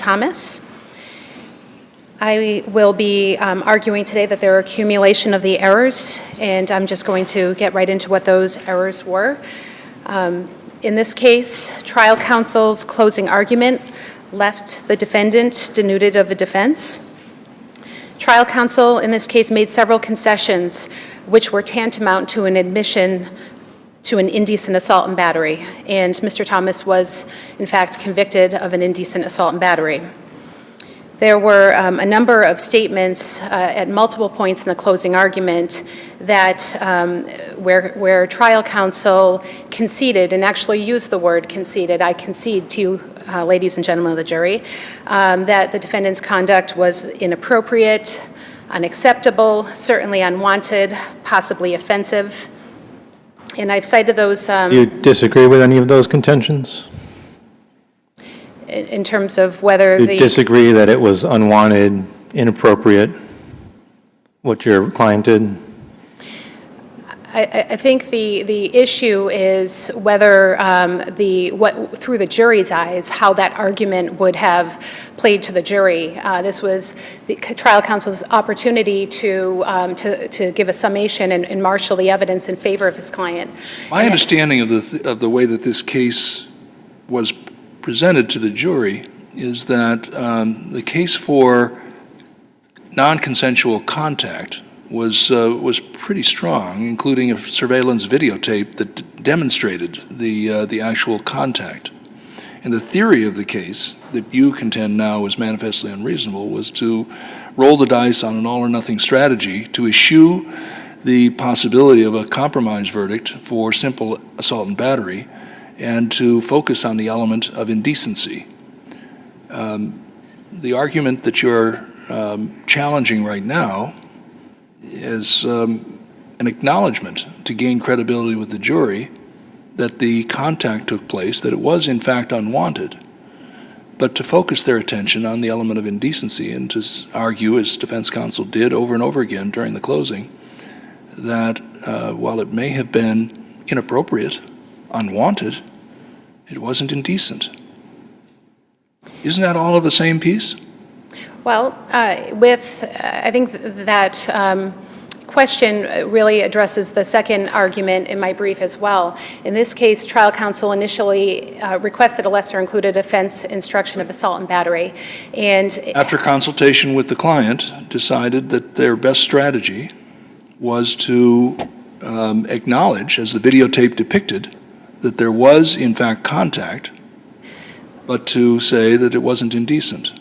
Thomas. I will be arguing today that there are accumulation of the errors, and I'm just going to get right into what those errors were. In this case, trial counsel's closing argument left the defendant denuded of a defense. Trial counsel in this case made several concessions which were tantamount to an admission to an indecent assault and battery, and Mr. Thomas was in fact convicted of an indecent assault and battery. There were a number of statements at multiple points in the closing argument that where trial counsel conceded, and actually used the word conceded, I concede to you, ladies and gentlemen of the jury, that the defendant's conduct was inappropriate, unacceptable, certainly unwanted, possibly offensive. And I've cited those. Do you disagree with any of those contentions? In terms of whether you disagree that it was unwanted, inappropriate, what your client did? I think the issue is whether through the jury's eyes, how that argument would have played to the jury. This was the trial counsel's opportunity to give a summation and marshal the evidence in favor of his client. My understanding of the way that this case was presented to the jury is that the case for non-consensual contact was pretty strong, including a surveillance videotape that demonstrated the actual contact. And the theory of the case that you contend now is manifestly unreasonable was to roll the dice on an all-or-nothing strategy to eschew the possibility of a compromise verdict for simple assault and battery, and to focus on the element of indecency. The argument that you're challenging right now is an acknowledgement to gain credibility with the jury that the contact took place, that it was in fact unwanted, but to focus their attention on the element of indecency and to argue, as defense counsel did over and over again during the closing, that while it may have been inappropriate, unwanted, it wasn't indecent. Isn't that all of the same piece? Well, I think that question really addresses the second argument in my brief as well. In this case, trial counsel initially requested a lesser included offense instruction of assault and battery. And after consultation with the client, decided that their best strategy was to acknowledge, as the videotape depicted, that there was in fact contact, but to say that it wasn't indecent.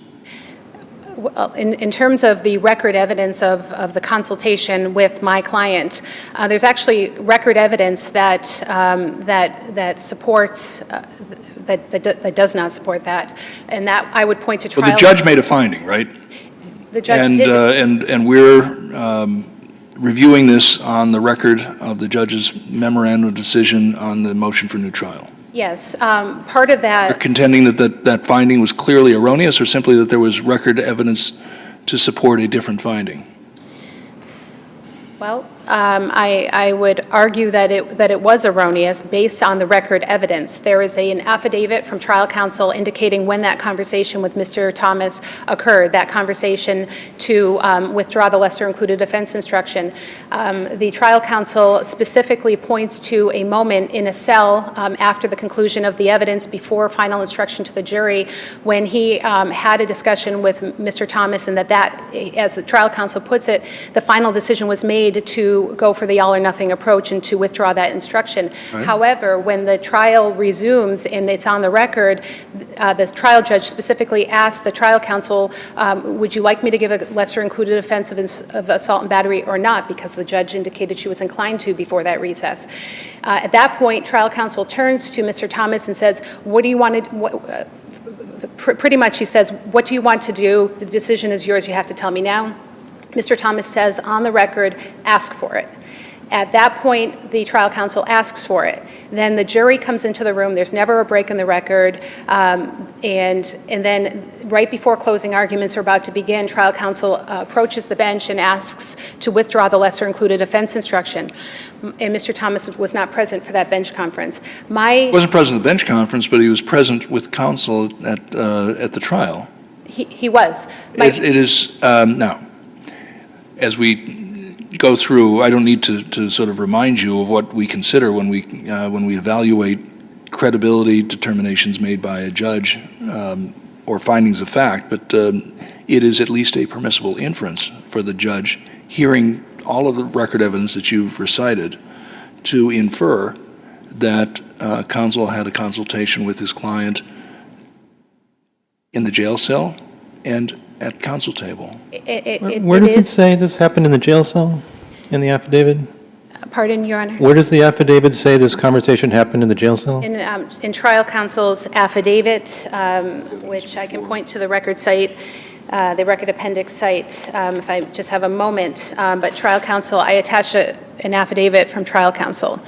Well, in terms of the record evidence of the consultation with my client, there's actually record evidence that supports that does not support that, and that I would point to trial. Well, the judge made a finding, right? The judge did. And we're reviewing this on the record of the judge's memorandum of decision on the motion for new trial. Yes, part of that. You're contending that finding was clearly erroneous, or simply that there was record evidence to support a different finding? Well, I would argue that it was erroneous based on the record evidence. There is an affidavit from trial counsel indicating when that conversation with Mr. Thomas occurred, that conversation to withdraw the lesser included offense instruction. The trial counsel specifically points to a moment in a cell after the conclusion of the evidence before final instruction to the jury when he had a discussion with Mr. Thomas, and that, as the trial counsel puts it, the final decision was made to go for the all or nothing approach and to withdraw that instruction. Right. However, when the trial resumes and it's on the record, the trial judge specifically asked the trial counsel, would you like me to give a lesser included offense of assault and battery or not, because the judge indicated she was inclined to before that recess. At that point, trial counsel turns to Mr. Thomas and says, what do you want to, pretty much he says, what do you want to do? The decision is yours, you have to tell me now. Mr. Thomas says on the record, ask for it. At that point, the trial counsel asks for it. Then the jury comes into the room. There's never a break in the record. And then right before closing arguments are about to begin, trial counsel approaches the bench and asks to withdraw the lesser included offense instruction. And Mr. Thomas was not present for that bench conference. He wasn't present at the bench conference, but he was present with counsel at the trial. He was. It is, now, as we go through, I don't need to sort of remind you of what we consider when we evaluate credibility determinations made by a judge or findings of fact, but it is at least a permissible inference for the judge, hearing all of the record evidence that you've recited, to infer that counsel had a consultation with his client in the jail cell and at counsel table. Where does it say this happened in the jail cell, in the affidavit? Pardon, Your Honor? Where does the affidavit say this conversation happened in the jail cell? In trial counsel's affidavit, which I can point to the record site, the record appendix site, if I just have a moment, but trial counsel, I attached an affidavit from trial counsel.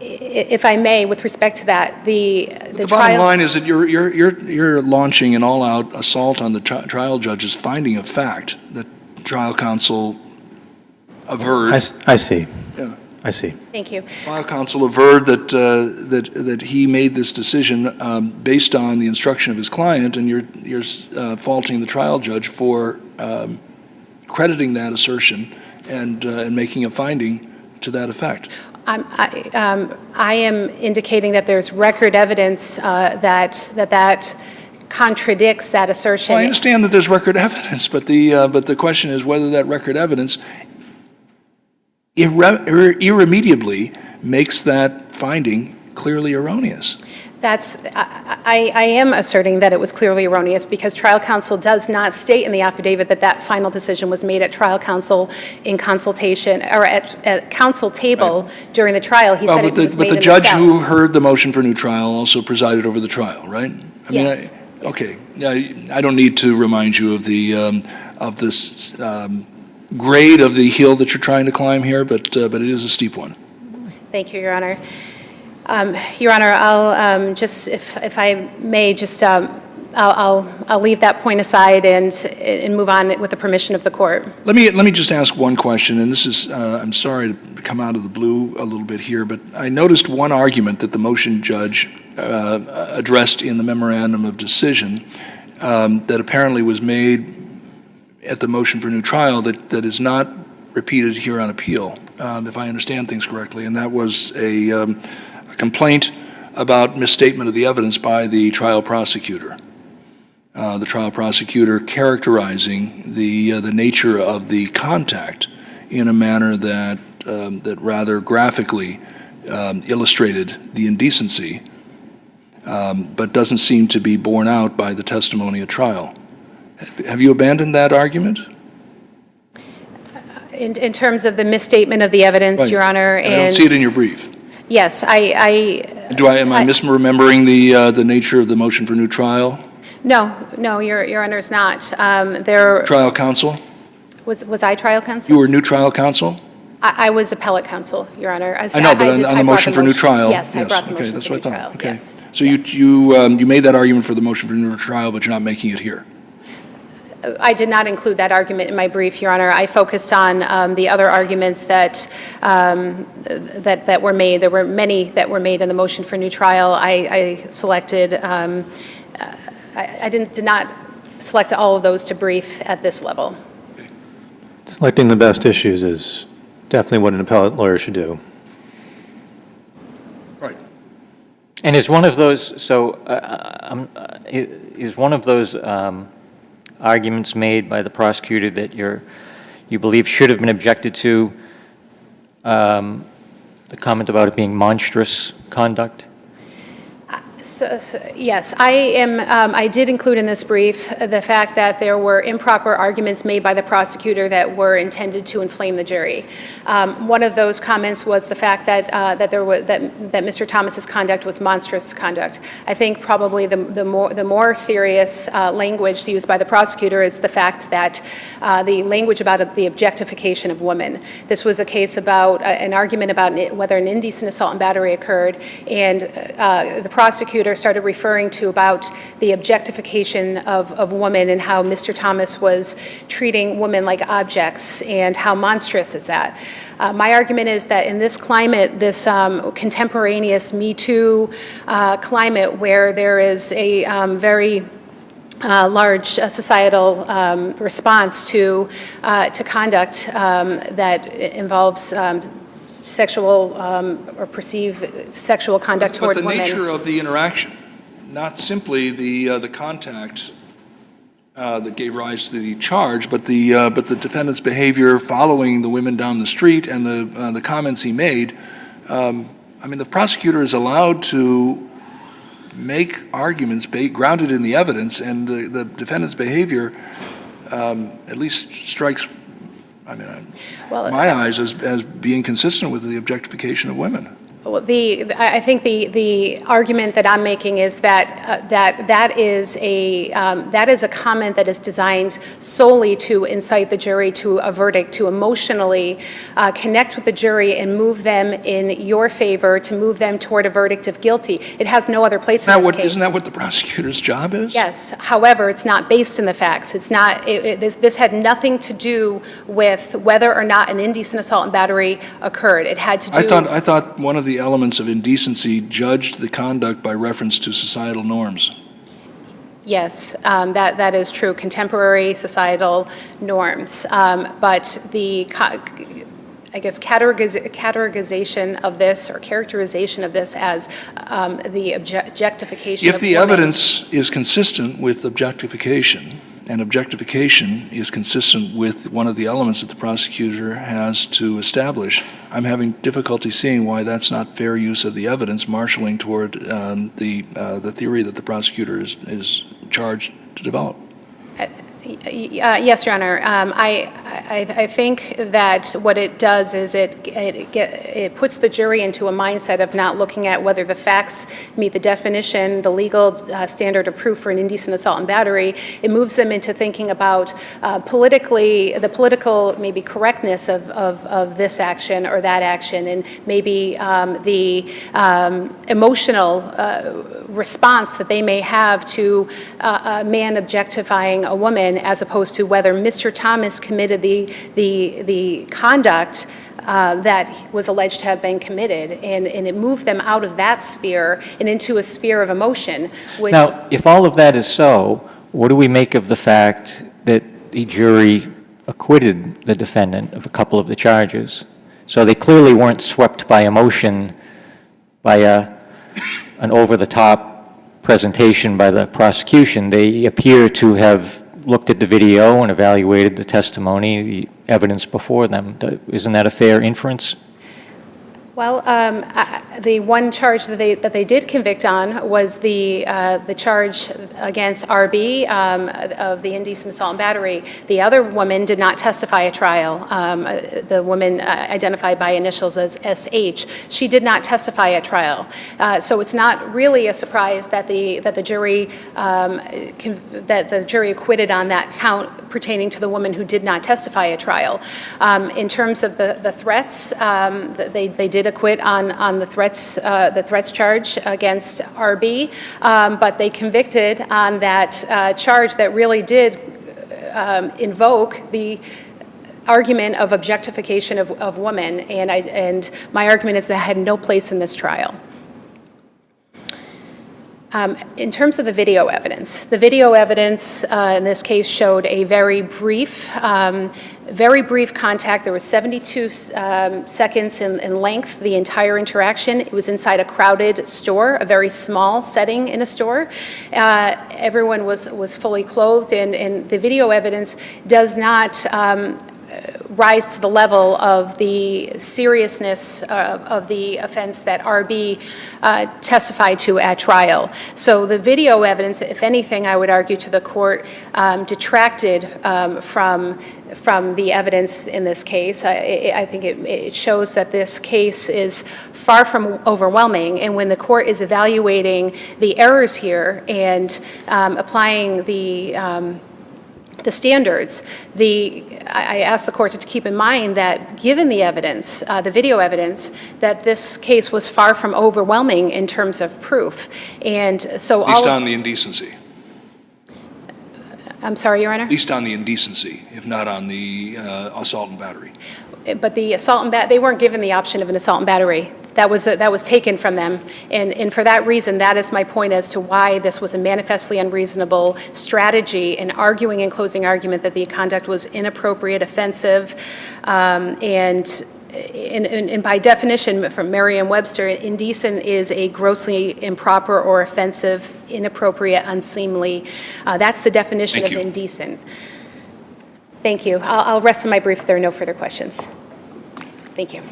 If I may, with respect to that, the bottom line is that you're launching an all-out assault on the trial judge's finding of fact that trial counsel averred. I see. Yeah. I see. Thank you. Trial counsel averred that he made this decision based on the instruction of his client, and you're faulting the trial judge for crediting that assertion and making a finding to that effect. I am indicating that there's record evidence that contradicts that assertion. Well, I understand that there's record evidence, but the question is whether that record evidence irremediably makes that finding clearly erroneous. I am asserting that it was clearly erroneous because trial counsel does not state in the affidavit that that final decision was made at trial counsel in consultation or at counsel table during the trial. He said it was made in the cell. But the judge who heard the motion for new trial also presided over the trial, right? Yes. Okay. I don't need to remind you of this grade of the hill that you're trying to climb here, but it is a steep one. Thank you, Your Honor. Your Honor, I'll just, if I may, just I'll leave that point aside and move on with the permission of the court. Let me just ask one question, and this is I'm sorry to come out of the blue a little bit here, but I noticed one argument that the motion judge addressed in the memorandum of decision that apparently was made at the motion for new trial that is not repeated here on appeal, if I understand things correctly, and that was a complaint about misstatement of the evidence by the trial prosecutor. The trial prosecutor characterizing the nature of the contact in a manner that rather graphically illustrated the indecency, but doesn't seem to be borne out by the testimony at trial. Have you abandoned that argument? In terms of the misstatement of the evidence, Right. Your Honor, I don't see it in your brief. Yes, Am I misremembering the nature of the motion for new trial? No, Your Honor, is not. Trial counsel? Was I trial counsel? You were new trial counsel? I was appellate counsel, Your Honor. I know, but on the motion for new trial? Yes, I brought the okay, motion that's for what new I thought. trial. Okay. Yes. So yes. you made that argument for the motion for new trial, but you're not making it here? I did not include that argument in my brief, Your Honor. I focused on the other arguments that were made. There were many that were made in the motion for new trial. I selected, I did not select all of those to brief at this level. Selecting the best issues is definitely what an appellate lawyer should do. Right. And is one of those, is one of those arguments made by the prosecutor that you believe should have been objected to, the comment about it being monstrous conduct? Yes, I did include in this brief the fact that there were improper arguments made by the prosecutor that were intended to inflame the jury. One of those comments was the fact that Mr. Thomas's conduct was monstrous conduct. I think probably the more serious language used by the prosecutor is the fact that the language about the objectification of women. This was a case about an argument about whether an indecent assault and battery occurred, and the prosecutor started referring to about the objectification of women and how Mr. Thomas was treating women like objects and how monstrous is that. My argument is that in this climate, this contemporaneous Me Too climate where there is a very large societal response to conduct that involves sexual or perceived sexual conduct toward women. But the nature of the interaction, not simply the contact that gave rise to the charge, but the defendant's behavior following the women down the street and the comments he made. I mean, the prosecutor is allowed to make arguments grounded in the evidence, and the defendant's behavior at least strikes, I mean, my eyes as being consistent with the objectification of women. Well, I think the argument that I'm making is that that is a comment that is designed solely to incite the jury to a verdict, to emotionally connect with the jury and move them in your favor, to move them toward a verdict of guilty. It has no other place in this case. Isn't that what the prosecutor's job is? Yes. However, it's not based in the facts. It's not. This had nothing to do with whether or not an indecent assault and battery occurred. It had to do. I thought one of the elements of indecency judged the conduct by reference to societal norms. Yes, that is true, contemporary societal norms. But the, I guess, categorization of this or characterization of this as the objectification of If the women. evidence is consistent with objectification, and objectification is consistent with one of the elements that the prosecutor has to establish, I'm having difficulty seeing why that's not fair use of the evidence, marshaling toward the theory that the prosecutor is charged to develop. Yes, Your Honor. I think that what it does is it puts the jury into a mindset of not looking at whether the facts meet the definition, the legal standard of proof for an indecent assault and battery. It moves them into thinking about the political maybe correctness of this action or that action, and maybe the emotional response that they may have to a man objectifying a woman, as opposed to whether Mr. Thomas committed the conduct that was alleged to have been committed, and it moved them out of that sphere and into a sphere of emotion. Which Now, if all of that is so, what do we make of the fact that the jury acquitted the defendant of a couple of the charges? So they clearly weren't swept by emotion by an over-the-top presentation by the prosecution. They appear to have looked at the video and evaluated the testimony, the evidence before them. Isn't that a fair inference? Well, the one charge that they did convict on was the charge against RB of the indecent assault and battery. The other woman did not testify at trial. The woman identified by initials as SH, she did not testify at trial. So it's not really a surprise that the jury acquitted on that count pertaining to the woman who did not testify at trial. In terms of the threats, they did acquit on the threats charge against RB, but they convicted on that charge that really did invoke the argument of objectification of women, and my argument is that had no place in this trial. In terms of the video evidence in this case showed a very brief contact. There was 72 seconds in length, the entire interaction. It was inside a crowded store, a very small setting in a store. Everyone was fully clothed, and the video evidence does not rise to the level of the seriousness of the offense that RB testified to at trial. So the video evidence, if anything, I would argue to the court, detracted from the evidence in this case. I think it shows that this case is far from overwhelming, and when the court is evaluating the errors here and applying the standards, I ask the court to keep in mind that given the evidence, the video evidence, that this case was far from overwhelming in terms of proof. And so At least on the indecency. I'm sorry, Your Honor? At least on the indecency, if not on the assault and battery. But the assault and they weren't given the option of an assault and battery. that was taken from them. And for that reason, that is my point as to why this was a manifestly unreasonable strategy in arguing in closing argument that the conduct was inappropriate, offensive, and by definition, from Merriam-Webster, indecent is a grossly improper or offensive, inappropriate, unseemly. That's the definition Thank of you. indecent. Thank you. I'll rest on my brief if there are no further questions. Thank you.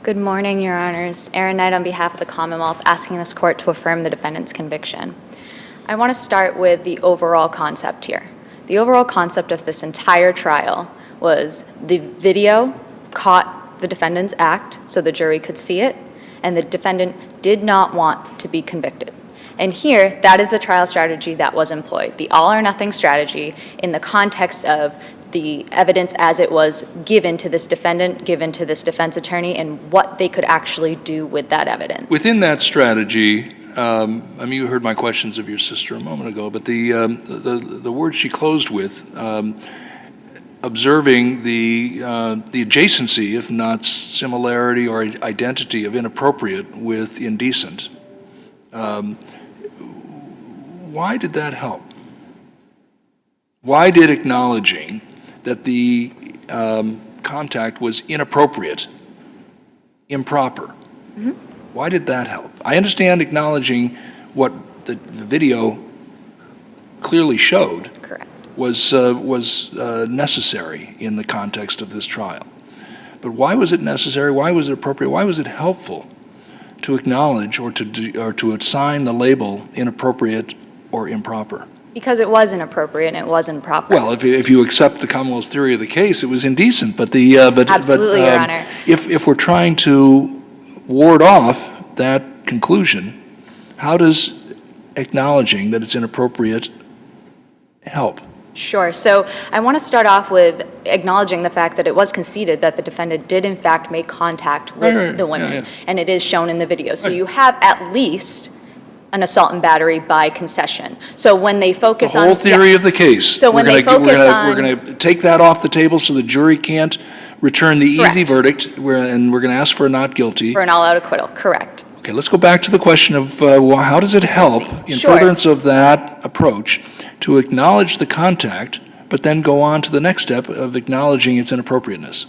Good morning, Your Honors. Erin Knight on behalf of the Commonwealth, asking this court to affirm the defendant's conviction. I want to start with the overall concept here. The overall concept of this entire trial was the video caught the defendant's act so the jury could see it, and the defendant did not want to be convicted. And here, that is the trial strategy that was employed, the all-or-nothing strategy in the context of the evidence as it was given to this defendant, given to this defense attorney, and what they could actually do with that evidence. Within that strategy, I mean, you heard my questions of your sister a moment ago, but the word she closed with, observing the adjacency, if not similarity or identity of inappropriate with indecent. Why did that help? Why did acknowledging that the contact was inappropriate, improper, why did that help? I understand acknowledging what the video clearly showed Correct. was necessary in the context of this trial. But why was it necessary? Why was it appropriate? Why was it helpful to acknowledge or to assign the label inappropriate or improper? Because it was inappropriate and it was improper. Well, if you accept the Commonwealth's theory of the case, it was indecent. But Absolutely, Your Honor. If we're trying to ward off that conclusion, how does acknowledging that it's inappropriate help? Sure. So I want to start off with acknowledging the fact that it was conceded that the defendant did in fact make contact with Right, the women, yeah. and it is shown in the video. So Right. you have at least an assault and battery by concession. So when they focus The on whole theory yes. of the case. So when they focus we're going to take that off the table so the jury can't return the easy Correct. verdict, and we're going to ask for a not guilty. for an all-out acquittal, correct. Okay, let's go back to the question of how does it help in Sure. furtherance of that approach to acknowledge the contact, but then go on to the next step of acknowledging its inappropriateness?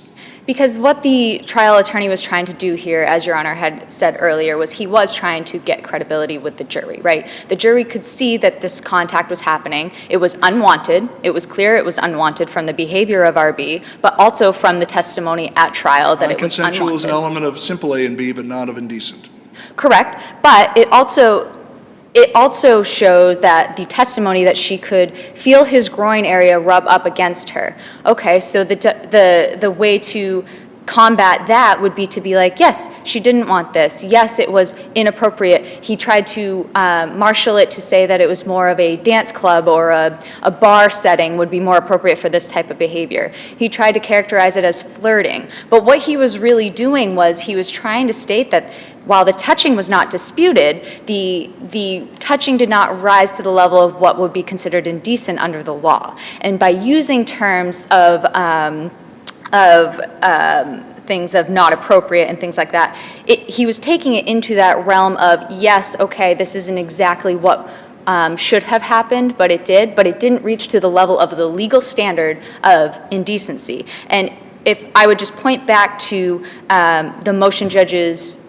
Because what the trial attorney was trying to do here, as Your Honor had said earlier, was he was trying to get credibility with the jury, right? The jury could see that this contact was happening. It was unwanted. It was clear it was unwanted from the behavior of RB, but also from the testimony at trial that it was unwanted. Non-consensual is an element of simple A and B, but not of indecent. Correct, but it also showed that the testimony that she could feel his groin area rub up against her. Okay, so the way to combat that would be to be like, yes, she didn't want this. Yes, it was inappropriate. He tried to marshal it to say that it was more of a dance club or a bar setting would be more appropriate for this type of behavior. He tried to characterize it as flirting. But what he was really doing was he was trying to state that while the touching was not disputed, the touching did not rise to the level of what would be considered indecent under the law. And by using terms of things of not appropriate and things like that, he was taking it into that realm of, yes, okay, this isn't exactly what should have happened, but it did, but it didn't reach to the level of the legal standard of indecency. And if I would just point back to the motion judge's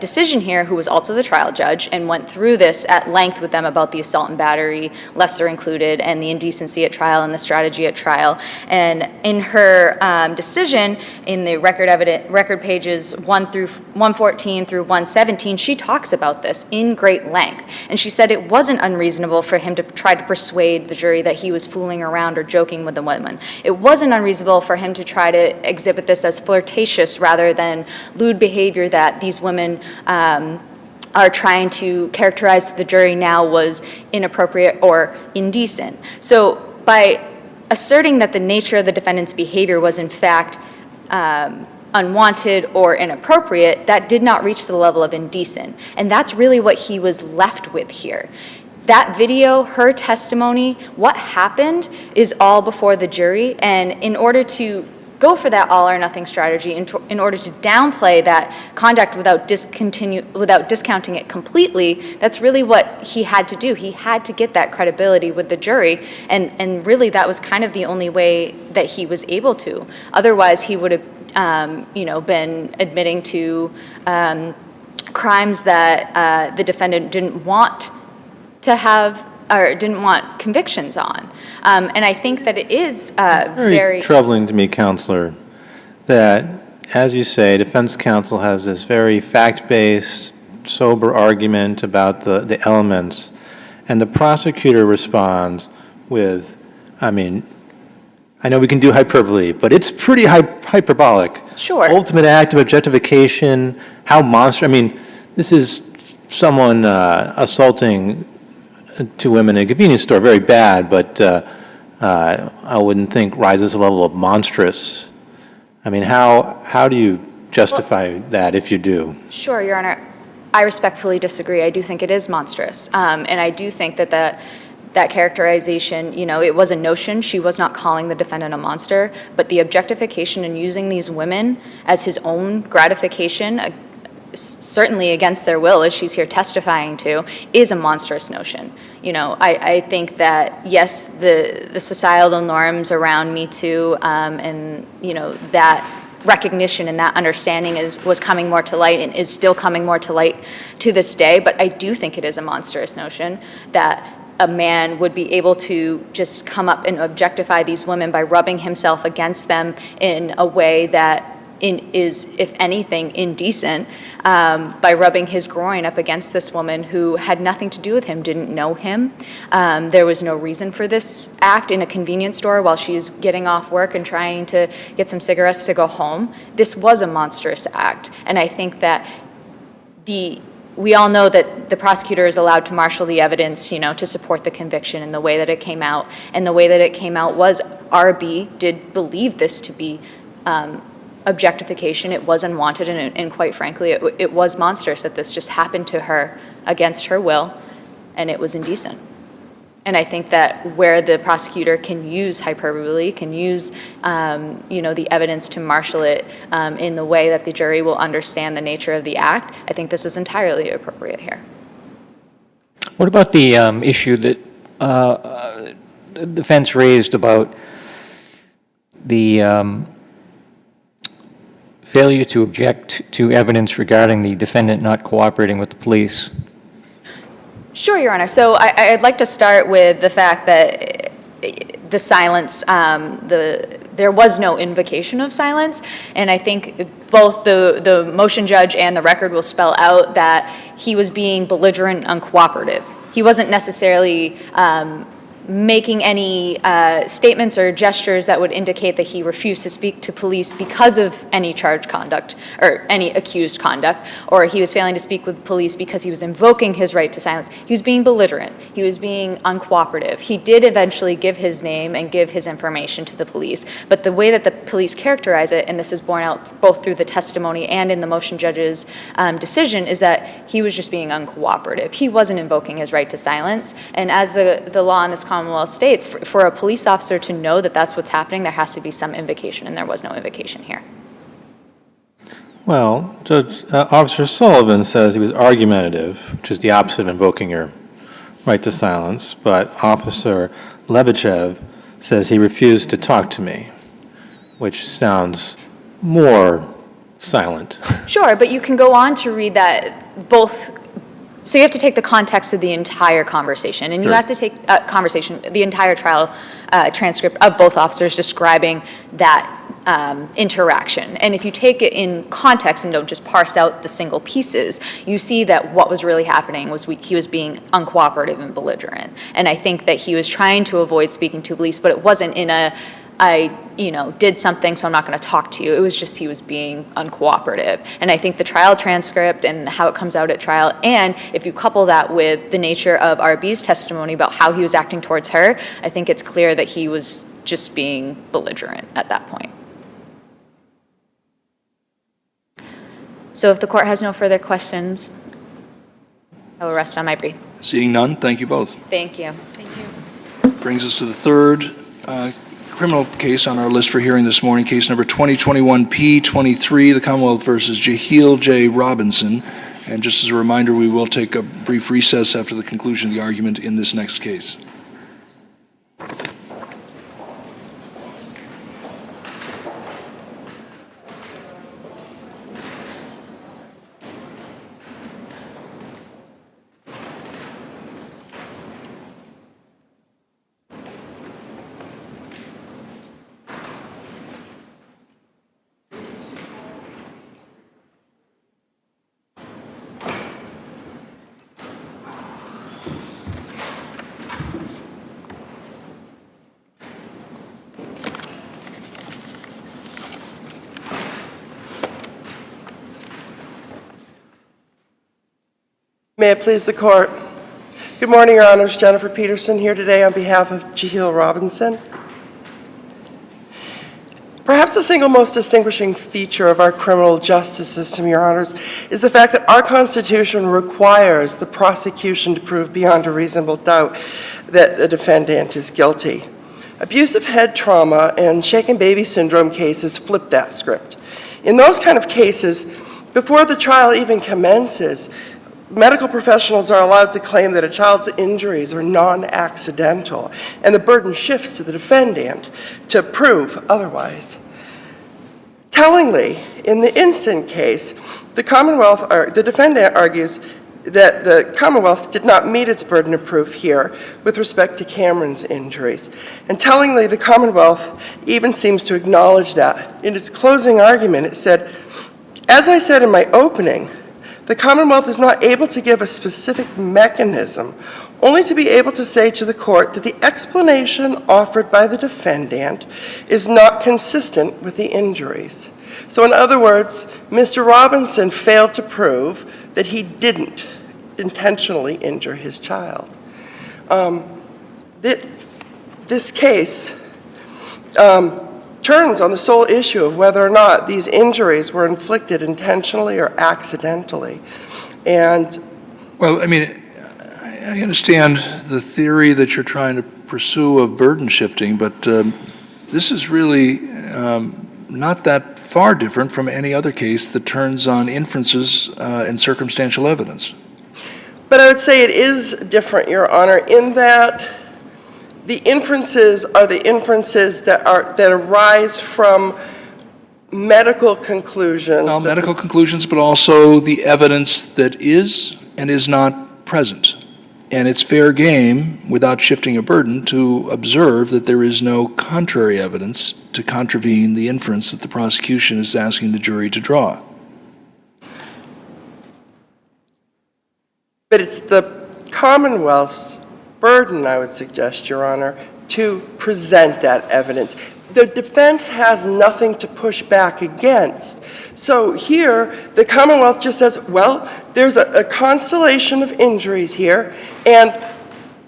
decision here, who was also the trial judge, and went through this at length with them about the assault and battery, lesser included, and the indecency at trial and the strategy at trial. And in her decision, in the record pages 114 through 117, she talks about this in great length. And she said it wasn't unreasonable for him to try to persuade the jury that he was fooling around or joking with the women. It wasn't unreasonable for him to try to exhibit this as flirtatious rather than lewd behavior that these women are trying to characterize to the jury now was inappropriate or indecent. So by asserting that the nature of the defendant's behavior was in fact unwanted or inappropriate, that did not reach the level of indecent. And that's really what he was left with here. That video, her testimony, what happened is all before the jury, and in order to go for that all or nothing strategy, in order to downplay that conduct without discounting it completely, that's really what he had to do. He had to get that credibility with the jury, and really that was kind of the only way that he was able to. Otherwise, he would have been admitting to crimes that the defendant didn't want to have or didn't want convictions on. And I think that it is very troubling to me, Counselor, that, as you say, defense counsel has this very fact-based, sober argument about the elements, and the prosecutor responds with, I mean, I know we can do hyperbole, but it's pretty hyperbolic. Sure. Ultimate act of objectification, how monstrous. I mean, this is someone assaulting two women in a convenience store, very bad, but I wouldn't think rises to the level of monstrous. I mean, how do you justify that if you do? Sure, Your Honor. I respectfully disagree. I do think it is monstrous. And I do think that characterization, it was a notion. She was not calling the defendant a monster, but the objectification and using these women as his own gratification, certainly against their will, as she's here testifying to, is a monstrous notion. I think that, yes, the societal norms around Me Too and, that recognition and that understanding was coming more to light and is still coming more to light to this day, but I do think it is a monstrous notion that a man would be able to just come up and objectify these women by rubbing himself against them in a way that is, if anything, indecent, by rubbing his groin up against this woman who had nothing to do with him, didn't know him. There was no reason for this act in a convenience store while she's getting off work and trying to get some cigarettes to go home. This was a monstrous act, and I think that we all know that the prosecutor is allowed to marshal the evidence, to support the conviction in the way that it came out, and the way that it came out was R.B. did believe this to be objectification. It was unwanted, and quite frankly, it was monstrous that this just happened to her against her will, and it was indecent. And I think that where the prosecutor can use hyperbole, can use the evidence to marshal it in the way that the jury will understand the nature of the act, I think this was entirely appropriate here. What about the issue that the defense raised about the failure to object to evidence regarding the defendant not cooperating with the police? Sure, Your Honor. So I'd like to start with the fact that the silence, there was no invocation of silence, and I think both the motion judge and the record will spell out that he was being belligerent and uncooperative. He wasn't necessarily making any statements or gestures that would indicate that he refused to speak to police because of any charged conduct or any accused conduct, or he was failing to speak with police because he was invoking his right to silence. He was being belligerent. He was being uncooperative. He did eventually give his name and give his information to the police, but the way that the police characterize it, and this is borne out both through the testimony and in the motion judge's decision, is that he was just being uncooperative. He wasn't invoking his right to silence, and as the law in this Commonwealth states, for a police officer to know that that's what's happening, there has to be some invocation, and there was no invocation here. Well, Officer Sullivan says he was argumentative, which is the opposite of invoking your right to silence, but Officer Lebechev says he refused to talk to me, which sounds more silent. Sure, but you can go on to read that both. So you have to take the context of the entire conversation, and you have to take the entire trial transcript of both officers describing that interaction. And if you take it in context and don't just parse out the single pieces, you see that what was really happening was he was being uncooperative and belligerent. And I think that he was trying to avoid speaking to police, but it wasn't in a, I did something, so I'm not going to talk to you. It was just he was being uncooperative. And I think the trial transcript and how it comes out at trial, and if you couple that with the nature of R.B.'s testimony about how he was acting towards her, I think it's clear that he was just being belligerent at that point. So if the court has no further questions, I will rest on my brief. Seeing none, thank you both. Thank you. Brings us to the third criminal case on our list for hearing this morning, case number 2021-P23, the Commonwealth versus JAHEEL J. Robinson. And just as a reminder, we will take a brief recess after the conclusion of the argument in this next case. May it please the court. Good morning, Your Honors. Jennifer Peterson here today on behalf of JAHEEL Robinson. Perhaps the single most distinguishing feature of our criminal justice system, Your Honors, is the fact that our Constitution requires the prosecution to prove beyond a reasonable doubt that the defendant is guilty. Abusive head trauma and shaken baby syndrome cases flip that script. In those kind of cases, before the trial even commences, medical professionals are allowed to claim that a child's injuries are non-accidental, and the burden shifts to the defendant to prove otherwise. Tellingly, in the instant case, the defendant argues that the Commonwealth did not meet its burden of proof here with respect to Cameron's injuries. And tellingly, the Commonwealth even seems to acknowledge that. In its closing argument, it said, "As I said in my opening, the Commonwealth is not able to give a specific mechanism, only to be able to say to the court that the explanation offered by the defendant is not consistent with the injuries." So in other words, Mr. Robinson failed to prove that he didn't intentionally injure his child. This case turns on the sole issue of whether or not these injuries were inflicted intentionally or accidentally. And Well, I mean, I understand the theory that you're trying to pursue of burden shifting, but this is really not that far different from any other case that turns on inferences and circumstantial evidence. But I would say it is different, Your Honor, in that the inferences are the inferences that arise from medical conclusions. Well, medical conclusions, but also the evidence that is and is not present. And it's fair game, without shifting a burden, to observe that there is no contrary evidence to contravene the inference that the prosecution is asking the jury to draw. But it's the Commonwealth's burden, I would suggest, Your Honor, to present that evidence. The defense has nothing to push back against. So here, the Commonwealth just says, well, there's a constellation of injuries here, and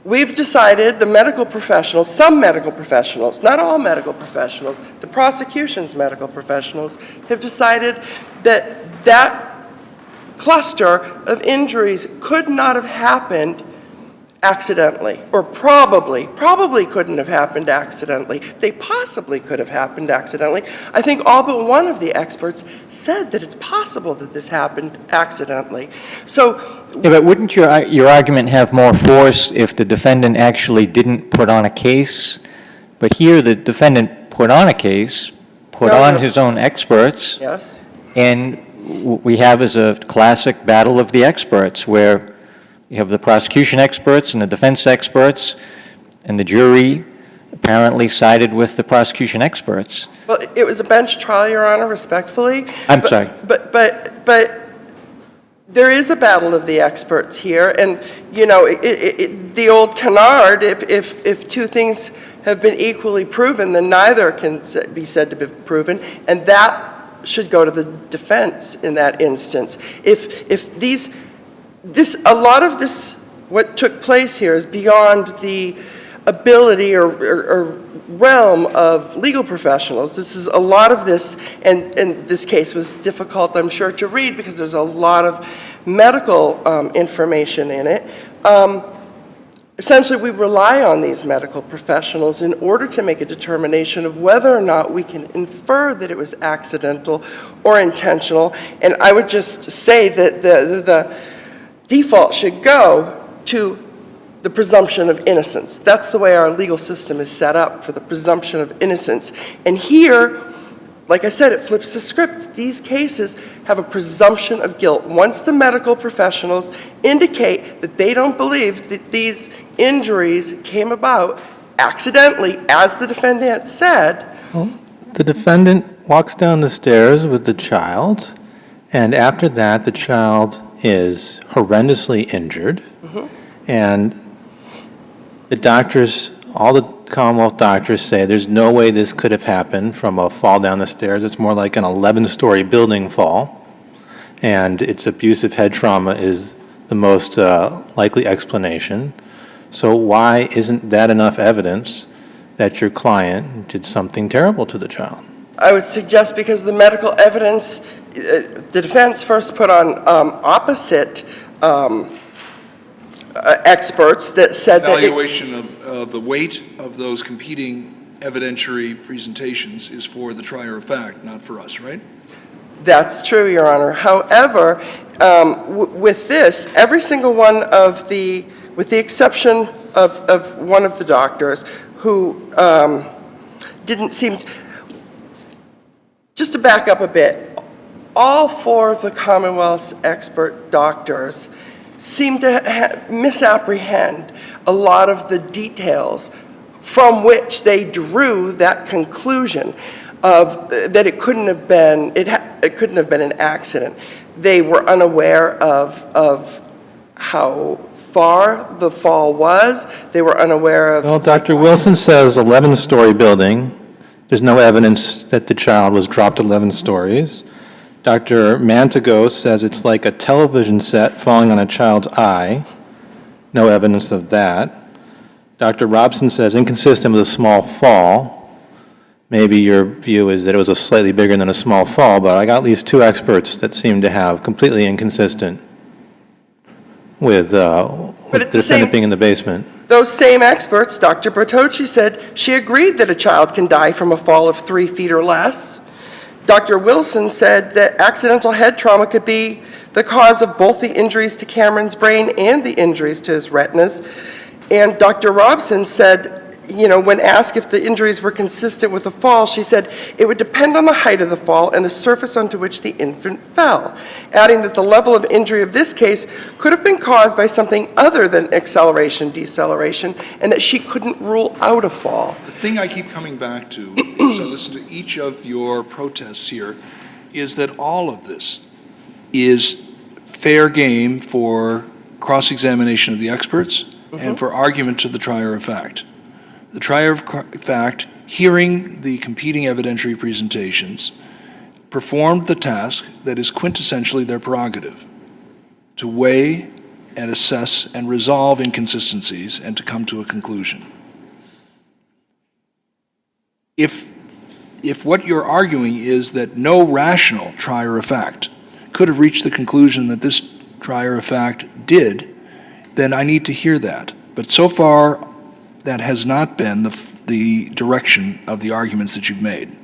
we've decided, the medical professionals, some medical professionals, not all medical professionals, the prosecution's medical professionals have decided that that cluster of injuries could not have happened accidentally, or probably couldn't have happened accidentally. They possibly could have happened accidentally. I think all but one of the experts said that it's possible that this happened accidentally. So, Yeah, but wouldn't your argument have more force if the defendant actually didn't put on a case? But here, the defendant put on a case, put on his own experts, yes, and we have as a classic battle of the experts, where you have the prosecution experts and the defense experts, and the jury apparently sided with the prosecution experts. well, it was a bench trial, Your Honor, respectfully. I'm sorry. But there is a battle of the experts here, and, you know, the old canard, if two things have been equally proven, then neither can be said to be proven, and that should go to the defense in that instance. A lot of this, what took place here is beyond the ability or realm of legal professionals. This is a lot of this, and this case was difficult, I'm sure, to read because there's a lot of medical information in it. Essentially, we rely on these medical professionals in order to make a determination of whether or not we can infer that it was accidental or intentional. And I would just say that the default should go to the presumption of innocence. That's the way our legal system is set up, for the presumption of innocence. And here, like I said, it flips the script. These cases have a presumption of guilt. Once the medical professionals indicate that they don't believe that these injuries came about accidentally, as the defendant said. Well, the defendant walks down the stairs with the child, and after that, the child is horrendously injured. And the doctors, all the Commonwealth doctors say there's no way this could have happened from a fall down the stairs. It's more like an 11-story building fall. And its abusive head trauma is the most likely explanation. So why isn't that enough evidence that your client did something terrible to the child? I would suggest because the medical evidence, the defense first put on opposite experts that said that Evaluation of the weight of those competing evidentiary presentations is for the trier of fact, not for us, right? That's true, Your Honor. However, with this, every single one of the, with the exception of one of the doctors who didn't seem, just to back up a bit, all four of the Commonwealth's expert doctors seem to misapprehend a lot of the details from which they drew that conclusion of that it couldn't have been an accident. They were unaware of how far the fall was. They were unaware of. Well, Dr. Wilson says 11-story building. There's no evidence that the child was dropped 11 stories. Dr. Mantago says it's like a television set falling on a child's eye. No evidence of that. Dr. Robson says inconsistent with a small fall. Maybe your view is that it was a slightly bigger than a small fall, but I got at least two experts that seem to have completely inconsistent with the defendant being in the basement. Those same experts, Dr. Bertocci said she agreed that a child can die from a fall of 3 feet or less. Dr. Wilson said that accidental head trauma could be the cause of both the injuries to Cameron's brain and the injuries to his retinas. And Dr. Robson said, you know, when asked if the injuries were consistent with the fall, she said it would depend on the height of the fall and the surface onto which the infant fell, adding that the level of injury of this case could have been caused by something other than acceleration, deceleration, and that she couldn't rule out a fall. The thing I keep coming back to, as I listen to each of your protests here, is that all of this is fair game for cross-examination of the experts and for argument to the trier of fact. The trier of fact, hearing the competing evidentiary presentations, performed the task that is quintessentially their prerogative, to weigh and assess and resolve inconsistencies and to come to a conclusion. If what you're arguing is that no rational trier of fact could have reached the conclusion that this trier of fact did, then I need to hear that. But so far, that has not been the direction of the arguments that you've made.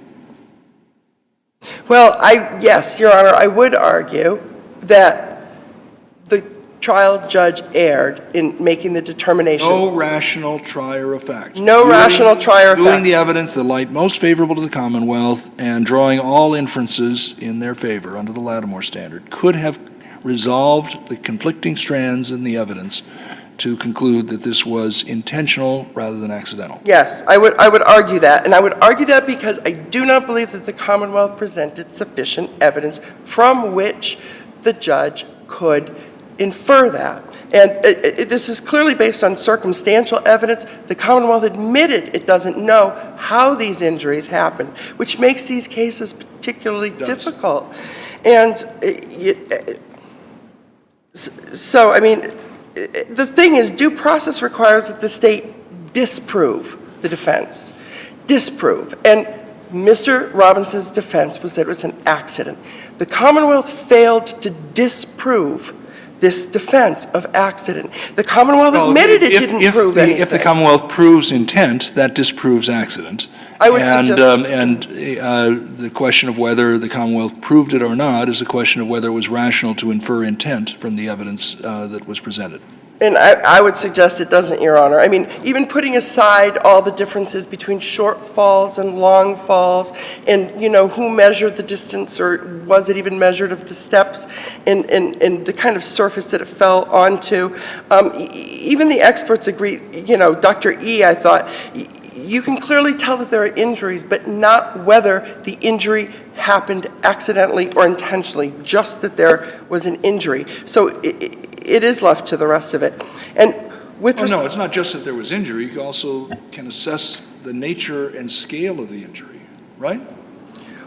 Well, yes, Your Honor, I would argue that the trial judge erred in making the determination. No rational trier of fact. No rational trier of fact. Viewing the evidence, the light most favorable to the Commonwealth, and drawing all inferences in their favor under the Lattimore standard, could have resolved the conflicting strands in the evidence to conclude that this was intentional rather than accidental. Yes, I would argue that, and I would argue that because I do not believe that the Commonwealth presented sufficient evidence from which the judge could infer that. And this is clearly based on circumstantial evidence. The Commonwealth admitted it doesn't know how these injuries happened, which makes these cases particularly difficult. And so, I mean, the thing is, due process requires that the state disprove the defense. Disprove. And Mr. Robinson's defense was that it was an accident. The Commonwealth failed to disprove this defense of accident. The Commonwealth admitted it didn't prove anything. If the Commonwealth proves intent, that disproves accident. I would and, suggest... the question of whether the Commonwealth proved it or not is a question of whether it was rational to infer intent from the evidence that was presented. And I would suggest it doesn't, Your Honor. I mean, even putting aside all the differences between short falls and long falls, and, you know, who measured the distance, or was it even measured of the steps, and the kind of surface that it fell onto, even the experts agree, you know, Dr. E, I thought, you can clearly tell that there are injuries, but not whether the injury happened accidentally or intentionally, just that there was an injury. So it is left to the rest of it. And with no, it's not just that there was injury. You also can assess the nature and scale of the injury, right?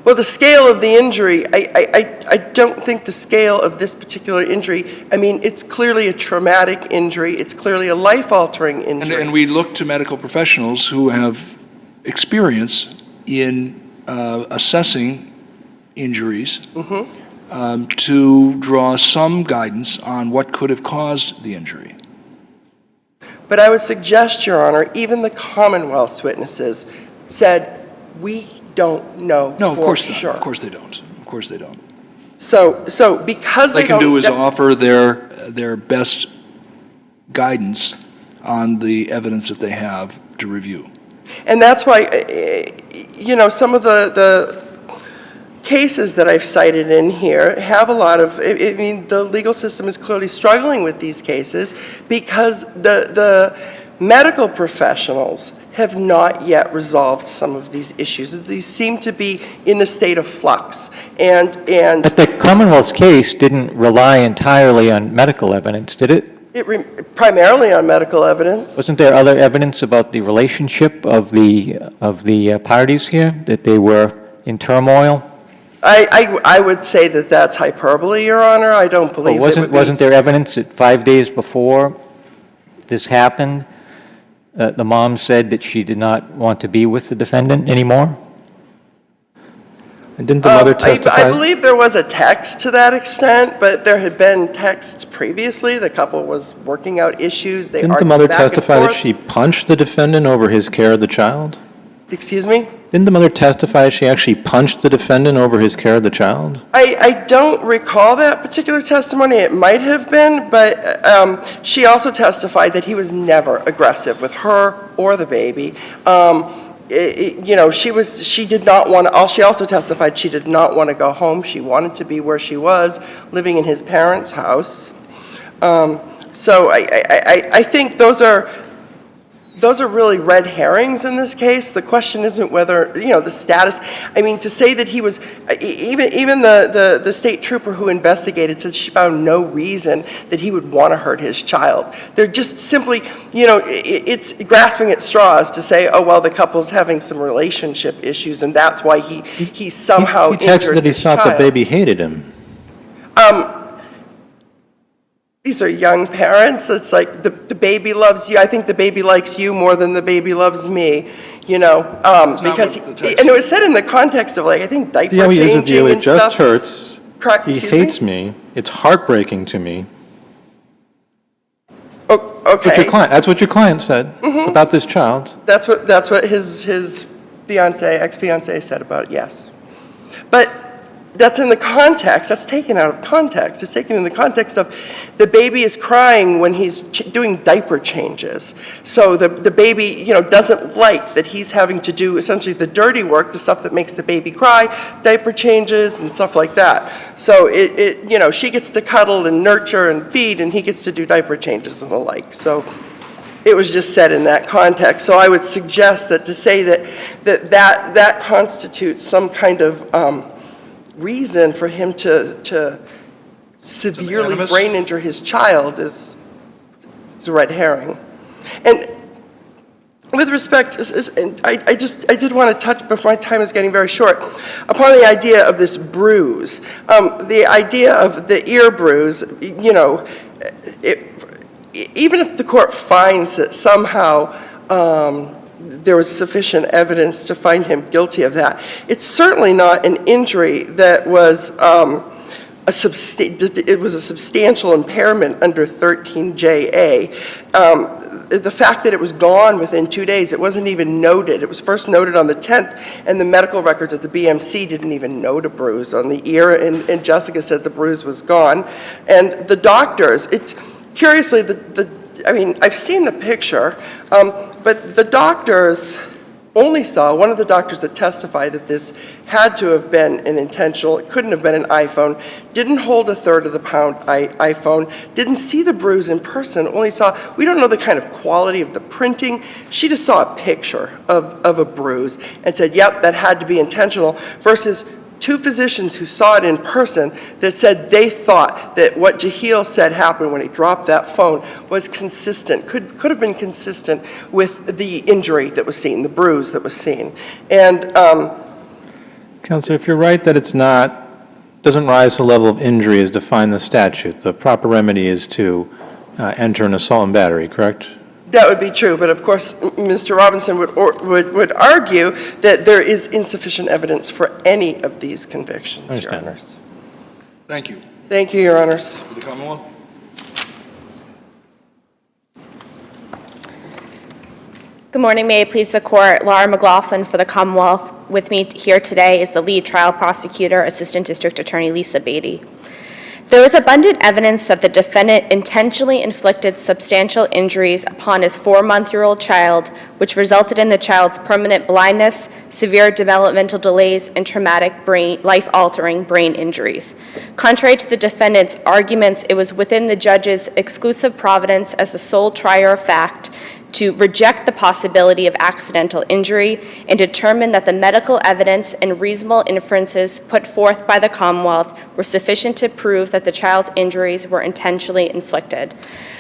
Well, the scale of the injury, I don't think the scale of this particular injury, I mean, it's clearly a traumatic injury. It's clearly a life-altering injury. And we look to medical professionals who have experience in assessing injuries to draw some guidance on what could have caused the injury. But I would suggest, Your Honor, even the Commonwealth's witnesses said, we don't know No, of for course sure. not. Of course they don't. Of course they don't. So because All they can don't... do is offer their best guidance on the evidence that they have to review. And that's why, you know, some of the cases that I've cited in here have a lot of, I mean, the legal system is clearly struggling with these cases because the medical professionals have not yet resolved some of these issues. These seem to be in a state of flux. And But the Commonwealth's case didn't rely entirely on medical evidence, did it? Primarily on medical evidence. Wasn't there other evidence about the relationship of the parties here, that they were in turmoil? I would say that that's hyperbole, Your Honor. I don't believe Well, wasn't there evidence that 5 days before this happened, the mom said that she did not want to be with the defendant anymore? And didn't the mother testify? I believe there was a text to that extent, but there had been texts previously. The couple was working out issues. They Didn't the argued mother back and testify that forth. she punched the defendant over his care of the child? Excuse me? Didn't the mother testify she actually punched the defendant over his care of the child? I don't recall that particular testimony. It might have been, but she also testified that he was never aggressive with her or the baby. You know, she did not want to, she also testified she did not want to go home. She wanted to be where she was, living in his parents' house. So I think those are really red herrings in this case. The question isn't whether, you know, the status. I mean, to say that he was, even the state trooper who investigated said she found no reason that he would want to hurt his child. They're just simply, you know, it's grasping at straws to say, oh, well, the couple's having some relationship issues, and that's why he somehow He texted injured that he his thought child. the baby hated him. These are young parents. It's like the baby loves you. I think the baby likes you more than the baby loves me, you know, because, what the text and it was said in the context of, like, I think diaper The changing of you, and it just stuff. hurts. Correct, He excuse hates me. It's heartbreaking to me. Oh, That's okay. what your client said about this child. That's what his fiance, ex-fiance said about it, yes. But that's in the context, that's taken out of context. It's taken in the context of the baby is crying when he's doing diaper changes. So the baby, you know, doesn't like that he's having to do essentially the dirty work, the stuff that makes the baby cry, diaper changes and stuff like that. So you know, she gets to cuddle and nurture and feed, and he gets to do diaper changes and the like. So it was just said in that context. So I would suggest that to say that constitutes some kind of reason for him to severely animus? brain injure his child is a red herring. And with respect, I did want to touch, before my time is getting very short, upon the idea of this bruise. The idea of the ear bruise, you know, even if the court finds that somehow there was sufficient evidence to find him guilty of that. It's certainly not an injury that was it was a substantial impairment under 13JA. The fact that it was gone within 2 days, it wasn't even noted. It was first noted on the 10th, and the medical records at the BMC didn't even note a bruise on the ear, and Jessica said the bruise was gone. And the doctors, curiously, I mean, I've seen the picture, but the doctors only saw, one of the doctors that testified that this had to have been an intentional, it couldn't have been an iPhone, didn't hold a third of the pound iPhone, didn't see the bruise in person, only saw, we don't know the kind of quality of the printing. She just saw a picture of a bruise and said, yep, that had to be intentional, versus two physicians who saw it in person that said they thought that what JAHEEL said happened when he dropped that phone was consistent, could have been consistent with the injury that was seen, the bruise that was seen. And Counselor, if you're right that it's not, doesn't rise to the level of injury as defined in the statute, the proper remedy is to enter an assault and battery, correct? that would be true, but of course, Mr. Robinson would argue that there is insufficient evidence for any of these convictions, Your Honors. Thank you. Thank you, Your Honors. For the Commonwealth? Good morning. May it please the Court. Laura McLaughlin for the Commonwealth. With me here today is the lead trial prosecutor, Assistant District Attorney Lisa Beatty. There was abundant evidence that the defendant intentionally inflicted substantial injuries upon his 4-month-old child, which resulted in the child's permanent blindness, severe developmental delays, and traumatic life-altering brain injuries. Contrary to the defendant's arguments, it was within the judge's exclusive providence as the sole trier of fact to reject the possibility of accidental injury and determine that the medical evidence and reasonable inferences put forth by the Commonwealth were sufficient to prove that the child's injuries were intentionally inflicted.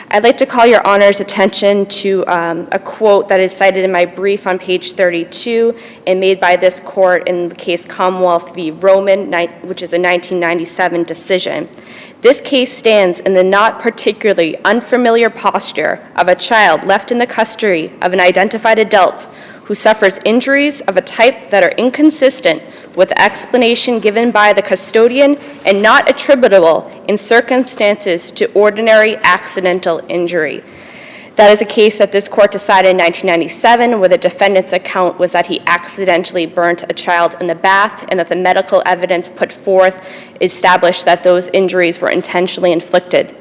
I'd like to call Your Honor's attention to a quote that is cited in my brief on page 32 and made by this court in the case Commonwealth v. Roman, which is a 1997 decision. This case stands in the not particularly unfamiliar posture of a child left in the custody of an identified adult who suffers injuries of a type that are inconsistent with the explanation given by the custodian and not attributable in circumstances to ordinary accidental injury. That is a case that this court decided in 1997 where the defendant's account was that he accidentally burnt a child in the bath and that the medical evidence put forth established that those injuries were intentionally inflicted.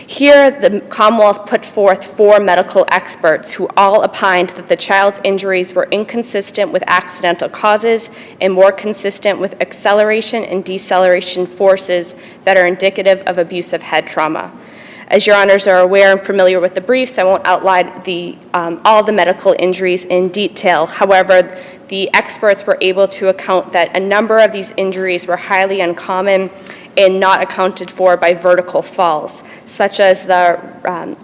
Here, the Commonwealth put forth 4 medical experts who all opined that the child's injuries were inconsistent with accidental causes and more consistent with acceleration and deceleration forces that are indicative of abusive head trauma. As Your Honors are aware and familiar with the briefs, I won't outline all the medical injuries in detail. However, the experts were able to account that a number of these injuries were highly uncommon and not accounted for by vertical falls, such as the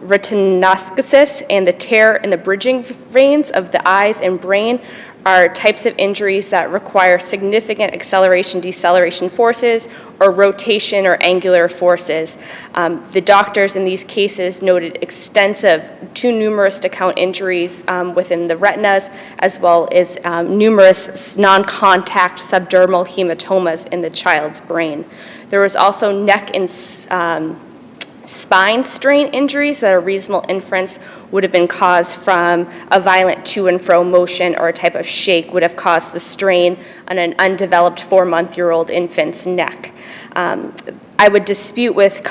retinoschisis and the tear in the bridging veins of the eyes and brain are types of injuries that require significant acceleration, deceleration forces, or rotation or angular forces. The doctors in these cases noted extensive, too numerous to count injuries within the retinas, as well as numerous non-contact subdermal hematomas in the child's brain. There was also neck and spine strain injuries that a reasonable inference would have been caused from a violent to and fro motion or a type of shake would have caused the strain on an undeveloped 4-month-old infant's neck. I would dispute with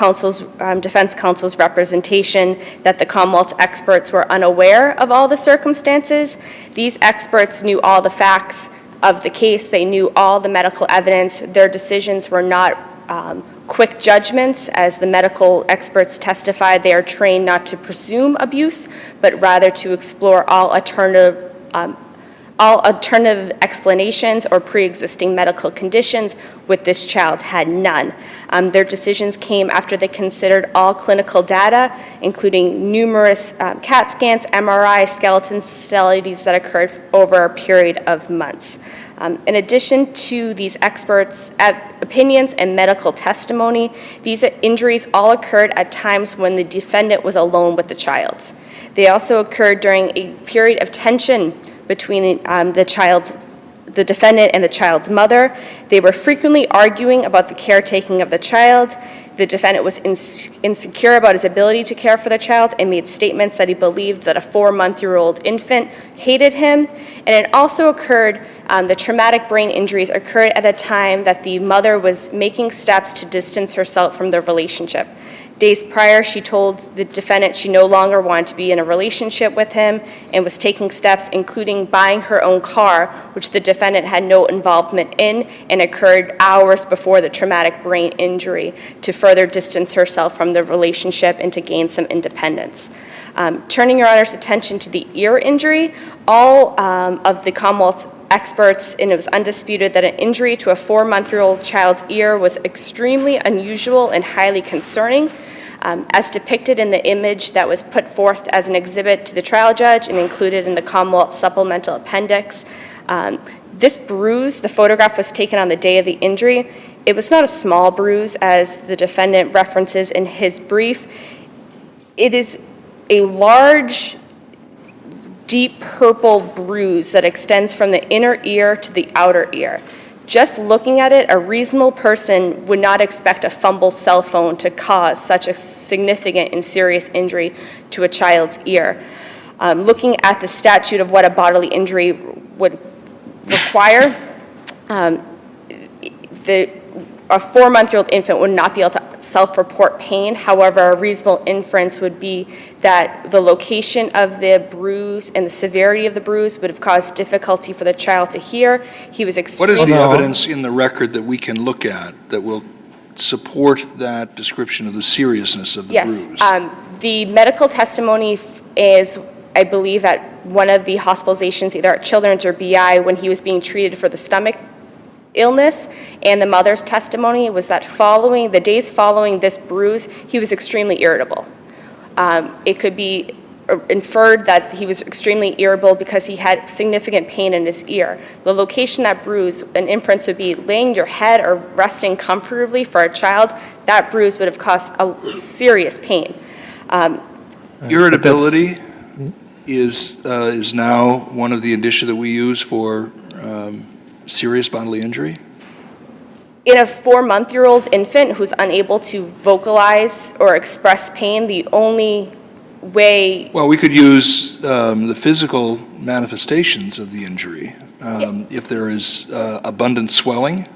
defense counsel's representation that the Commonwealth experts were unaware of all the circumstances. These experts knew all the facts of the case. They knew all the medical evidence. Their decisions were not quick judgments. As the medical experts testified, they are trained not to presume abuse, but rather to explore all alternative explanations or pre-existing medical conditions, with this child had none. Their decisions came after they considered all clinical data, including numerous CAT scans, MRI, skeleton studies that occurred over a period of months. In addition to these experts' opinions and medical testimony, these injuries all occurred at times when the defendant was alone with the child. They also occurred during a period of tension between the defendant and the child's mother. They were frequently arguing about the caretaking of the child. The defendant was insecure about his ability to care for the child and made statements that he believed that a 4-month-old infant hated him. And it also occurred, the traumatic brain injuries occurred at a time that the mother was making steps to distance herself from the relationship. Days prior, she told the defendant she no longer wanted to be in a relationship with him and was taking steps, including buying her own car, which the defendant had no involvement in and occurred hours before the traumatic brain injury, to further distance herself from the relationship and to gain some independence. Turning Your Honor's attention to the ear injury, all of the Commonwealth's experts, and it was undisputed that an injury to a 4-month-old child's ear was extremely unusual and highly concerning, as depicted in the image that was put forth as an exhibit to the trial judge and included in the Commonwealth supplemental appendix. This bruise, the photograph was taken on the day of the injury. It was not a small bruise, as the defendant references in his brief. It is a large, deep purple bruise that extends from the inner ear to the outer ear. Just looking at it, a reasonable person would not expect a fumbled cell phone to cause such a significant and serious injury to a child's ear. Looking at the statute of what a bodily injury would require, a 4-month-old infant would not be able to self-report pain. However, a reasonable inference would be that the location of the bruise and the severity of the bruise would have caused difficulty for the child to hear. He was What extremely... is the evidence in the record that we can look at that will support that description of the seriousness of the Yes. bruise? The medical testimony is, I believe, at one of the hospitalizations, either at Children's or BI, when he was being treated for the stomach illness, and the mother's testimony was that the days following this bruise, he was extremely irritable. It could be inferred that he was extremely irritable because he had significant pain in his ear. The location of that bruise, an inference would be laying your head or resting comfortably for a child, that bruise would have caused a serious pain. Irritability is now one of the indicia that we use for serious bodily injury? In a 4-month-old infant who's unable to vocalize or express pain, the only way... Well, we could use the physical manifestations of the injury. If there is abundant swelling,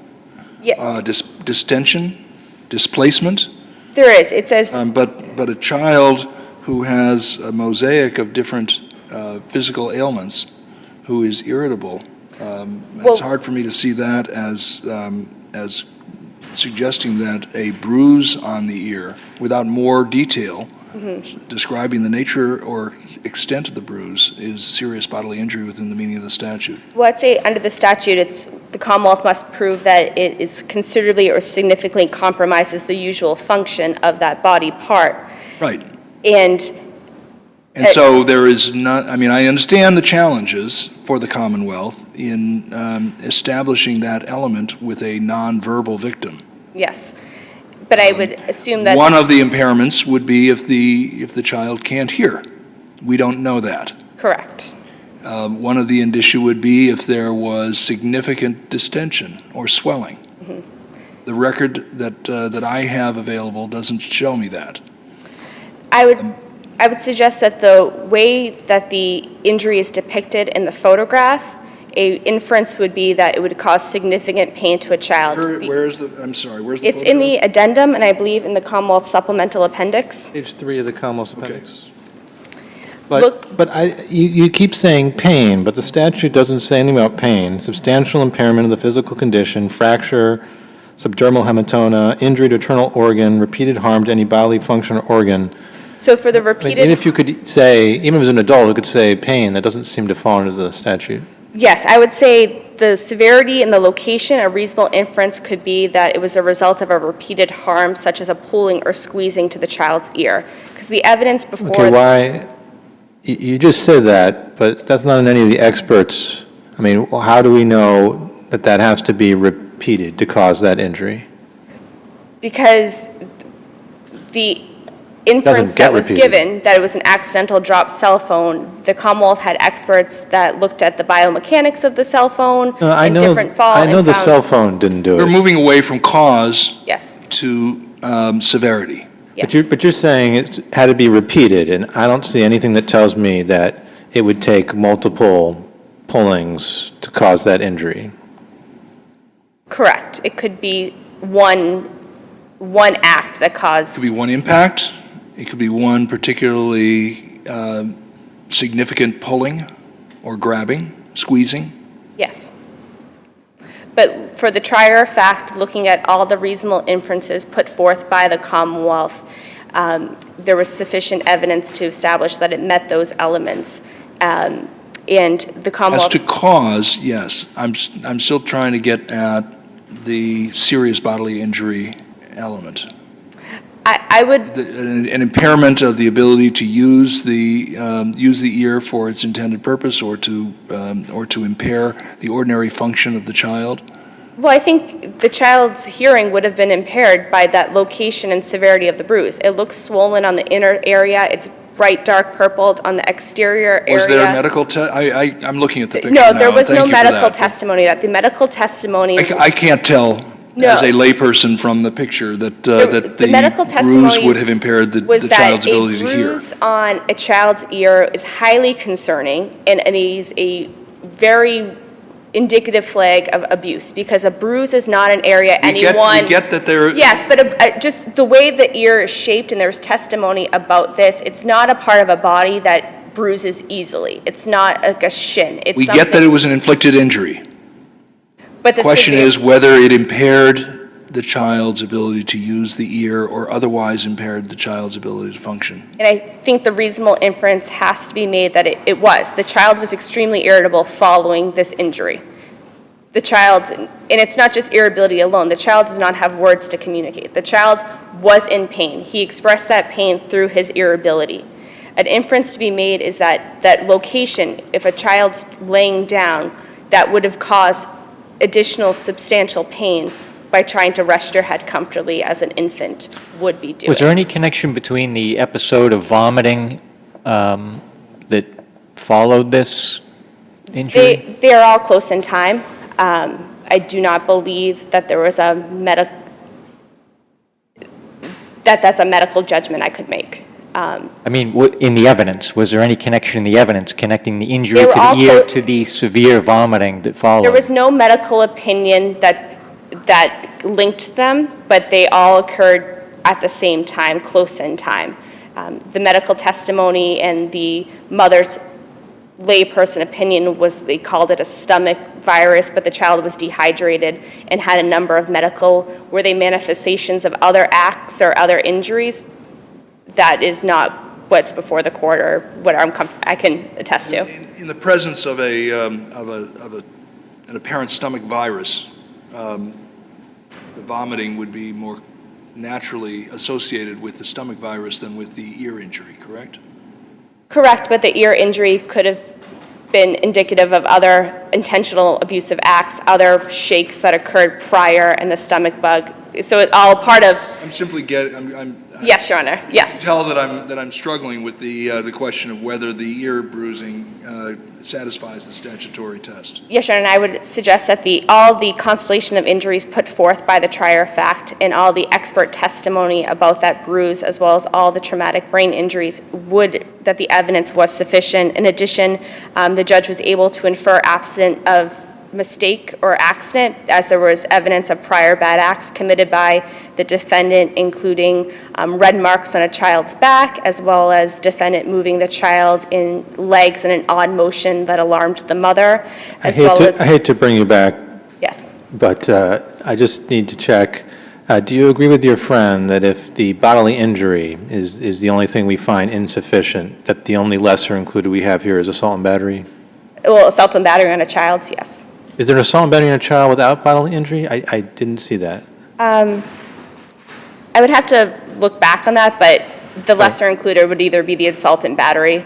distension, displacement. There is. It says... But a child who has a mosaic of different physical ailments, who is irritable, it's hard for me to see that as suggesting that a bruise on the ear, without more detail, describing the nature or extent of the bruise, is serious bodily injury within the meaning of the statute. Well, I'd say under the statute, the Commonwealth must prove that it is considerably or significantly compromises the usual function of that body part. Right. And so there is not, I mean, I understand the challenges for the Commonwealth in establishing that element with a nonverbal victim. yes, but I would assume that... One of the impairments would be if the child can't hear. We don't know that. Correct. One of the indicia would be if there was significant distension or swelling. The record that I have available doesn't show me that. I would suggest that the way that the injury is depicted in the photograph, an inference would be that it would cause significant pain to a child. Where's the photograph? It's in the addendum, and I believe in the Commonwealth supplemental appendix. Page 3 of the Commonwealth appendix. Look- But you keep saying pain, but the statute doesn't say anything about pain. Substantial impairment of the physical condition, fracture, subdermal hematoma, injury to internal organ, repeated harm to any bodily function or organ. So for the I mean, repeated... even if you could say, even if it was an adult who could say pain, that doesn't seem to fall under the statute. Yes, I would say the severity and the location, a reasonable inference could be that it was a result of a repeated harm, such as a pulling or squeezing to the child's ear. Because the evidence before... Okay, why, you just said that, but that's not in any of the experts. I mean, how do we know that that has to be repeated to cause that injury? Because the inference get that was repeated. given, that it was an accidental dropped cell phone. The Commonwealth had experts that looked at the biomechanics of the cell phone I and know, different fall. I know and the found- cell phone didn't do We're it. moving away from cause Yes, to severity. yes. But you're saying it had to be repeated, and I don't see anything that tells me that it would take multiple pullings to cause that injury. Correct. It could be one act that caused. It could be one impact. It could be one particularly significant pulling or grabbing, squeezing. Yes. But for the trier of fact, looking at all the reasonable inferences put forth by the Commonwealth, there was sufficient evidence to establish that it met those elements. And the As Commonwealth. to cause, yes, I'm still trying to get at the serious bodily injury element. I would, An impairment of the ability to use the ear for its intended purpose, or to impair the ordinary function of the child. well, I think the child's hearing would have been impaired by that location and severity of the bruise. It looks swollen on the inner area. It's bright dark purpled on the exterior area. Was there a medical I'm looking at the picture No, now. there was no Thank you for medical that. testimony. That the medical testimony. I can't tell No. as a layperson from the picture that The medical bruise testimony would have impaired the was child's that a ability to hear. bruise on a child's ear is highly concerning and is a very indicative flag of abuse, because a bruise is not an area We anyone. get that there. Yes, but just the way the ear is shaped, and there's testimony about this, it's not a part of a body that bruises easily. It's not like a shin. It's We get that it was an inflicted injury. But the Question severe- is whether it impaired the child's ability to use the ear or otherwise impaired the child's ability to function. And I think the reasonable inference has to be made that it was. The child was extremely irritable following this injury. The child, and it's not just irritability alone, the child does not have words to communicate. The child was in pain. He expressed that pain through his irritability. An inference to be made is that that location, if a child's laying down, that would have caused additional substantial pain by trying to rest your head comfortably as an infant would be doing. Was there any connection between the episode of vomiting that followed this injury? They are all close in time. I do not believe that there was that's a medical judgment I could make. I mean, in the evidence, was there any connection in the evidence connecting the injury They to were all the ear clo- to the severe vomiting that followed? There was no medical opinion that linked them, but they all occurred at the same time, close in time. The medical testimony and the mother's layperson opinion was, they called it a stomach virus, but the child was dehydrated and had a number of were they manifestations of other acts or other injuries? That is not what's before the court or what I can attest to. In the presence of an apparent stomach virus, the vomiting would be more naturally associated with the stomach virus than with the ear injury, correct? Correct, but the ear injury could have been indicative of other intentional abusive acts, other shakes that occurred prior, and the stomach bug. So it's all part of, I'm simply yes, Your Honor, yes. tell that I'm struggling with the question of whether the ear bruising satisfies the statutory test. Yes, Your Honor, and I would suggest that all the constellation of injuries put forth by the trier of fact and all the expert testimony about that bruise, as well as all the traumatic brain injuries, that the evidence was sufficient. In addition, the judge was able to infer absent of mistake or accident, as there was evidence of prior bad acts committed by the defendant, including red marks on a child's back, as well as defendant moving the child in legs in an odd motion that alarmed the mother, as well as. I hate to bring you back, Yes. but I just need to check. Do you agree with your friend that if the bodily injury is the only thing we find insufficient, that the only lesser included we have here is assault and battery? Well, assault and battery on a child, yes. Is there an assault and battery on a child without bodily injury? I didn't see that. I would have to look back on that, but the lesser included would either be the assault and battery.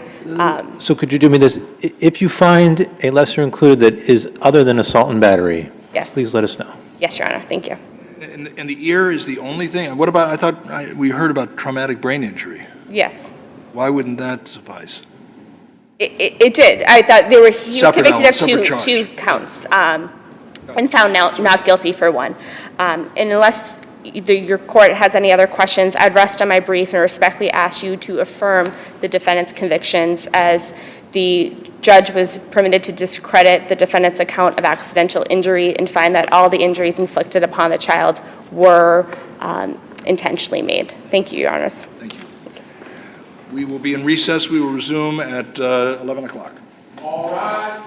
So could you do me this? If you find a lesser included that is other than assault and battery, Yes. please let us know. Yes, Your Honor, thank you. And the ear is the only thing? What about, we heard about traumatic brain injury. Yes. Why wouldn't that suffice? It did. I thought he was Separate convicted of element, separate two charge. counts, and found not guilty for one. And unless your court has any other questions, I'd rest on my brief and respectfully ask you to affirm the defendant's convictions, as the judge was permitted to discredit the defendant's account of accidental injury and find that all the injuries inflicted upon the child were intentionally made. Thank you, Your Honors. Thank you. We will be in recess. We will resume at 11 o'clock. All rise.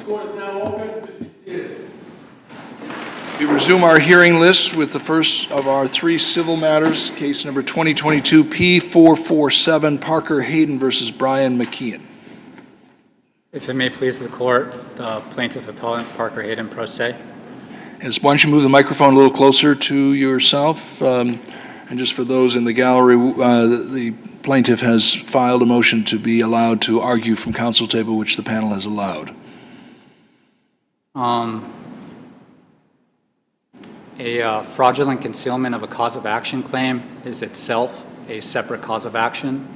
We resume our hearing list with the first of our three civil matters, case number 2022 P447, Parker Hayden versus Brian McKeon. If it may please the court, the plaintiff appellant Parker Hayden pro se. Why don't you move the microphone a little closer to yourself? And just for those in the gallery, the plaintiff has filed a motion to be allowed to argue from counsel table, which the panel has allowed. A fraudulent concealment of a cause of action claim is itself a separate cause of action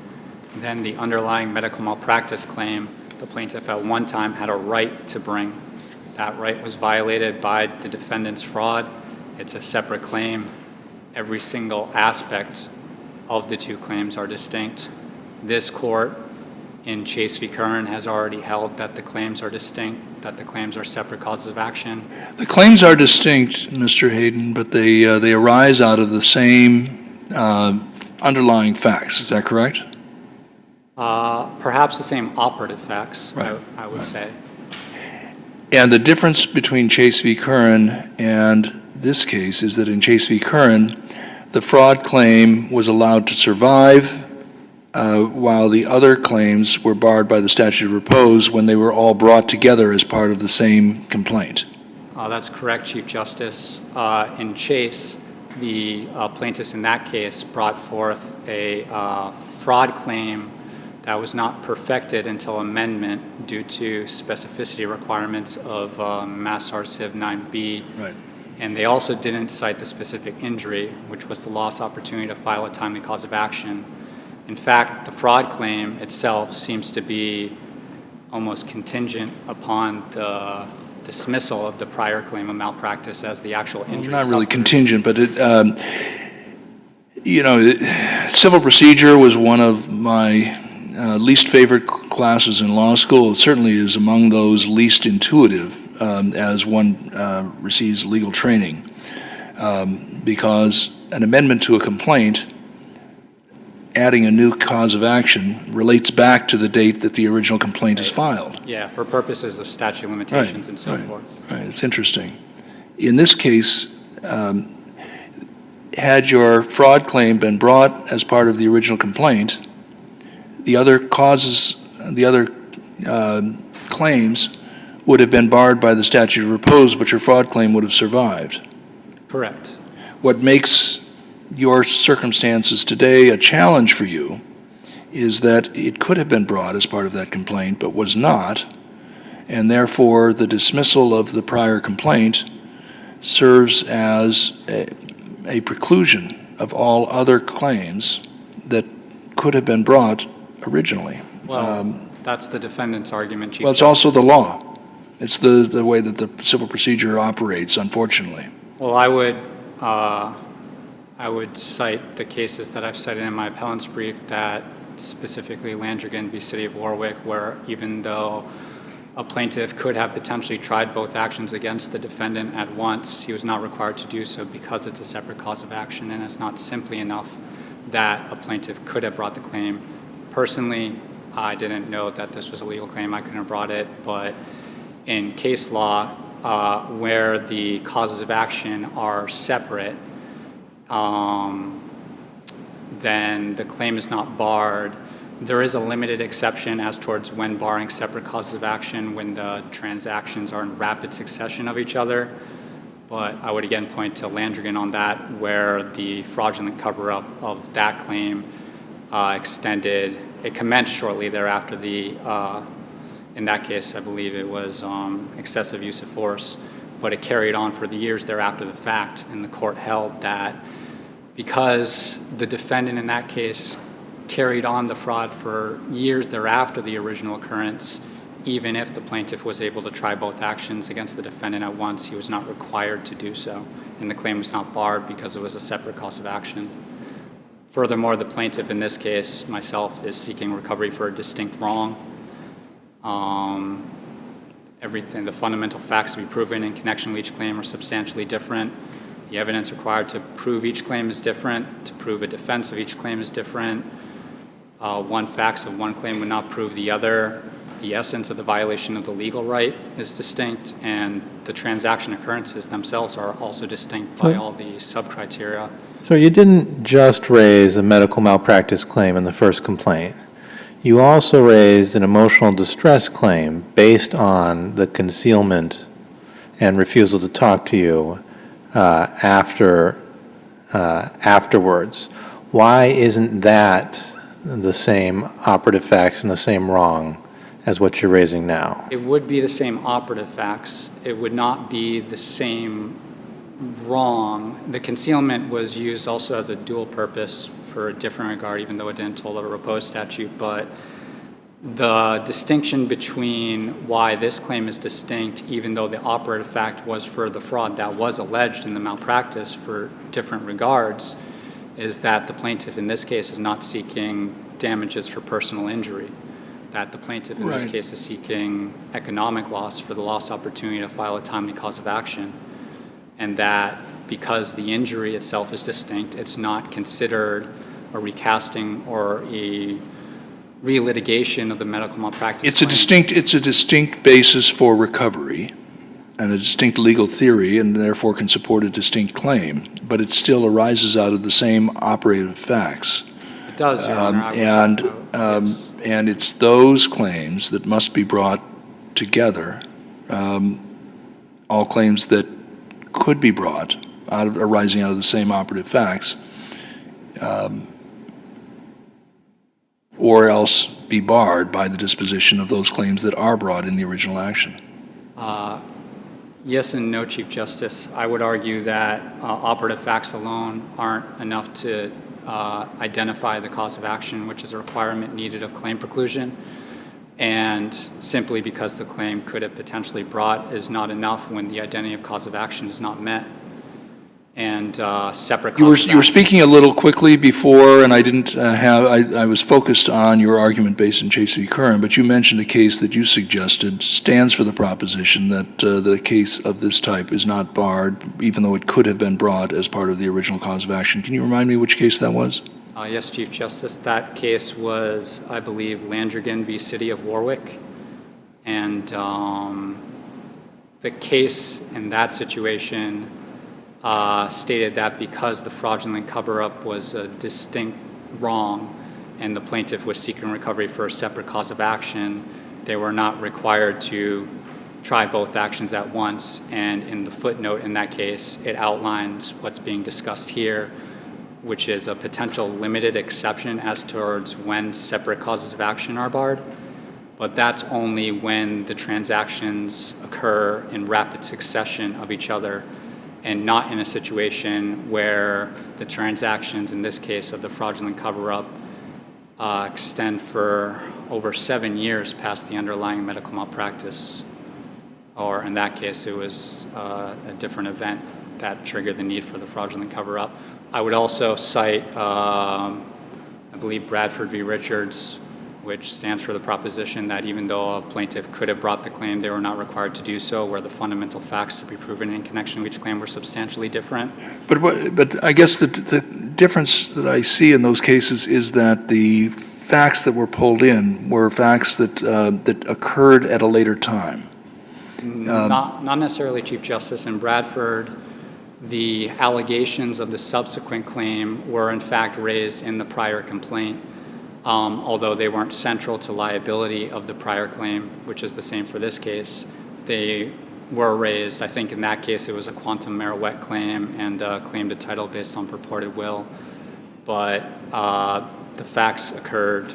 than the underlying medical malpractice claim the plaintiff at one time had a right to bring. That right was violated by the defendant's fraud. It's a separate claim. Every single aspect of the two claims are distinct. This court in Chase v. Curran has already held that the claims are distinct, that the claims are separate causes of action. The claims are distinct, Mr. Hayden, but they arise out of the same underlying facts. Is that correct? Perhaps the same operative facts, Right. I would say. And the difference between Chase v. Curran and this case is that in Chase v. Curran, the fraud claim was allowed to survive while the other claims were barred by the statute of repose when they were all brought together as part of the same complaint. That's correct, Chief Justice. In Chase, the plaintiffs in that case brought forth a fraud claim that was not perfected until amendment due to specificity requirements of Mass R. Civ 9B. Right. And they also didn't cite the specific injury, which was the lost opportunity to file a timely cause of action. In fact, the fraud claim itself seems to be almost contingent upon the dismissal of the prior claim of malpractice as the actual injury. Not really contingent, but civil procedure was one of my least favorite classes in law school. It certainly is among those least intuitive as one receives legal training, because an amendment to a complaint adding a new cause of action relates back to the date that the original complaint is filed. Yeah, for purposes of statute of limitations and so forth. Right, it's interesting. In this case, had your fraud claim been brought as part of the original complaint, the other causes, the other claims would have been barred by the statute of repose, but your fraud claim would have survived. Correct. What makes your circumstances today a challenge for you is that it could have been brought as part of that complaint, but was not, and therefore the dismissal of the prior complaint serves as a preclusion of all other claims that could have been brought originally. Well, that's the defendant's argument, Chief Well, it's Justice. also the law. It's the way that the civil procedure operates, unfortunately. Well, I would cite the cases that I've cited in my appellant's brief, that specifically Landrigan v. City of Warwick, where even though a plaintiff could have potentially tried both actions against the defendant at once, he was not required to do so because it's a separate cause of action, and it's not simply enough that a plaintiff could have brought the claim. Personally, I didn't know that this was a legal claim. I couldn't have brought it, but in case law, where the causes of action are separate, then the claim is not barred. There is a limited exception as towards when barring separate causes of action when the transactions are in rapid succession of each other. But I would again point to Landrigan on that, where the fraudulent cover-up of that claim it commenced shortly thereafter in that case, I believe it was excessive use of force, but it carried on for the years thereafter the fact, and the court held that because the defendant in that case carried on the fraud for years thereafter the original occurrence, even if the plaintiff was able to try both actions against the defendant at once, he was not required to do so, and the claim was not barred because it was a separate cause of action. Furthermore, the plaintiff in this case, myself, is seeking recovery for a distinct wrong. Everything, the fundamental facts to be proven in connection with each claim are substantially different. The evidence required to prove each claim is different. To prove a defense of each claim is different. One facts of one claim would not prove the other. the essence of the violation of the legal right is distinct, and the transaction occurrences themselves are also distinct by all the sub-criteria. So you didn't just raise a medical malpractice claim in the first complaint. You also raised an emotional distress claim based on the concealment and refusal to talk to you afterwards. Why isn't that the same operative facts and the same wrong as what you're raising now? It would be the same operative facts. It would not be the same wrong. The concealment was used also as a dual purpose for a different regard, even though it didn't toll a repose statute. But the distinction between why this claim is distinct, even though the operative fact was for the fraud that was alleged in the malpractice for different regards, is that the plaintiff in this case is not seeking damages for personal injury, that the plaintiff in this case is seeking economic loss for the lost opportunity to file a timely cause of action, and that because the injury itself is distinct, it's not considered a recasting or a relitigation of the medical malpractice It's a distinct basis for recovery and a distinct legal theory, and therefore can support a distinct claim, but it still arises out of the same operative facts. It does, Your Honor. And it's those claims that must be brought together, all claims that could be brought arising out of the same operative facts, or else be barred by the disposition of those claims that are brought in the original action. Yes and no, Chief Justice. I would argue that operative facts alone aren't enough to identify the cause of action, which is a requirement needed of claim preclusion. And simply because the claim could have potentially brought is not enough when the identity of cause of action is not met. And separate You were speaking a little quickly before, and I didn't I was focused on your argument based in Chase v. Curran, but you mentioned a case that you suggested stands for the proposition that a case of this type is not barred, even though it could have been brought as part of the original cause of action. Can you remind me which case that was? Yes, Chief Justice. That case was, I believe, Landrigan v. City of Warwick. And the case in that situation stated that because the fraudulent cover-up was a distinct wrong and the plaintiff was seeking recovery for a separate cause of action, they were not required to try both actions at once. And in the footnote in that case, it outlines what's being discussed here, which is a potential limited exception as towards when separate causes of action are barred. But that's only when the transactions occur in rapid succession of each other, and not in a situation where the transactions, in this case of the fraudulent cover-up, extend for over 7 years past the underlying medical malpractice. Or in that case, it was a different event that triggered the need for the fraudulent cover-up. I would also cite, I believe, Bradford v. Richards, which stands for the proposition that even though a plaintiff could have brought the claim, they were not required to do so, where the fundamental facts to be proven in connection with each claim were substantially different. But I guess the difference that I see in those cases is that the facts that were pulled in were facts that occurred at a later time. Not necessarily, Chief Justice. In Bradford, the allegations of the subsequent claim were in fact raised in the prior complaint, although they weren't central to liability of the prior claim, which is the same for this case. They were raised, I think in that case it was a quantum meruet claim and a claim to title based on purported will. But the facts occurred.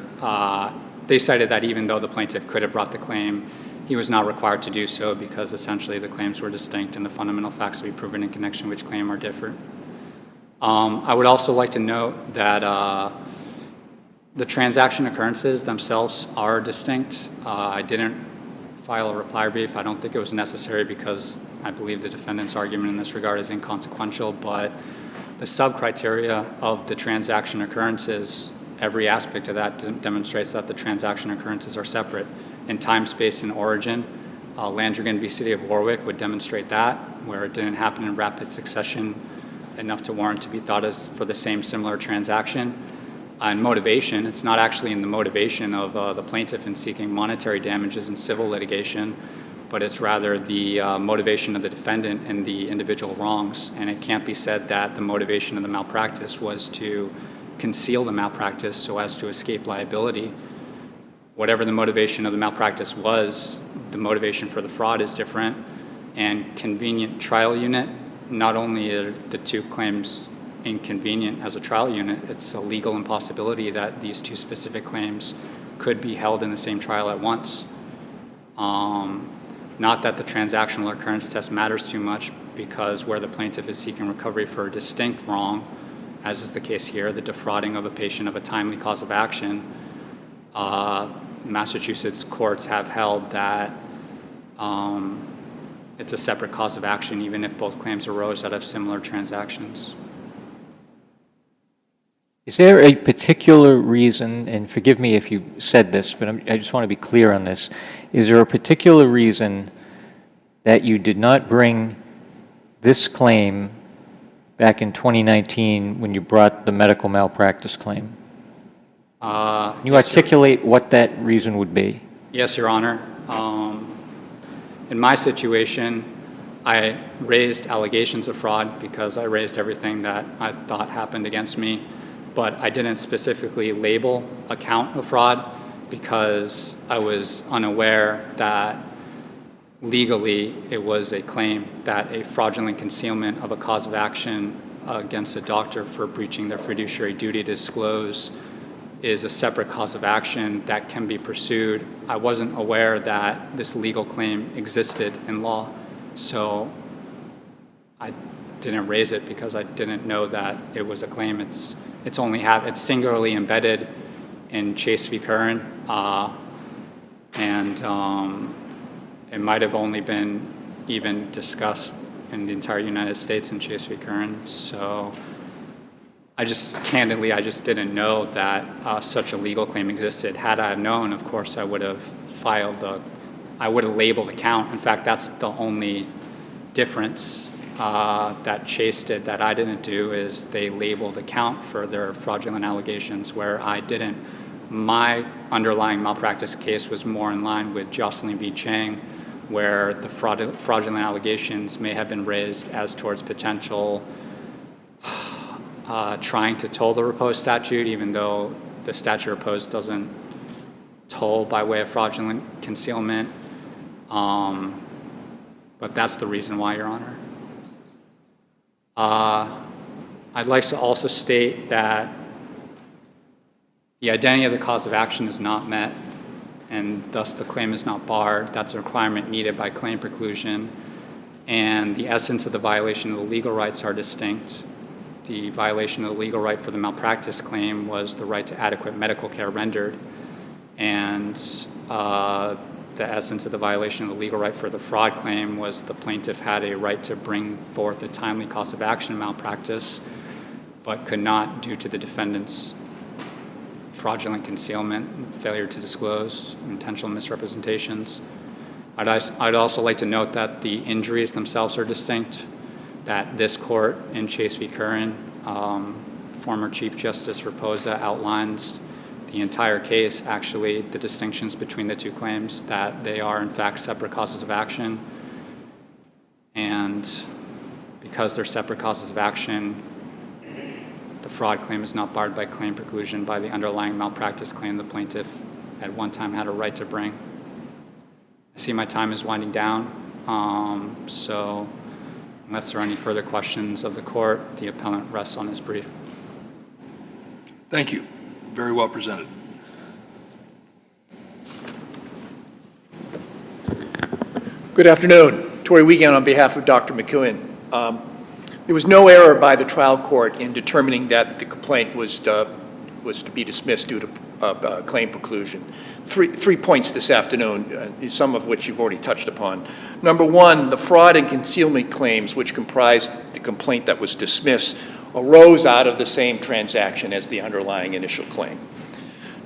They cited that even though the plaintiff could have brought the claim, he was not required to do so because essentially the claims were distinct and the fundamental facts to be proven in connection with which claim are different. I would also like to note that the transaction occurrences themselves are distinct. I didn't file a reply brief. I don't think it was necessary because I believe the defendant's argument in this regard is inconsequential, but the sub-criteria of the transaction occurrences, every aspect of that demonstrates that the transaction occurrences are separate. In time, space, and origin, Landrigan v. City of Warwick would demonstrate that, where it didn't happen in rapid succession enough to warrant to be thought as for the same similar transaction. And motivation, it's not actually in the motivation of the plaintiff in seeking monetary damages in civil litigation, but it's rather the motivation of the defendant in the individual wrongs. And it can't be said that the motivation of the malpractice was to conceal the malpractice so as to escape liability. Whatever the motivation of the malpractice was, the motivation for the fraud is different. And convenient trial unit, not only are the two claims inconvenient as a trial unit, it's a legal impossibility that these two specific claims could be held in the same trial at once. Not that the transactional occurrence test matters too much, because where the plaintiff is seeking recovery for a distinct wrong, as is the case here, the defrauding of a patient of a timely cause of action, Massachusetts courts have held that it's a separate cause of action, even if both claims arose out of similar transactions. Is there a particular reason, and forgive me if you said this, but I just want to be clear on this. Is there a particular reason that you did not bring this claim back in 2019 when you brought the medical malpractice claim? Can you articulate what that reason would be? Yes, Your Honor. In my situation, I raised allegations of fraud because I raised everything that I thought happened against me, but I didn't specifically label a count of fraud because I was unaware that legally it was a claim that a fraudulent concealment of a cause of action against a doctor for breaching their fiduciary duty to disclose is a separate cause of action that can be pursued. I wasn't aware that this legal claim existed in law, so I didn't raise it because I didn't know that it was a claim. It's singularly embedded in Chase v. Curran, and it might have only been even discussed in the entire United States in Chase v. Curran. So I just didn't know that such a legal claim existed. Had I have known, of course, I would have labeled a count. In fact, that's the only difference that Chase did that I didn't do, is they labeled a count for their fraudulent allegations where I didn't. My underlying malpractice case was more in line with Jocelyn v. Chang, where the fraudulent allegations may have been raised as towards potential trying to toll the repose statute, even though the statute of repose doesn't toll by way of fraudulent concealment. But that's the reason why, Your Honor. I'd like to also state that the identity of the cause of action is not met, and thus the claim is not barred. That's a requirement needed by claim preclusion, and the essence of the violation of the legal rights are distinct. The violation of the legal right for the malpractice claim was the right to adequate medical care rendered, and the essence of the violation of the legal right for the fraud claim was the plaintiff had a right to bring forth a timely cause of action in malpractice, but could not due to the defendant's fraudulent concealment, failure to disclose, intentional misrepresentations. I'd also like to note that the injuries themselves are distinct, that this court in Chase v. Curran, former Chief Justice Raposa outlines the entire case, actually, the distinctions between the two claims, that they are in fact separate causes of action. And because they're separate causes of action, the fraud claim is not barred by claim preclusion by the underlying malpractice claim the plaintiff at one time had a right to bring. I see my time is winding down, so unless there are any further questions of the court, the appellant rests on his brief. Thank you. Very well presented. Good afternoon. Tory Wiegand on behalf of Dr. McKeown. There was no error by the trial court in determining that the complaint was to be dismissed due to claim preclusion. Three points this afternoon, some of which you've already touched upon. Number one, the fraud and concealment claims, which comprised the complaint that was dismissed, arose out of the same transaction as the underlying initial claim.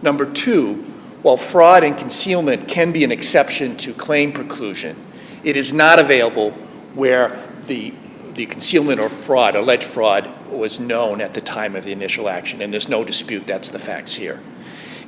Number two, while fraud and concealment can be an exception to claim preclusion, it is not available where the the concealment or fraud, alleged fraud, was known at the time of the initial action, and there's no dispute that's the facts here.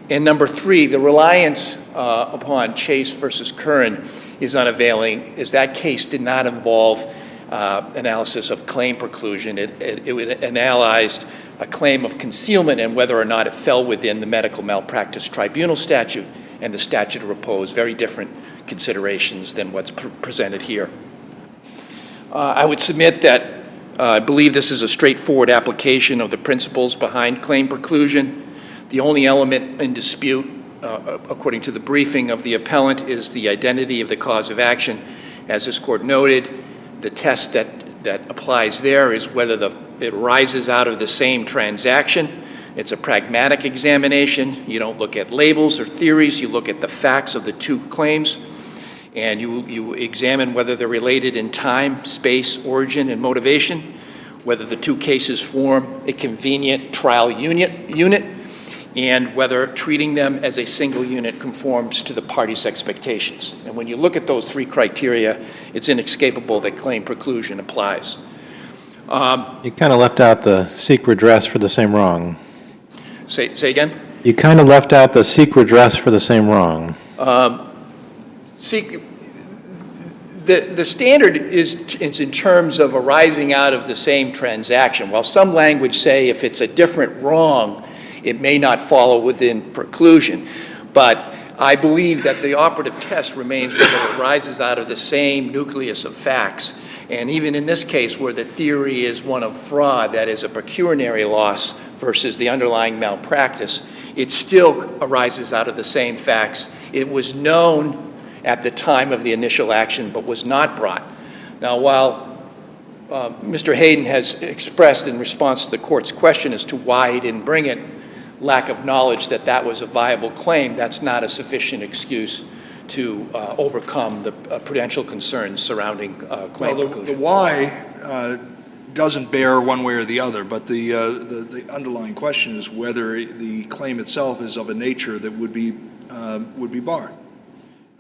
And number three, the reliance upon Chase versus Kern is unavailing, as that case did not involve analysis of claim preclusion. It analyzed a claim of concealment and whether or not it fell within the medical malpractice tribunal statute and the statute of repose, very different considerations than what's presented here. I would submit that I believe this is a straightforward application of the principles behind claim preclusion. The only element in dispute, according to the briefing of the appellant, is the identity of the cause of action. As this court noted, the test that applies there is whether it rises out of the same transaction. It's a pragmatic examination. You don't look at labels or theories. You look at the facts of the two claims, and you examine whether they're related in time, space, origin, and motivation, whether the two cases form a convenient trial unit, and whether treating them as a single unit conforms to the parties' expectations. And when you look at those three criteria, it's inescapable that claim preclusion applies. You kind of left out the seek redress for the same wrong. Say again? You kind of left out the seek redress for the same wrong. The standard is in terms of arising out of the same transaction. While some language say if it's a different wrong, it may not follow within preclusion. But I believe that the operative test remains whether it arises out of the same nucleus of facts. And even in this case, where the theory is one of fraud, that is a pecuniary loss versus the underlying malpractice, it still arises out of the same facts. It was known at the time of the initial action, but was not brought. Now, while Mr. Hayden has expressed in response to the court's question as to why he didn't bring it, lack of knowledge that was a viable claim, that's not a sufficient excuse to overcome the prudential concerns surrounding claim preclusion. The why doesn't bear one way or the other, but the underlying question is whether the claim itself is of a nature that would be barred.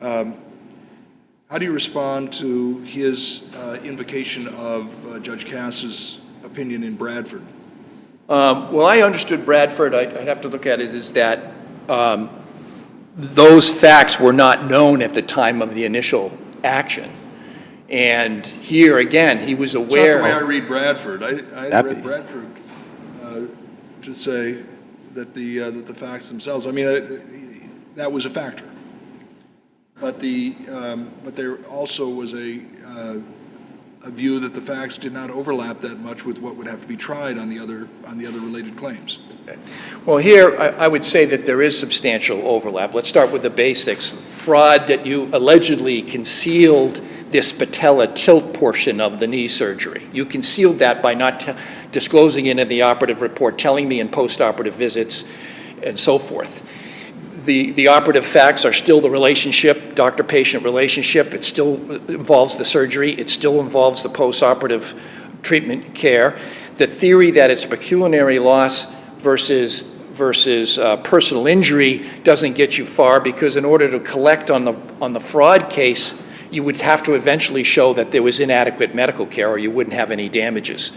How do you respond to his invocation of Judge Cass's opinion in Bradford? Well, I understood Bradford, I'd have to look at it, is that those facts were not known at the time of the initial action. And here, again, he was aware. It's not the way I read Bradford. I read Bradford to say that the facts themselves, I mean, that was a factor. But there also was a view that the facts did not overlap that much with what would have to be tried on the other related claims. Well, here I would say that there is substantial overlap. Let's start with the basics. Fraud that you allegedly concealed this patella tilt portion of the knee surgery. You concealed that by not disclosing it in the operative report, telling me in post-operative visits, and so forth. The operative facts are still the relationship, doctor-patient relationship. It still involves the surgery. It still involves the post-operative treatment care. The theory that it's pecuniary loss versus personal injury doesn't get you far, because in order to collect on the fraud case, you would have to eventually show that there was inadequate medical care or you wouldn't have any damages.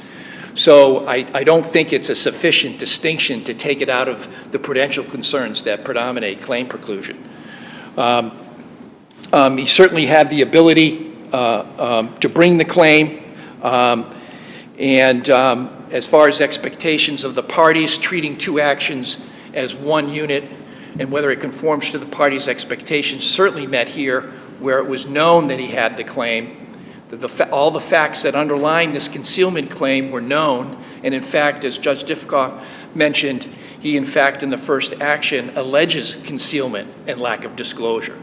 So I don't think it's a sufficient distinction to take it out of the prudential concerns that predominate claim preclusion. He certainly had the ability to bring the claim, and as far as expectations of the parties, treating two actions as one unit and whether it conforms to the parties' expectations certainly met here, where it was known that he had the claim. All the facts that underline this concealment claim were known, and in fact, as Judge Ditkoff mentioned, he in fact in the first action alleges concealment and lack of disclosure.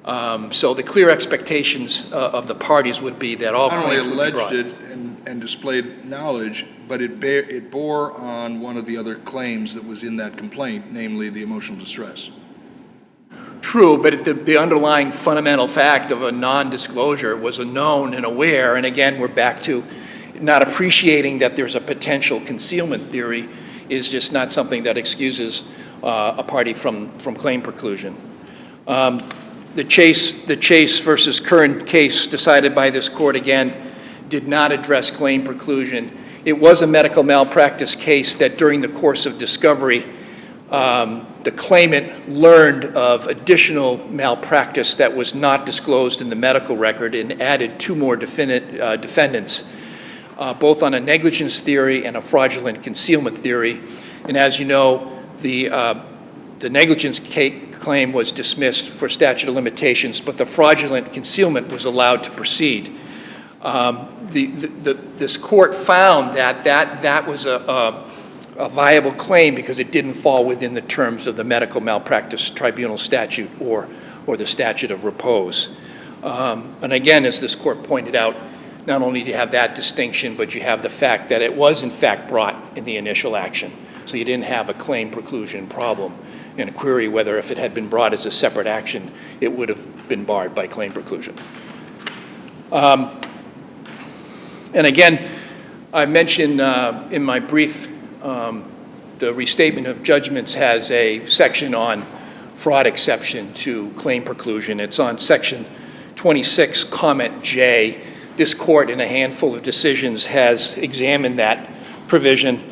So the clear expectations of the parties would be that all claims would be brought. Not only alleged it and displayed knowledge, but it bore on one of the other claims that was in that complaint, namely the emotional distress. True, but the underlying fundamental fact of a non-disclosure was a known and aware, and again, we're back to not appreciating that there's a potential concealment theory is just not something that excuses a party from claim preclusion. The Chase versus Kern case decided by this court again did not address claim preclusion. It was a medical malpractice case that during the course of discovery, the claimant learned of additional malpractice that was not disclosed in the medical record and added 2 more defendants, both on a negligence theory and a fraudulent concealment theory. And as you know, the negligence claim was dismissed for statute of limitations, but the fraudulent concealment was allowed to proceed. This court found that was a viable claim because it didn't fall within the terms of the medical malpractice tribunal statute or the statute of repose. And again, as this court pointed out, not only do you have that distinction, but you have the fact that it was in fact brought in the initial action. So you didn't have a claim preclusion problem in a query whether if it had been brought as a separate action, it would have been barred by claim preclusion. And again, I mentioned in my brief, the restatement of judgments has a section on fraud exception to claim preclusion. It's on section 26, comment J. This court, in a handful of decisions, has examined that provision.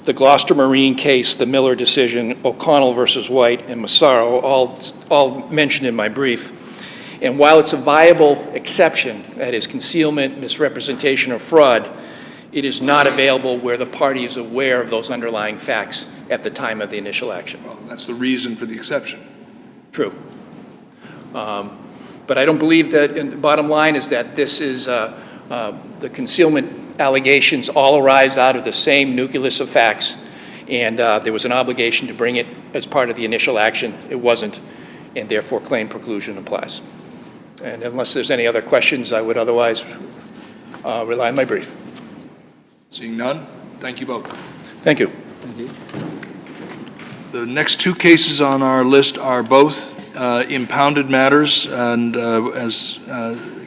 The Gloucester Marine case, the Miller decision, O'Connell versus White, and Massaro, all mentioned in my brief. And while it's a viable exception, that is concealment, misrepresentation, or fraud, it is not available where the party is aware of those underlying facts at the time of the initial action. Well, that's the reason for the exception. True. But I don't believe that, and the bottom line is that this is, the concealment allegations all arise out of the same nucleus of facts, and there was an obligation to bring it as part of the initial action. It wasn't, and therefore claim preclusion applies. And unless there's any other questions, I would otherwise rely on my brief. Seeing none, thank you both. Thank you. The next 2 cases on our list are both impounded matters, and as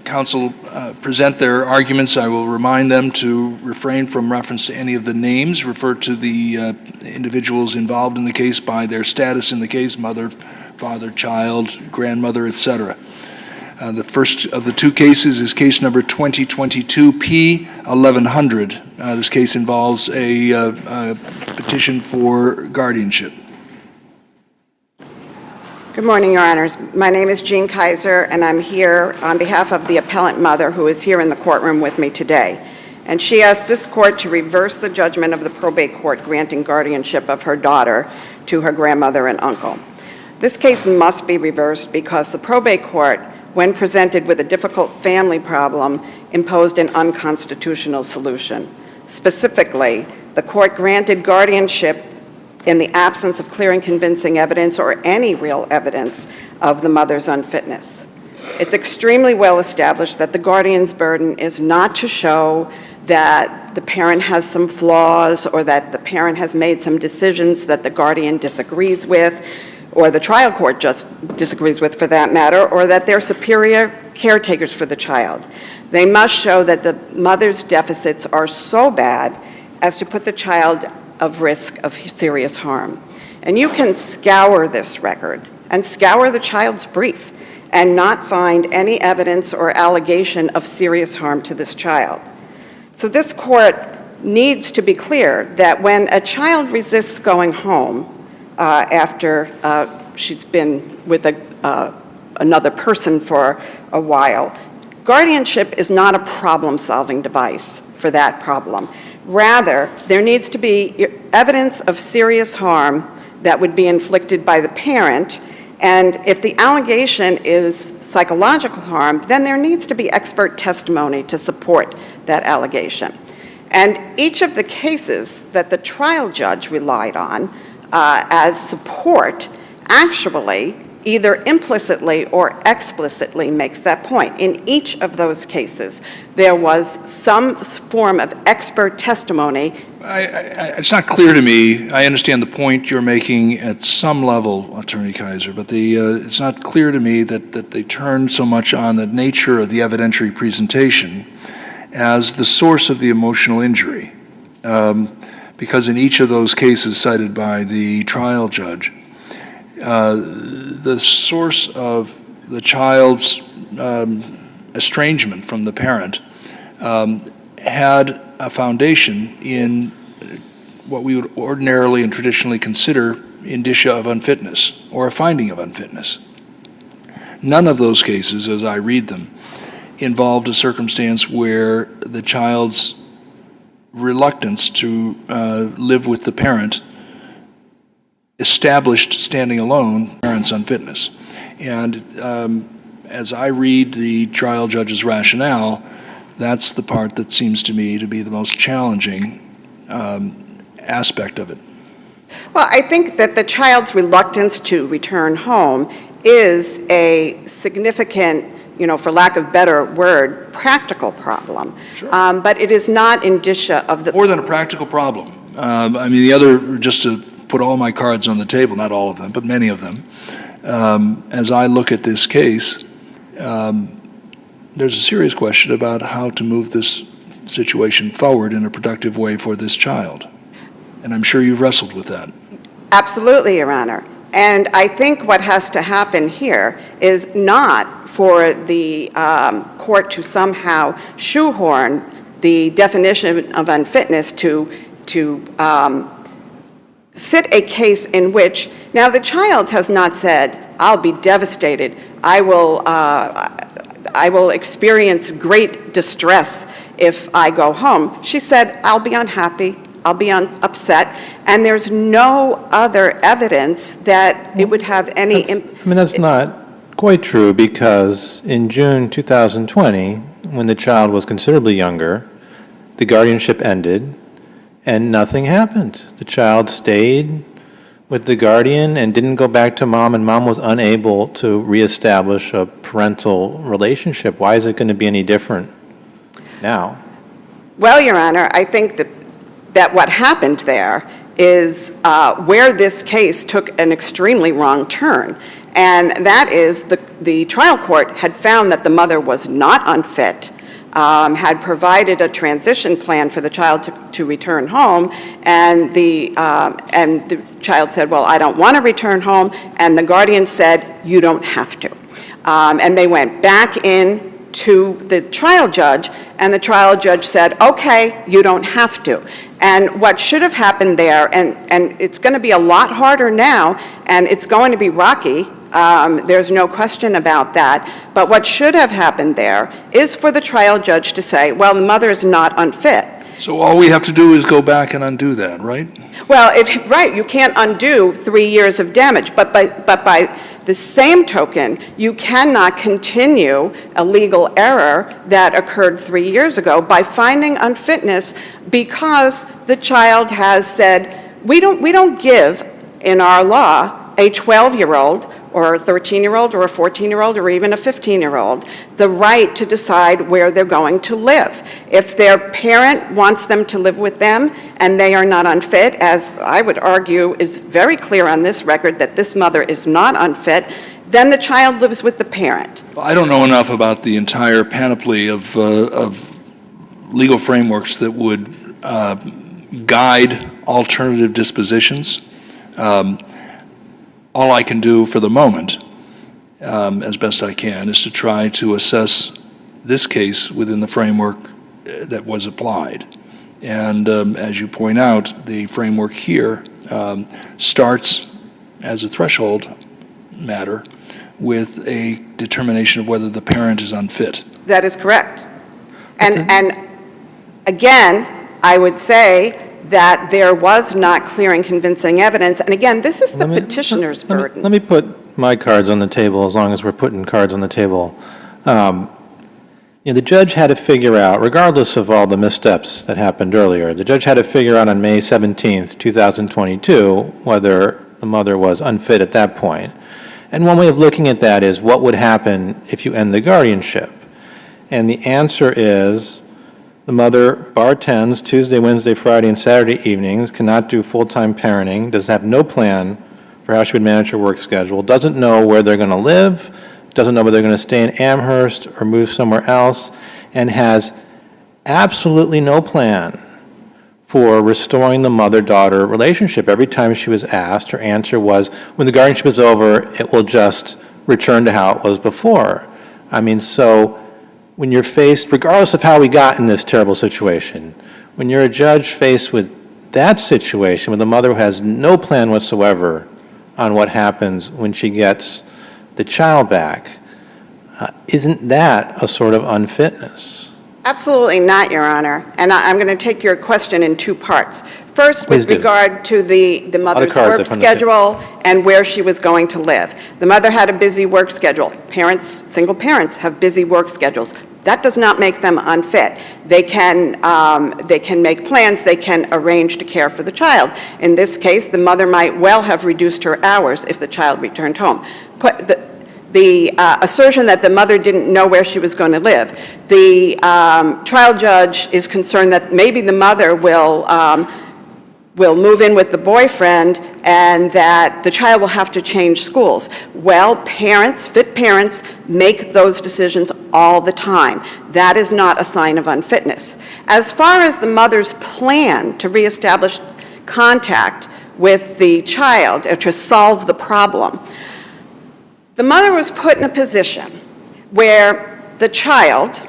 counsel present their arguments, I will remind them to refrain from reference to any of the names, refer to the individuals involved in the case by their status in the case, mother, father, child, grandmother, etc. The first of the 2 cases is case number 2022 P1100. This case involves a petition for guardianship. Good morning, Your Honors. My name is Jean Kaiser, and I'm here on behalf of the appellant mother who is here in the courtroom with me today. And she asked this court to reverse the judgment of the probate court granting guardianship of her daughter to her grandmother and uncle. This case must be reversed because the probate court, when presented with a difficult family problem, imposed an unconstitutional solution. Specifically, the court granted guardianship in the absence of clear and convincing evidence or any real evidence of the mother's unfitness. It's extremely well established that the guardian's burden is not to show that the parent has some flaws or that the parent has made some decisions that the guardian disagrees with, or the trial court just disagrees with for that matter, or that they're superior caretakers for the child. They must show that the mother's deficits are so bad as to put the child of risk of serious harm. And you can scour this record and scour the child's brief and not find any evidence or allegation of serious harm to this child. So this court needs to be clear that when a child resists going home after she's been with another person for a while, guardianship is not a problem-solving device for that problem. Rather, there needs to be evidence of serious harm that would be inflicted by the parent, and if the allegation is psychological harm, then there needs to be expert testimony to support that allegation. And each of the cases that the trial judge relied on as support actually either implicitly or explicitly makes that point. In each of those cases, there was some form of expert testimony. It's not clear to me. I understand the point you're making at some level, Attorney Kaiser, but it's not clear to me that they turn so much on the nature of the evidentiary presentation as the source of the emotional injury. Because in each of those cases cited by the trial judge, the source of the child's estrangement from the parent had a foundation in what we would ordinarily and traditionally consider indicia of unfitness or a finding of unfitness. None of those cases, as I read them, involved a circumstance where the child's reluctance to live with the parent established, standing alone, parent's unfitness. And as I read the trial judge's rationale, that's the part that seems to me to be the most challenging aspect of it. Well, I think that the child's reluctance to return home is a significant, for lack of better word, practical problem. Sure. But it is not indicia of the... More than a practical problem. I mean, the other, just to put all my cards on the table, not all of them, but many of them, as I look at this case, there's a serious question about how to move this situation forward in a productive way for this child. And I'm sure you've wrestled with that. Absolutely, Your Honor. And I think what has to happen here is not for the court to somehow shoehorn the definition of unfitness to fit a case in which, now the child has not said, I'll be devastated, I will experience great distress if I go home. She said, I'll be unhappy, I'll be upset, and there's no other evidence that it would have any... That's not quite true, because in June 2020, when the child was considerably younger, the guardianship ended and nothing happened. The child stayed with the guardian and didn't go back to mom, and mom was unable to reestablish a parental relationship. Why is it going to be any different now? Well, Your Honor, I think that what happened there is where this case took an extremely wrong turn, and that is the trial court had found that the mother was not unfit, had provided a transition plan for the child to return home, and the child said, well, I don't want to return home, and the guardian said, you don't have to. And they went back in to the trial judge, and the trial judge said, okay, you don't have to. And what should have happened there, and it's going to be a lot harder now, and it's going to be rocky, there's no question about that, but what should have happened there is for the trial judge to say, well, the mother is not unfit. So all we have to do is go back and undo that, right? Well, right, you can't undo 3 years of damage, but by the same token, you cannot continue a legal error that occurred 3 years ago by finding unfitness because the child has said, we don't give in our law a 12-year-old or a 13-year-old or a 14-year-old or even a 15-year-old the right to decide where they're going to live. If their parent wants them to live with them and they are not unfit, as I would argue is very clear on this record that this mother is not unfit, then the child lives with the parent. I don't know enough about the entire panoply of legal frameworks that would guide alternative dispositions. All I can do for the moment, as best I can, is to try to assess this case within the framework that was applied. And as you point out, the framework here starts as a threshold matter with a determination of whether the parent is unfit. That is correct. And again, I would say that there was not clear and convincing evidence. And again, this is the petitioner's burden. Let me put my cards on the table, as long as we're putting cards on the table. The judge had to figure out, regardless of all the missteps that happened earlier, the judge had to figure out on May 17th, 2022, whether the mother was unfit at that point. And one way of looking at that is, what would happen if you end the guardianship? And the answer is, the mother bartends Tuesday, Wednesday, Friday, and Saturday evenings, cannot do full-time parenting, does have no plan for how she would manage her work schedule, doesn't know where they're going to live, doesn't know whether they're going to stay in Amherst or move somewhere else, and has absolutely no plan for restoring the mother-daughter relationship. Every time she was asked, her answer was, when the guardianship is over, it will just return to how it was before. I mean, so when you're faced, regardless of how we got in this terrible situation, when you're a judge faced with that situation, with a mother who has no plan whatsoever on what happens when she gets the child back, isn't that a sort of unfitness? Absolutely not, Your Honor. And I'm going to take your question in two parts. First, Please with do. regard to the mother's cards work up on the table. schedule and where she was going to live. The mother had a busy work schedule. Parents, single parents, have busy work schedules. That does not make them unfit. They can make plans, they can arrange to care for the child. In this case, the mother might well have reduced her hours if the child returned home. The assertion that the mother didn't know where she was going to live, the trial judge is concerned that maybe the mother will move in with the boyfriend and that the child will have to change schools. Well, parents, fit parents, make those decisions all the time. That is not a sign of unfitness. As far as the mother's plan to reestablish contact with the child or to solve the problem, the mother was put in a position where the child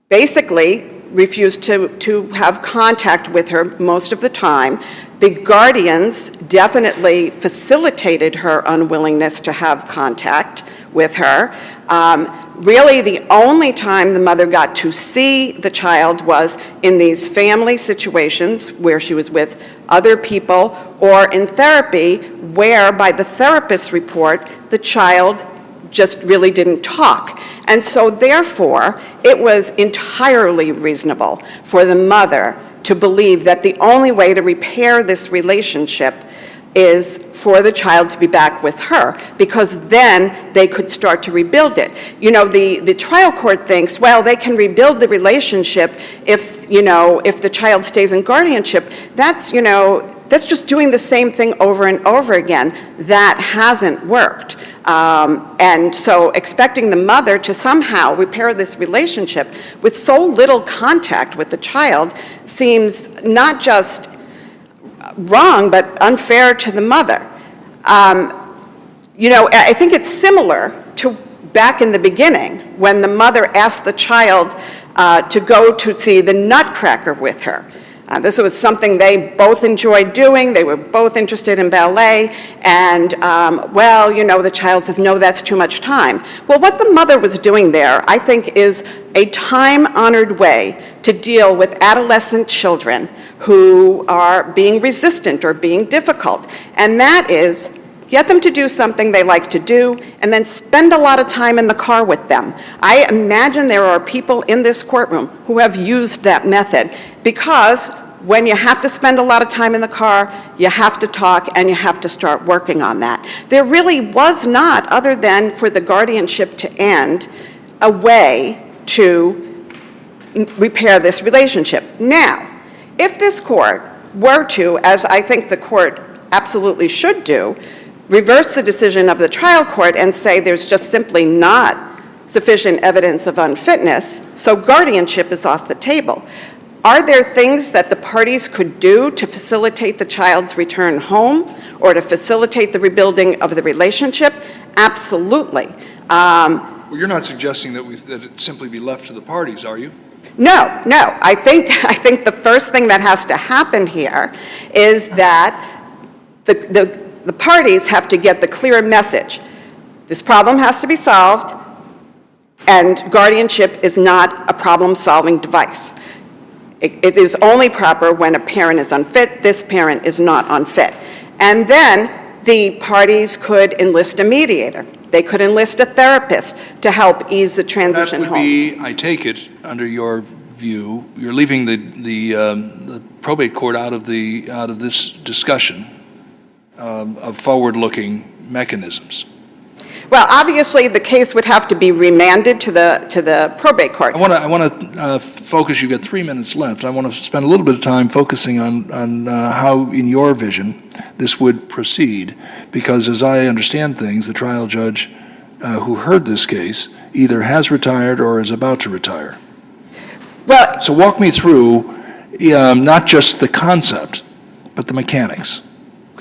basically refused to have contact with her most of the time. The guardians definitely facilitated her unwillingness to have contact with her. Really, the only time the mother got to see the child was in these family situations where she was with other people or in therapy, where by the therapist's report, the child just really didn't talk. And so therefore, it was entirely reasonable for the mother to believe that the only way to repair this relationship is for the child to be back with her, because then they could start to rebuild it. You know, the trial court thinks, well, they can rebuild the relationship if the child stays in guardianship. That's just doing the same thing over and over again. That hasn't worked. And so expecting the mother to somehow repair this relationship with so little contact with the child seems not just wrong, but unfair to the mother. I think it's similar to back in the beginning when the mother asked the child to go to see the Nutcracker with her. This was something they both enjoyed doing. They were both interested in ballet. And, the child says, no, that's too much time. Well, what the mother was doing there, I think, is a time-honored way to deal with adolescent children who are being resistant or being difficult. And that is, get them to do something they like to do, and then spend a lot of time in the car with them. I imagine there are people in this courtroom who have used that method, because when you have to spend a lot of time in the car, you have to talk and you have to start working on that. There really was not, other than for the guardianship to end, a way to repair this relationship. Now, if this court were to, as I think the court absolutely should do, reverse the decision of the trial court and say there's just simply not sufficient evidence of unfitness, so guardianship is off the table. Are there things that the parties could do to facilitate the child's return home or to facilitate the rebuilding of the relationship? Absolutely. Well, you're not suggesting that it simply be left to the parties, are you? No. I think the first thing that has to happen here is that the parties have to get the clear message. This problem has to be solved, and guardianship is not a problem-solving device. It is only proper when a parent is unfit. This parent is not unfit. And then the parties could enlist a mediator. They could enlist a therapist to help ease the transition home. That would be, I take it, under your view, you're leaving the probate court out of this discussion of forward-looking mechanisms. Well, obviously, the case would have to be remanded to the probate court. I want to focus. You've got 3 minutes left. I want to spend a little bit of time focusing on how, in your vision, this would proceed. Because as I understand things, the trial judge who heard this case either has retired or is about to retire. Well, so walk me through not just the concept, but the mechanics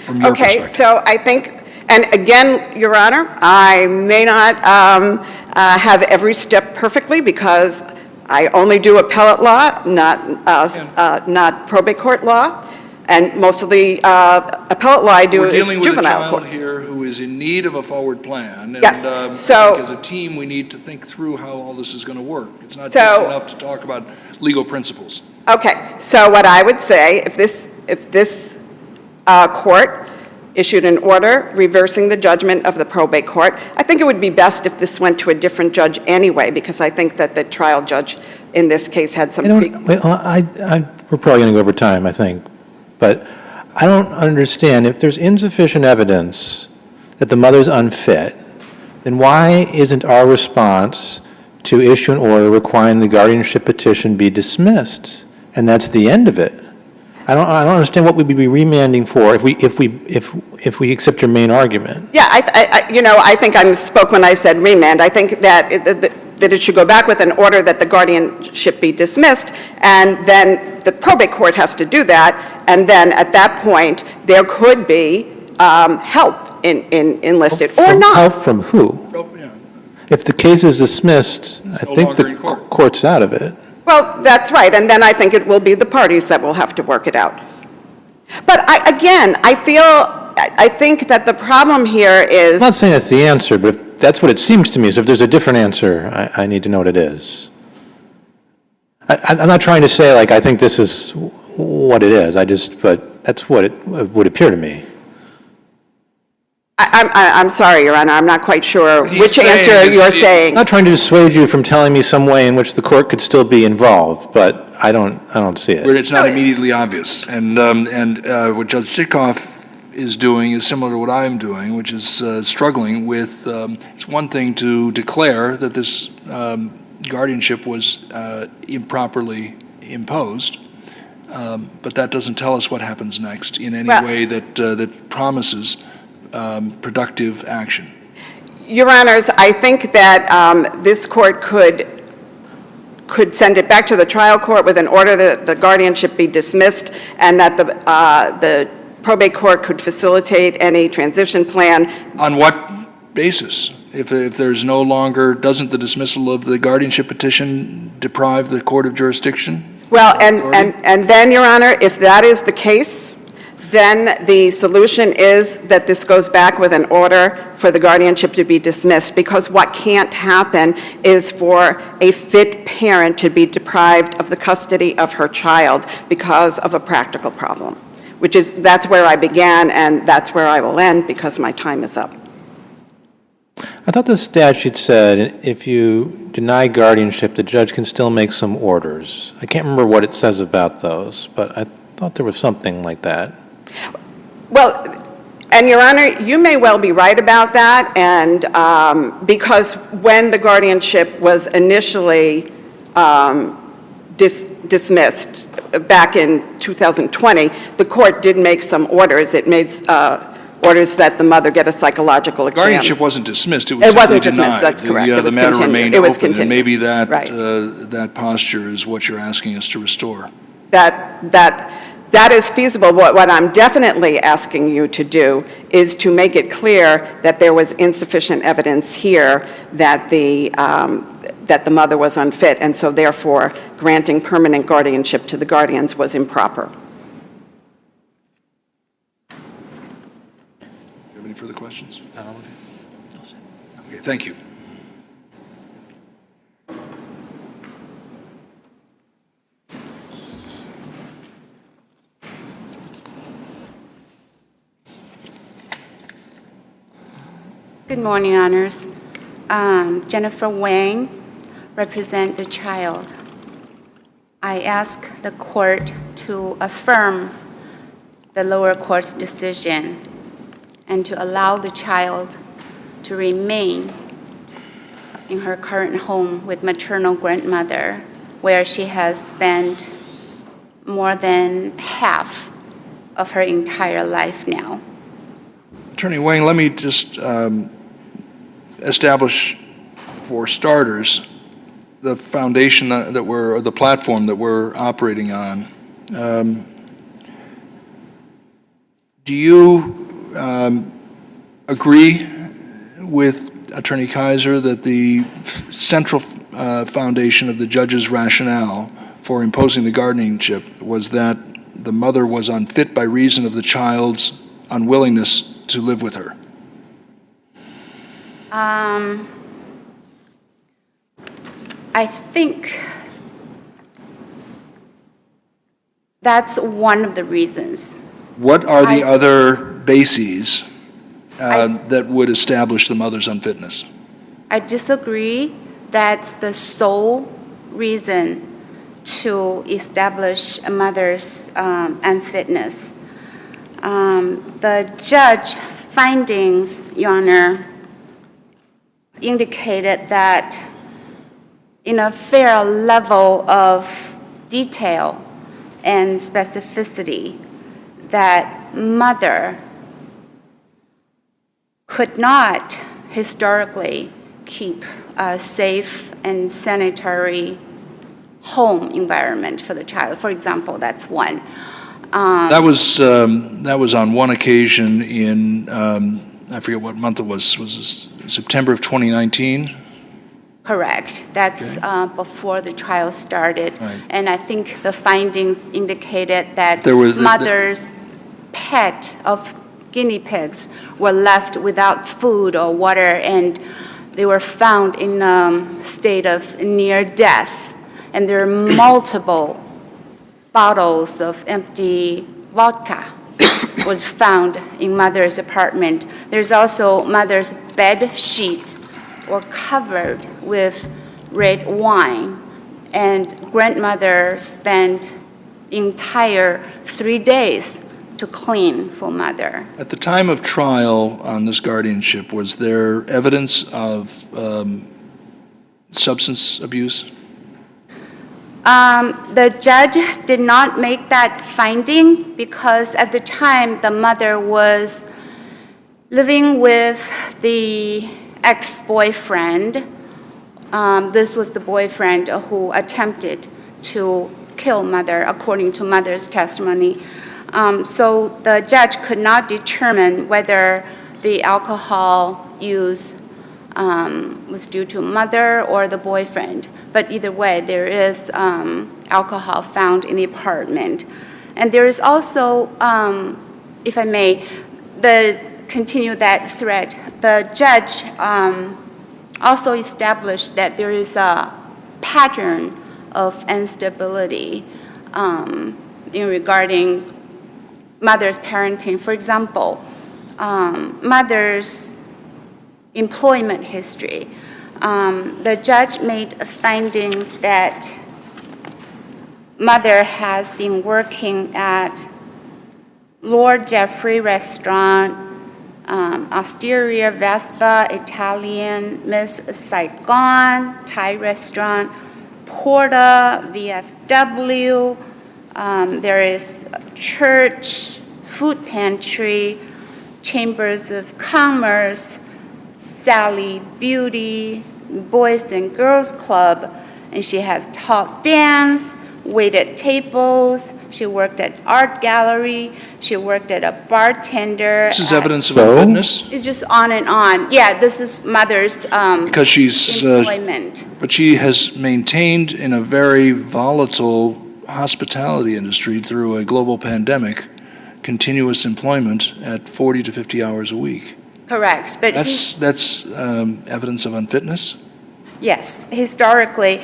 from your perspective. Okay, so I think, and again, Your Honor, I may not have every step perfectly because I only do appellate law, not probate court law, and most of the appellate law I do We're is dealing with a juvenile child court. here who is in need of a forward plan. Yes, And so- I think as a team, we need to think through how all this is going to work. It's not So- just enough to talk about legal principles. Okay, so what I would say, if this court issued an order reversing the judgment of the probate court, I think it would be best if this went to a different judge anyway, because I think that the trial judge in this case had some... We're probably going to go over time, I think, but I don't understand. If there's insufficient evidence that the mother's unfit, then why isn't our response to issue an order requiring the guardianship petition be dismissed? And that's the end of it. I don't understand what we'd be remanding for if we accept your main argument. Yeah, I think I misspoke when I said remand. I think that it should go back with an order that the guardianship be dismissed, and then the probate court has to do that, and then at that point, there could be help enlisted, or not. Help from who? Yeah. If the case is dismissed, I No think longer the in court. court's out of it. Well, that's right, and then I think it will be the parties that will have to work it out. But I think that the problem here is... I'm not saying that's the answer, but if that's what it seems to me. So if there's a different answer, I need to know what it is. I'm not trying to say, like, I think this is what it is. But that's what it would appear to me. I'm sorry, Your Honor, I'm not quite sure He's which saying answer is you're it- saying. I'm not trying to dissuade you from telling me some way in which the court could still be involved, but I don't see Where it. it's not immediately obvious. And what Judge Ditkoff is doing is similar to what I'm doing, which is struggling with, it's one thing to declare that this guardianship was improperly imposed, but that doesn't tell us what happens next in any Well- way that promises productive action. Your Honors, I think that this court could send it back to the trial court with an order that the guardianship be dismissed, and that the probate court could facilitate any transition plan. On what basis? If there's no longer, doesn't the dismissal of the guardianship petition deprive the court of jurisdiction? Well, Authority? and then, Your Honor, if that is the case, then the solution is that this goes back with an order for the guardianship to be dismissed, because what can't happen is for a fit parent to be deprived of the custody of her child because of a practical problem, that's where I began, and that's where I will end because my time is up. I thought the statute said if you deny guardianship, the judge can still make some orders. I can't remember what it says about those, but I thought there was something like that. Well, and Your Honor, you may well be right about that, and because when the guardianship was initially dismissed back in 2020, the court did make some orders. It made orders that the mother get a psychological exam. Guardianship wasn't dismissed, it was It simply wasn't denied. dismissed, that's correct. It The was matter continued. remained It was open, and continued. maybe that, Right. that posture is what you're asking us to restore. That is feasible. What I'm definitely asking you to do is to make it clear that there was insufficient evidence here that the mother was unfit, and so therefore granting permanent guardianship to the guardians was improper. Do you have any further questions? Okay, thank you. Good morning, Honors. Jennifer Wang, represent the child. I ask the court to affirm the lower court's decision and to allow the child to remain in her current home with maternal grandmother, where she has spent more than half of her entire life now. Attorney Wang, let me just establish, for starters, the foundation that we're, or the platform that we're operating on. Do you agree with Attorney Kaiser, that the central foundation of the judge's rationale for imposing the guardianship was that the mother was unfit by reason of the child's unwillingness to live with her? I think that's one of the reasons. What are the other bases that would establish the mother's unfitness? I disagree. That's the sole reason to establish a mother's unfitness. The judge findings, Your Honor, indicated that in a fair level of detail and specificity, that mother could not historically keep a safe and sanitary home environment for the child. For example, that's one. That was on one occasion in, I forget what month it was it September of 2019? Correct. That's before the trial started. Right. And I think the findings indicated that There was mother's pet of guinea pigs were left without food or water, and they were found in a state of near death. And there are multiple bottles of empty vodka was found in mother's apartment. There's also mother's bed sheet were covered with red wine, and grandmother spent entire 3 days to clean for mother. At the time of trial on this guardianship, was there evidence of substance abuse? The judge did not make that finding because at the time the mother was living with the ex-boyfriend. This was the boyfriend who attempted to kill mother, according to mother's testimony. So the judge could not determine whether the alcohol use was due to mother or the boyfriend. But either way, there is alcohol found in the apartment. And there is also, if I may, continue that thread. The judge also established that there is a pattern of instability in regarding mother's parenting. For example, mother's employment history. The judge made findings that mother has been working at Lord Jeffrey Restaurant, Osteria Vespa, Italian, Miss Saigon, Thai Restaurant, Porta, VFW. There is church, food pantry, Chambers of Commerce, Sally Beauty, Boys and Girls Club, and she has taught dance, waited tables, she worked at art gallery, she worked at a bartender. This is evidence of unfitness? It's just on and on. Yeah, this is mother's Because she's, employment. but she has maintained in a very volatile hospitality industry through a global pandemic, continuous employment at 40 to 50 hours a week. Correct, but That's evidence of unfitness? yes, historically,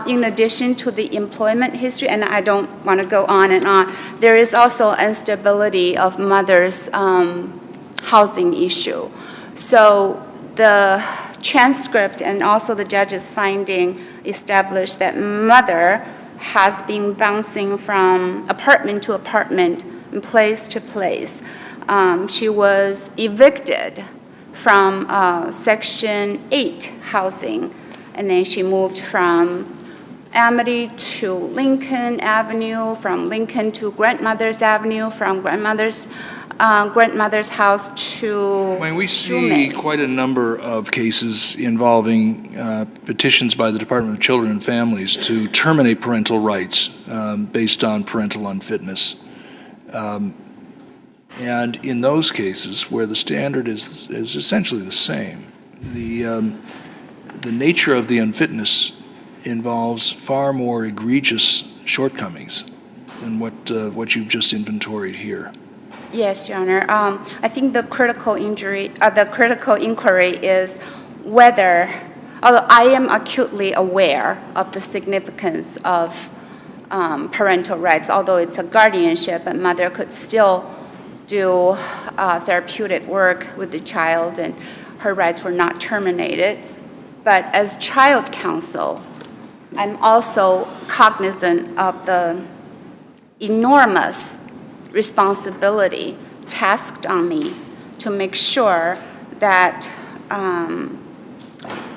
in addition to the employment history, and I don't want to go on and on, there is also instability of mother's housing issue. So the transcript and also the judge's finding established that mother has been bouncing from apartment to apartment and place to place. She was evicted from Section 8 housing, and then she moved from Amity to Lincoln Avenue, from Lincoln to Grandmother's Avenue, from grandmother's house to I mean, we see Truman. quite a number of cases involving petitions by the Department of Children and Families to terminate parental rights based on parental unfitness. And in those cases where the standard is essentially the same, the nature of the unfitness involves far more egregious shortcomings than what you've just inventoried here. Yes, Your Honor. I think the critical inquiry is whether, although I am acutely aware of the significance of parental rights, although it's a guardianship, a mother could still do therapeutic work with the child and her rights were not terminated. But as child counsel, I'm also cognizant of the enormous responsibility tasked on me to make sure that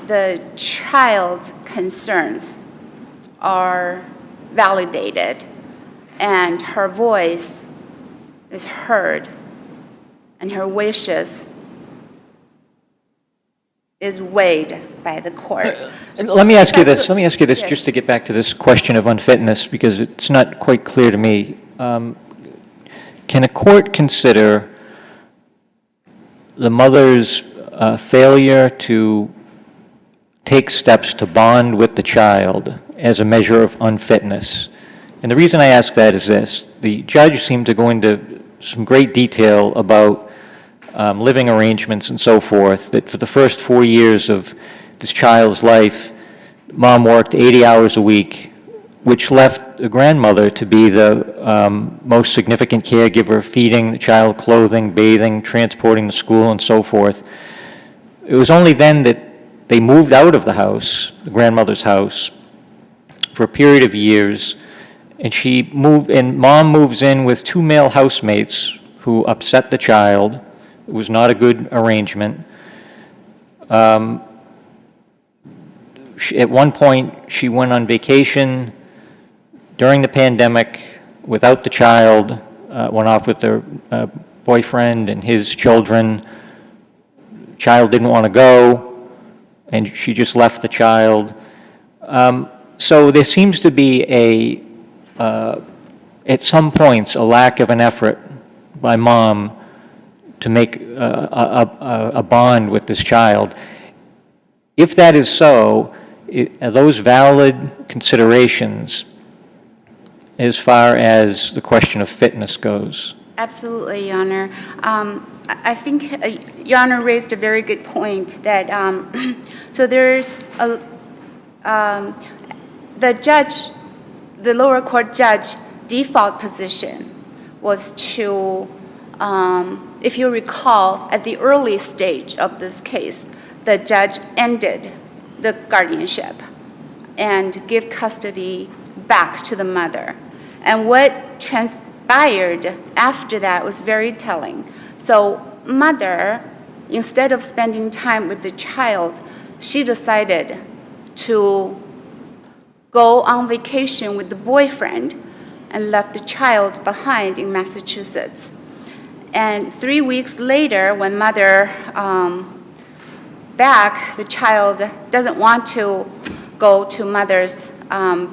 the child's concerns are validated and her voice is heard and her wishes is weighed by the court. Let me ask you this, Yes. just to get back to this question of unfitness, because it's not quite clear to me. Can a court consider the mother's failure to take steps to bond with the child as a measure of unfitness? And the reason I ask that is this. The judge seemed to go into some great detail about living arrangements and so forth, that for the first 4 years of this child's life, mom worked 80 hours a week, which left the grandmother to be the most significant caregiver, feeding the child, clothing, bathing, transporting to school, and so forth. It was only then that they moved out of the house, the grandmother's house, for a period of years, and mom moves in with 2 male housemates who upset the child. It was not a good arrangement. At one point, she went on vacation during the pandemic without the child, went off with her boyfriend and his children. Child didn't want to go, and she just left the child. So there seems to be at some points, a lack of an effort by mom to make a bond with this child. If that is so, are those valid considerations as far as the question of fitness goes? Absolutely, Your Honor. I think Your Honor raised a very good point that, so there's the lower court judge default position was to, if you recall, at the early stage of this case, the judge ended the guardianship and give custody back to the mother. And what transpired after that was very telling. So mother, instead of spending time with the child, she decided to go on vacation with the boyfriend and left the child behind in Massachusetts. And 3 weeks later, when mother back, the child doesn't want to go to mother's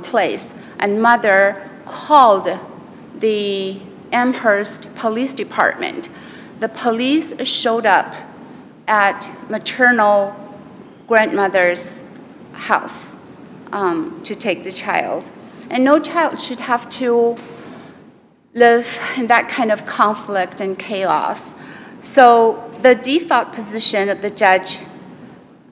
place. And mother called the Amherst Police Department. The police showed up at maternal grandmother's house to take the child. And no child should have to live in that kind of conflict and chaos. So the default position of the judge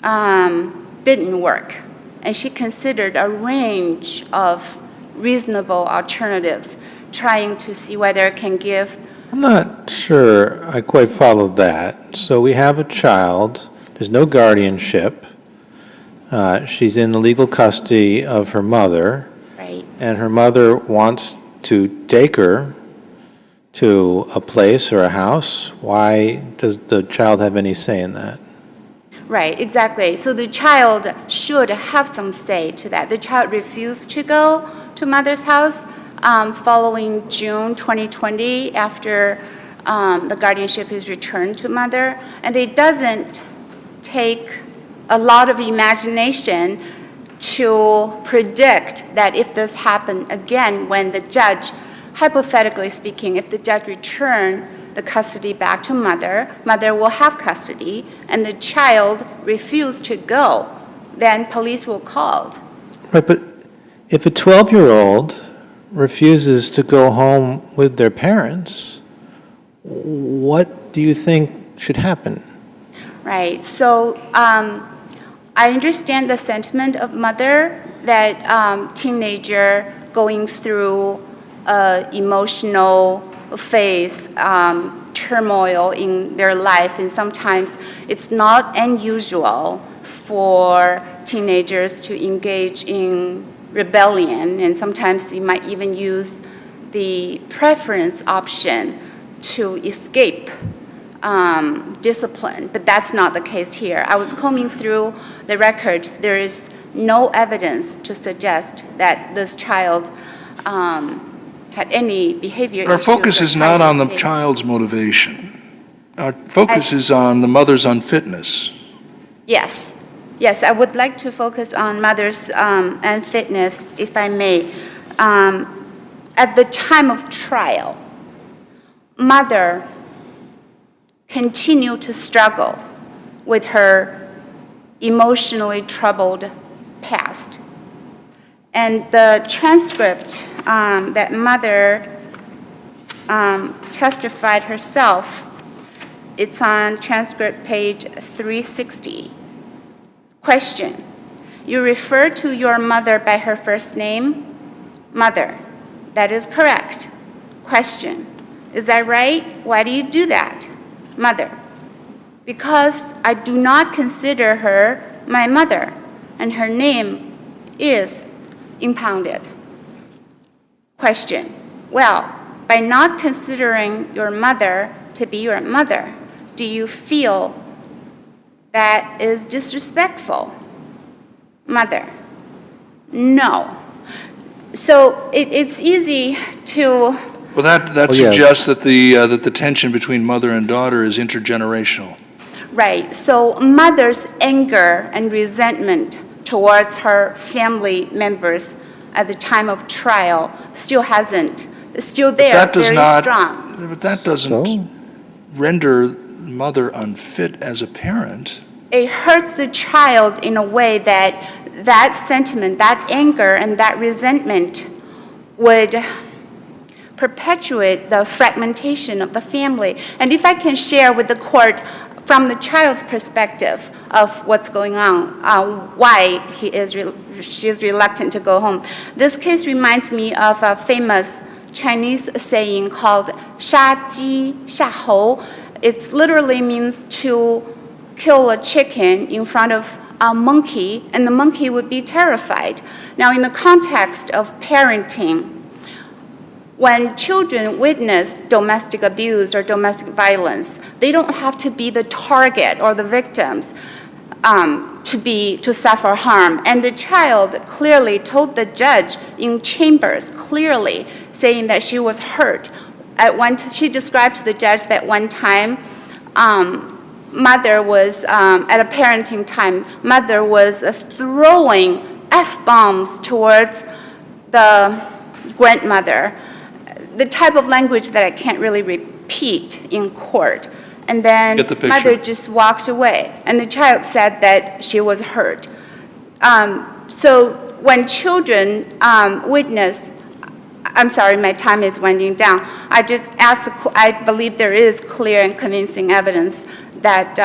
didn't work. And she considered a range of reasonable alternatives, trying to see whether it can give. I'm not sure I quite followed that. So we have a child, there's no guardianship, she's in the legal custody of her mother, Right. and her mother wants to take her to a place or a house. Why does the child have any say in that? Right, exactly. So the child should have some say to that. The child refused to go to mother's house following June 2020 after the guardianship is returned to mother. And it doesn't take a lot of imagination to predict that if this happened again when the judge, hypothetically speaking, if the judge returned the custody back to mother, mother will have custody, and the child refused to go, then police will call. Right, but if a 12-year-old refuses to go home with their parents, what do you think should happen? Right, so I understand the sentiment of mother that teenager going through emotional phase, turmoil in their life, and sometimes it's not unusual for teenagers to engage in rebellion, and sometimes they might even use the preference option to escape discipline, but that's not the case here. I was combing through the record. There is no evidence to suggest that this child had any behavior issues. Our focus is not on the child's motivation. Our focus is on the mother's unfitness. Yes. Yes, I would like to focus on mother's unfitness, if I may. At the time of trial, mother continued to struggle with her emotionally troubled past. And the transcript that mother testified herself, it's on transcript page 360. Question: you refer to your mother by her first name? Mother. That is correct. Question: is that right? Why do you do that? Mother. Because I do not consider her my mother, and her name is impounded. Question: well, by not considering your mother to be your mother, do you feel that is disrespectful? Mother: no. So it's easy to... Well, that suggests that the tension between mother and daughter is intergenerational. Right. So mother's anger and resentment towards her family members at the time of trial still there, very strong. But that doesn't render mother unfit as a parent. It hurts the child in a way that sentiment, that anger, and that resentment would perpetuate the fragmentation of the family. And if I can share with the court from the child's perspective of what's going on, why she is reluctant to go home. This case reminds me of a famous Chinese saying called 杀鸡下猴. It literally means to kill a chicken in front of a monkey, and the monkey would be terrified. Now, in the context of parenting, when children witness domestic abuse or domestic violence, they don't have to be the target or the victims to suffer harm. And the child clearly told the judge in chambers, clearly saying that she was hurt. She described to the judge that one time, mother was, at a parenting time, mother was throwing F-bombs towards the grandmother, the type of language that I can't really repeat in court. And then mother just walked away, and the child said that she was hurt. So when children witness, I'm sorry, my time is winding down. I just asked, I believe there is clear and convincing evidence that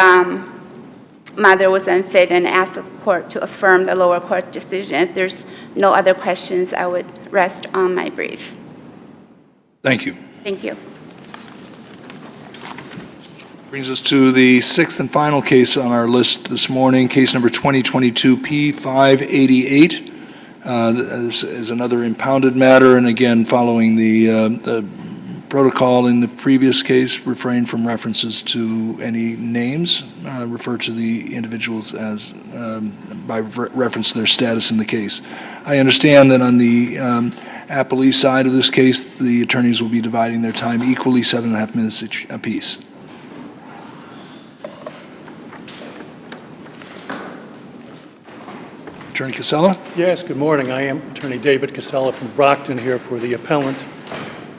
mother was unfit, and asked the court to affirm the lower court decision. If there's no other questions, I would rest on my brief. Thank you. Thank you. Brings us to the sixth and final case on our list this morning, case number 2022 P588. This is another impounded matter, and again, following the protocol in the previous case, refrain from references to any names, refer to the individuals as by reference to their status in the case. I understand that on the appellee side of this case, the attorneys will be dividing their time equally, 7.5 minutes apiece. Attorney Casella? Yes, good morning. I am Attorney David Casella from Brockton here for the appellant,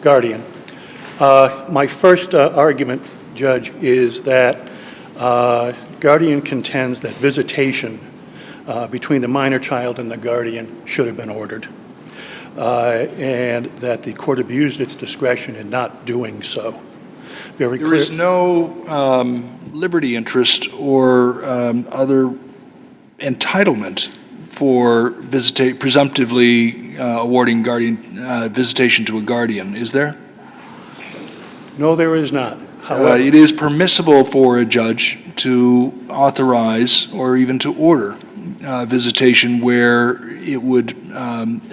Guardian. My first argument, Judge, is that guardian contends that visitation between the minor child and the guardian should have been ordered, and that the court abused its discretion in not doing so. Very clear. There is no liberty interest or other entitlement for presumptively awarding guardian visitation to a guardian, is there? No, there is not. However, It is permissible for a judge to authorize or even to order visitation where it would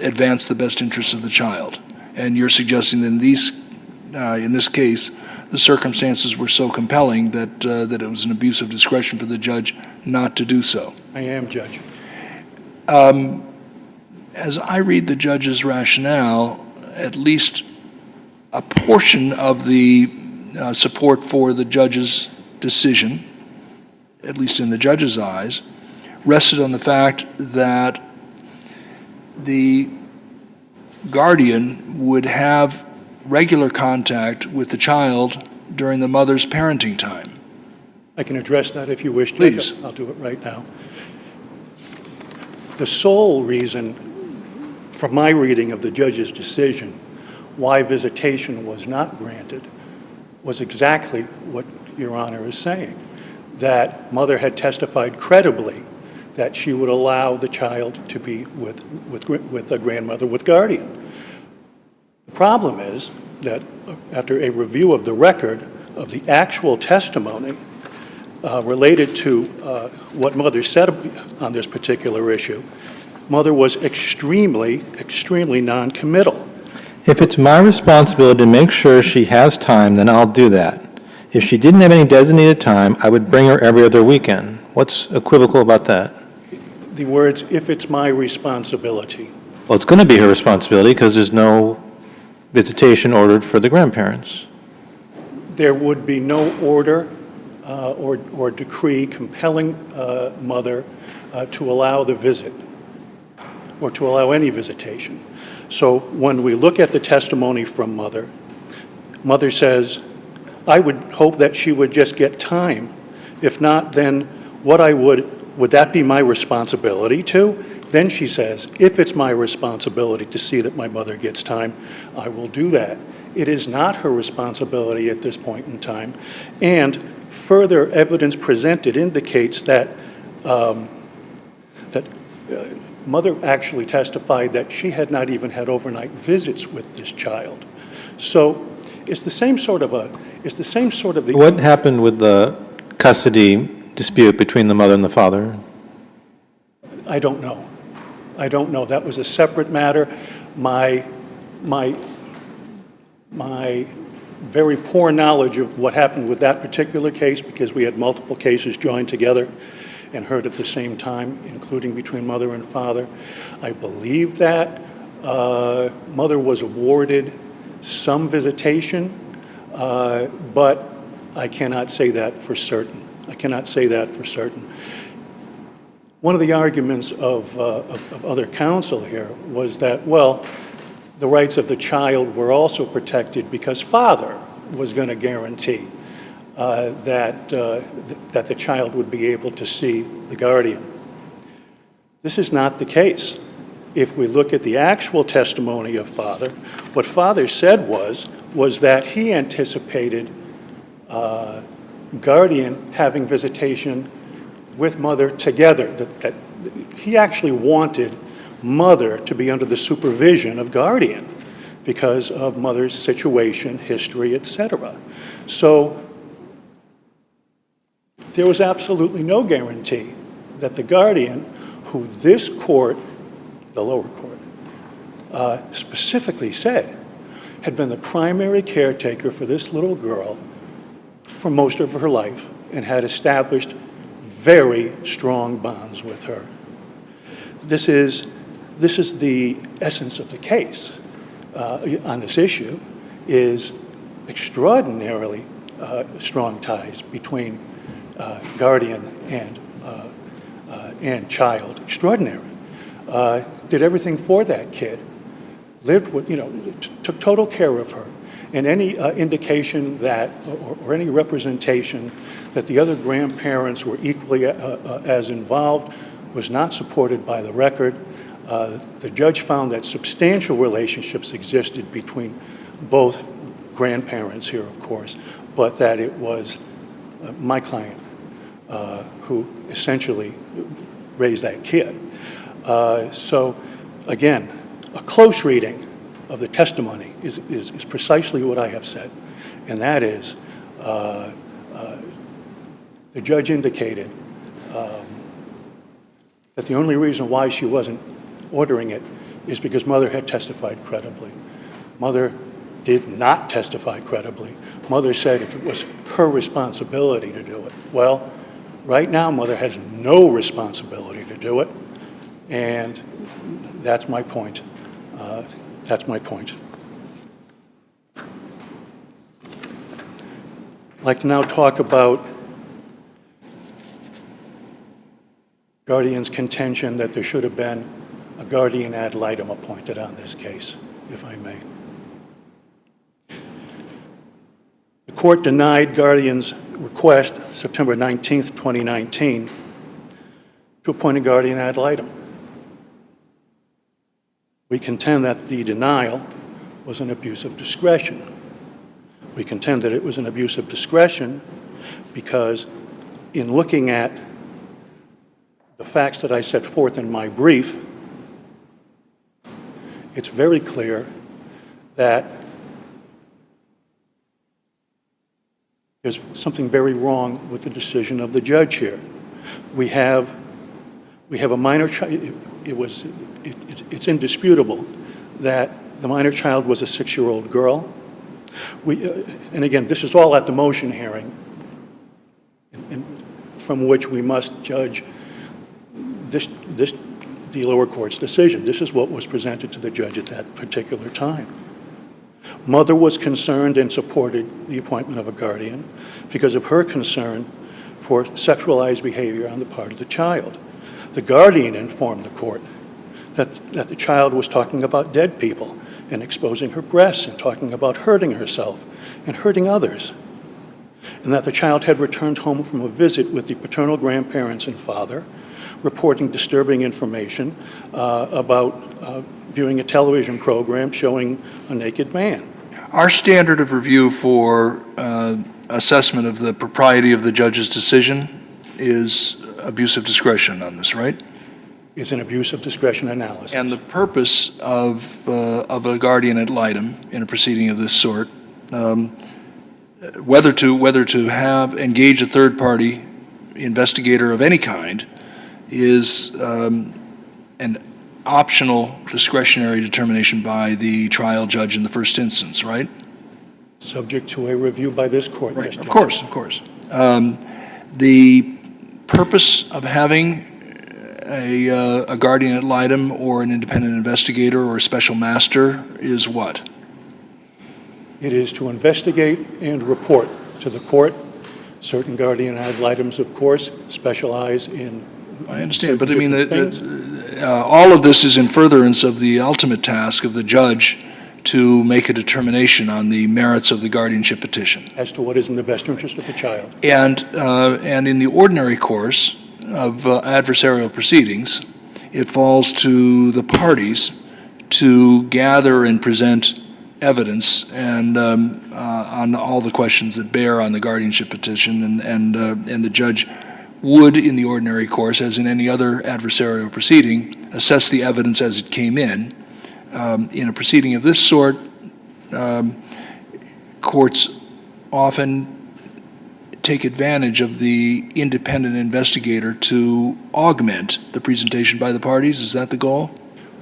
advance the best interests of the child. And you're suggesting that in this case, the circumstances were so compelling that that it was an abuse of discretion for the judge not to do so. I am, Judge. As I read the judge's rationale, at least a portion of the support for the judge's decision, at least in the judge's eyes, rested on the fact that the guardian would have regular contact with the child during the mother's parenting time. I can address that if you wish, Judge. Please. I'll do it right now. The sole reason, from my reading of the judge's decision, why visitation was not granted was exactly what Your Honor is saying, that mother had testified credibly that she would allow the child to be with a grandmother with guardian. The problem is that after a review of the record of the actual testimony related to what mother said on this particular issue, mother was extremely, extremely non-committal. If it's my responsibility to make sure she has time, then I'll do that. If she didn't have any designated time, I would bring her every other weekend. What's equivocal about that? The words, "if it's my responsibility." Well, it's going to be her responsibility because there's no visitation ordered for the grandparents. There would be no order or decree compelling mother to allow the visit or to allow any visitation. So when we look at the testimony from mother, mother says, I would hope that she would just get time. If not, then would that be my responsibility too? Then she says, if it's my responsibility to see that my mother gets time, I will do that. It is not her responsibility at this point in time. And further evidence presented indicates that mother actually testified that she had not even had overnight visits with this child. So it's the same sort of What happened with the custody dispute between the mother and the father? I don't know. I don't know. That was a separate matter. My very poor knowledge of what happened with that particular case, because we had multiple cases joined together and heard at the same time, including between mother and father. I believe that mother was awarded some visitation, but I cannot say that for certain. I cannot say that for certain. One of the arguments of other counsel here was that, well, the rights of the child were also protected because father was going to guarantee that the child would be able to see the guardian. This is not the case. If we look at the actual testimony of father, what father said was that he anticipated guardian having visitation with mother together, that he actually wanted mother to be under the supervision of guardian because of mother's situation, history, etc. So there was absolutely no guarantee that the guardian, who this court, the lower court, specifically said had been the primary caretaker for this little girl for most of her life and had established very strong bonds with her. This is the essence of the case on this issue, is extraordinarily strong ties between guardian and child. Extraordinary. Did everything for that kid. Lived with, took total care of her. And any indication that, or any representation that the other grandparents were equally as involved was not supported by the record. The judge found that substantial relationships existed between both grandparents here, of course, but that it was my client who essentially raised that kid. So, again, a close reading of the testimony is precisely what I have said, and that is the judge indicated that the only reason why she wasn't ordering it is because Mother had testified credibly. Mother did not testify credibly. Mother said if it was her responsibility to do it. Well, right now, Mother has no responsibility to do it, and that's my point. That's my point. I'd like to now talk about Guardian's contention that there should have been a guardian ad litem appointed on this case, if I may. The court denied Guardian's request September 19th, 2019, to appoint a guardian ad litem. We contend that the denial was an abuse of discretion. We contend that it was an abuse of discretion because in looking at the facts that I set forth in my brief, it's very clear that there's something very wrong with the decision of the judge here. We have a minor child. It's indisputable that the minor child was a 6-year-old girl. And again, this is all at the motion hearing, and from which we must judge the lower court's decision. This is what was presented to the judge at that particular time. Mother was concerned and supported the appointment of a guardian because of her concern for sexualized behavior on the part of the child. The guardian informed the court that the child was talking about dead people and exposing her breasts and talking about hurting herself and hurting others, and that the child had returned home from a visit with the paternal grandparents and father, reporting disturbing information about viewing a television program showing a naked man. Our standard of review for assessment of the propriety of the judge's decision is abuse of discretion on this, right? It's an abuse of discretion analysis. And the purpose of a guardian ad litem in a proceeding of this sort, whether to have engage a third-party investigator of any kind, is an optional discretionary determination by the trial judge in the first instance, right? Subject to a review by this court. Right, Yes, of Judge. course. The purpose of having a guardian ad litem or an independent investigator or a special master is what? It is to investigate and report to the court. Certain guardian ad litems, of course, specialize in. I understand, but I mean, things. all of this is in furtherance of the ultimate task of the judge to make a determination on the merits of the guardianship petition. As to what is in the best interest of the child. And in the ordinary course of adversarial proceedings, it falls to the parties to gather and present evidence and on all the questions that bear on the guardianship petition, and the judge would, in the ordinary course, as in any other adversarial proceeding, assess the evidence as it came in. In a proceeding of this sort, courts often take advantage of the independent investigator to augment the presentation by the parties. Is that the goal?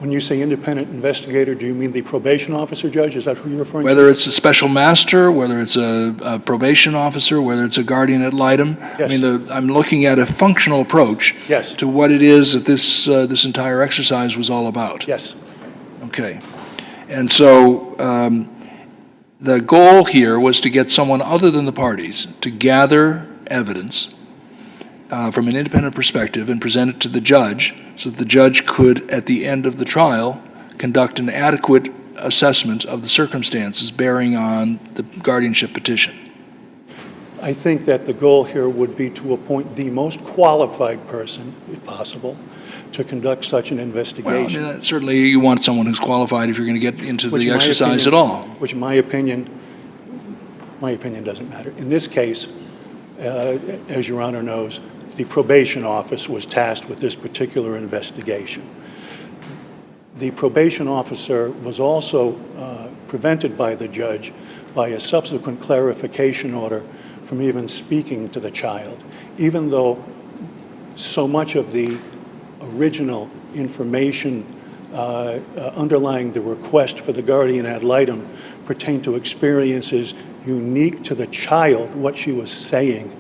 When you say independent investigator, do you mean the probation officer, Judge? Is that who you're referring to? Whether it's a special master, whether it's a probation officer, whether it's a guardian ad litem. Yes. I mean, I'm looking at a functional approach Yes. to what it is that this entire exercise was all about. Yes. Okay. And so the goal here was to get someone other than the parties to gather evidence from an independent perspective and present it to the judge so that the judge could, at the end of the trial, conduct an adequate assessment of the circumstances bearing on the guardianship petition? I think that the goal here would be to appoint the most qualified person, if possible, to conduct such an Well, I investigation. mean, certainly you want someone who's qualified if you're going to get into Which the in my exercise opinion- at all. Which in my opinion doesn't matter. In this case, as Your Honor knows, the probation office was tasked with this particular investigation. The probation officer was also prevented by the judge by a subsequent clarification order from even speaking to the child, even though so much of the original information underlying the request for the guardian ad litem pertained to experiences unique to the child, what she was saying.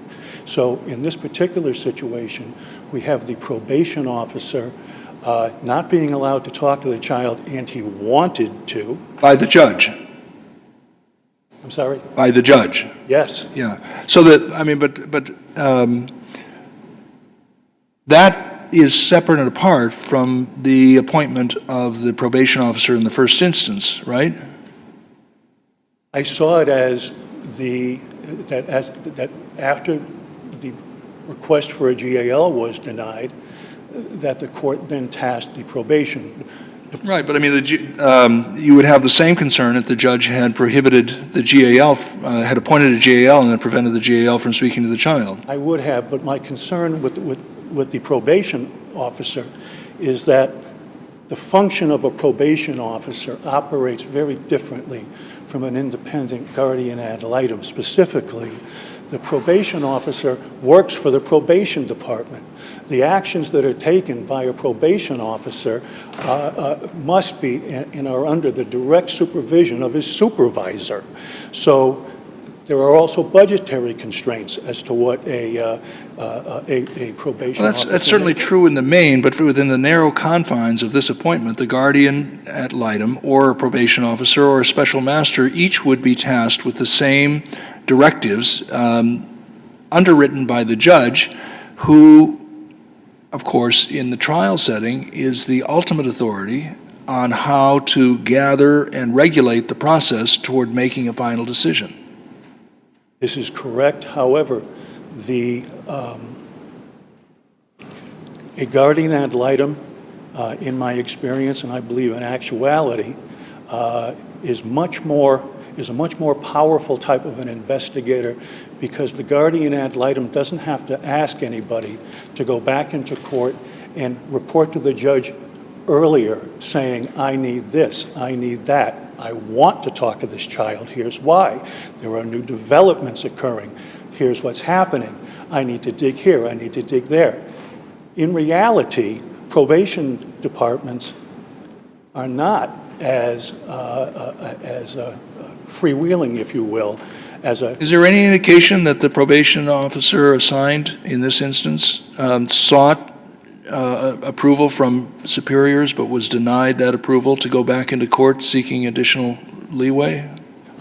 So in this particular situation, we have the probation officer not being allowed to talk to the child, and he wanted to. By the judge. I'm sorry? By the judge. Yes. Yeah. So that, I mean, that is separate and apart from the appointment of the probation officer in the first instance, right? I saw it as that after the request for a GAL was denied, that the court then tasked the probation. Right, but I mean, you would have the same concern if the judge had prohibited the GAL, had appointed a GAL and then prevented the GAL from speaking to the child. I would have, but my concern with the probation officer is that the function of a probation officer operates very differently from an independent guardian ad litem. Specifically, the probation officer works for the probation department. The actions that are taken by a probation officer must be and are under the direct supervision of his supervisor. So there are also budgetary constraints as to what a probation officer... That's certainly true in the main, but within the narrow confines of this appointment, the guardian ad litem or a probation officer or a special master each would be tasked with the same directives underwritten by the judge, who, of course, in the trial setting, is the ultimate authority on how to gather and regulate the process toward making a final decision. This is correct. However, a guardian ad litem, in my experience, and I believe in actuality, is a much more powerful type of an investigator, because the guardian ad litem doesn't have to ask anybody to go back into court and report to the judge earlier saying, I need this, I need that, I want to talk to this child, here's why. There are new developments occurring, here's what's happening. I need to dig here, I need to dig there. In reality, probation departments are not as freewheeling, if you will, as a... Is there any indication that the probation officer assigned in this instance sought approval from superiors but was denied that approval to go back into court seeking additional leeway?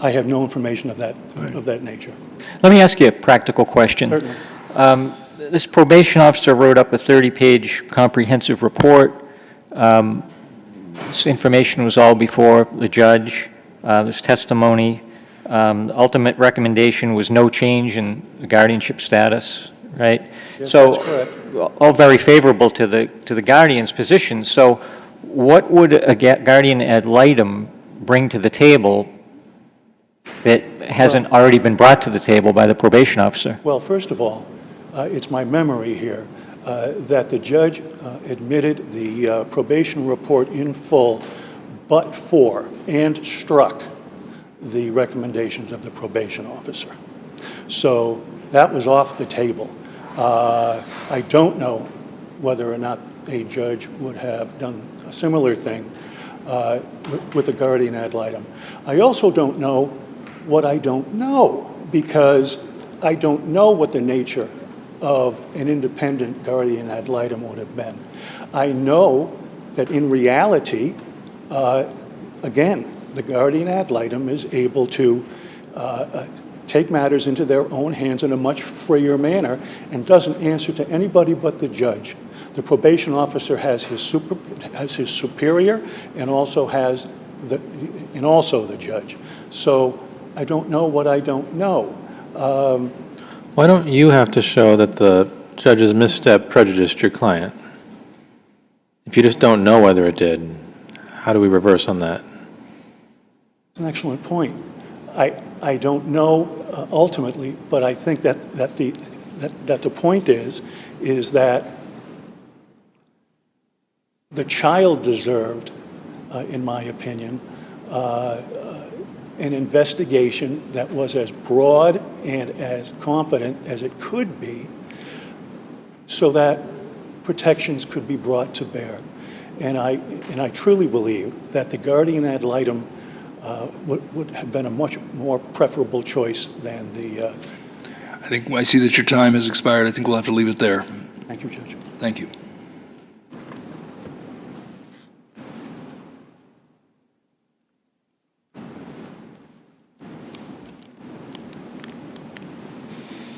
I have no information of that nature. Let me ask you a practical question. Certainly. This probation officer wrote up a 30-page comprehensive report. This information was all before the judge. There's testimony. The ultimate recommendation was no change in the guardianship status, right? Yes, so, that's correct. all very favorable to the guardian's position. So what would a guardian ad litem bring to the table that hasn't already been brought to the table by the probation officer? Well, first of all, it's my memory here that the judge admitted the probation report in full, but for and struck the recommendations of the probation officer. So that was off the table. I don't know whether or not a judge would have done a similar thing with the guardian ad litem. I also don't know what I don't know, because I don't know what the nature of an independent guardian ad litem would have been. I know that in reality, again, the guardian ad litem is able to take matters into their own hands in a much freer manner and doesn't answer to anybody but the judge. The probation officer has his superior and also has and also the judge. So I don't know what I don't know. Why don't you have to show that the judge's misstep prejudiced your client? If you just don't know whether it did, how do we reverse on that? It's an excellent point. I don't know ultimately, but I think that the point is that the child deserved, in my opinion, an investigation that was as broad and as competent as it could be, so that protections could be brought to bear. And I truly believe that the guardian ad litem would have been a much more preferable choice than the... I see that your time has expired. I think we'll have to leave it there. Thank you, Judge. Thank you.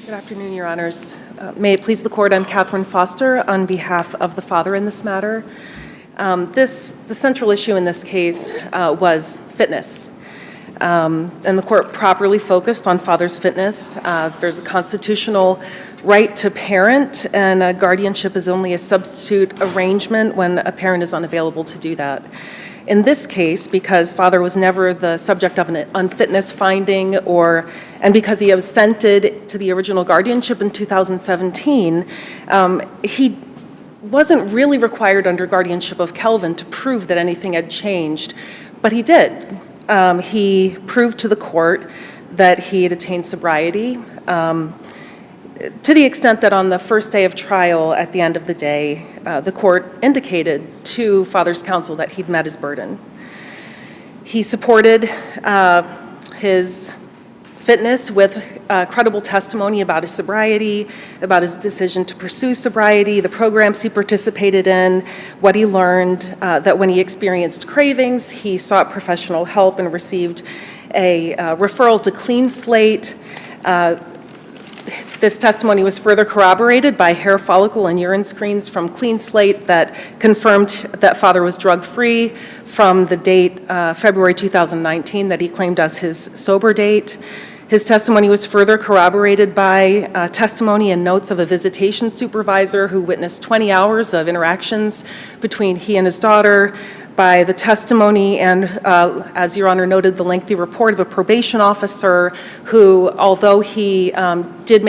Good afternoon, Your Honors. May it please the Court, I'm Catherine Foster on behalf of the father in this matter. The central issue in this case was fitness. And the Court properly focused on father's fitness. There's a constitutional right to parent, and guardianship is only a substitute arrangement when a parent is unavailable to do that. In this case, because father was never the subject of an unfitness finding, and because he assented to the original guardianship in 2017, he wasn't really required under guardianship of Kelvin to prove that anything had changed, but he did. He proved to the court that he had attained sobriety, to the extent that on the first day of trial, at the end of the day, the court indicated to father's counsel that he'd met his burden. He supported his fitness with credible testimony about his sobriety, about his decision to pursue sobriety, the programs he participated in, what he learned, that when he experienced cravings, he sought professional help and received a referral to Clean Slate. This testimony was further corroborated by hair follicle and urine screens from Clean Slate that confirmed that father was drug-free from the date February 2019 that he claimed as his sober date. His testimony was further corroborated by testimony and notes of a visitation supervisor who witnessed 20 hours of interactions between he and his daughter, by the testimony and, as Your Honor noted, the lengthy report of a probation officer who, although he did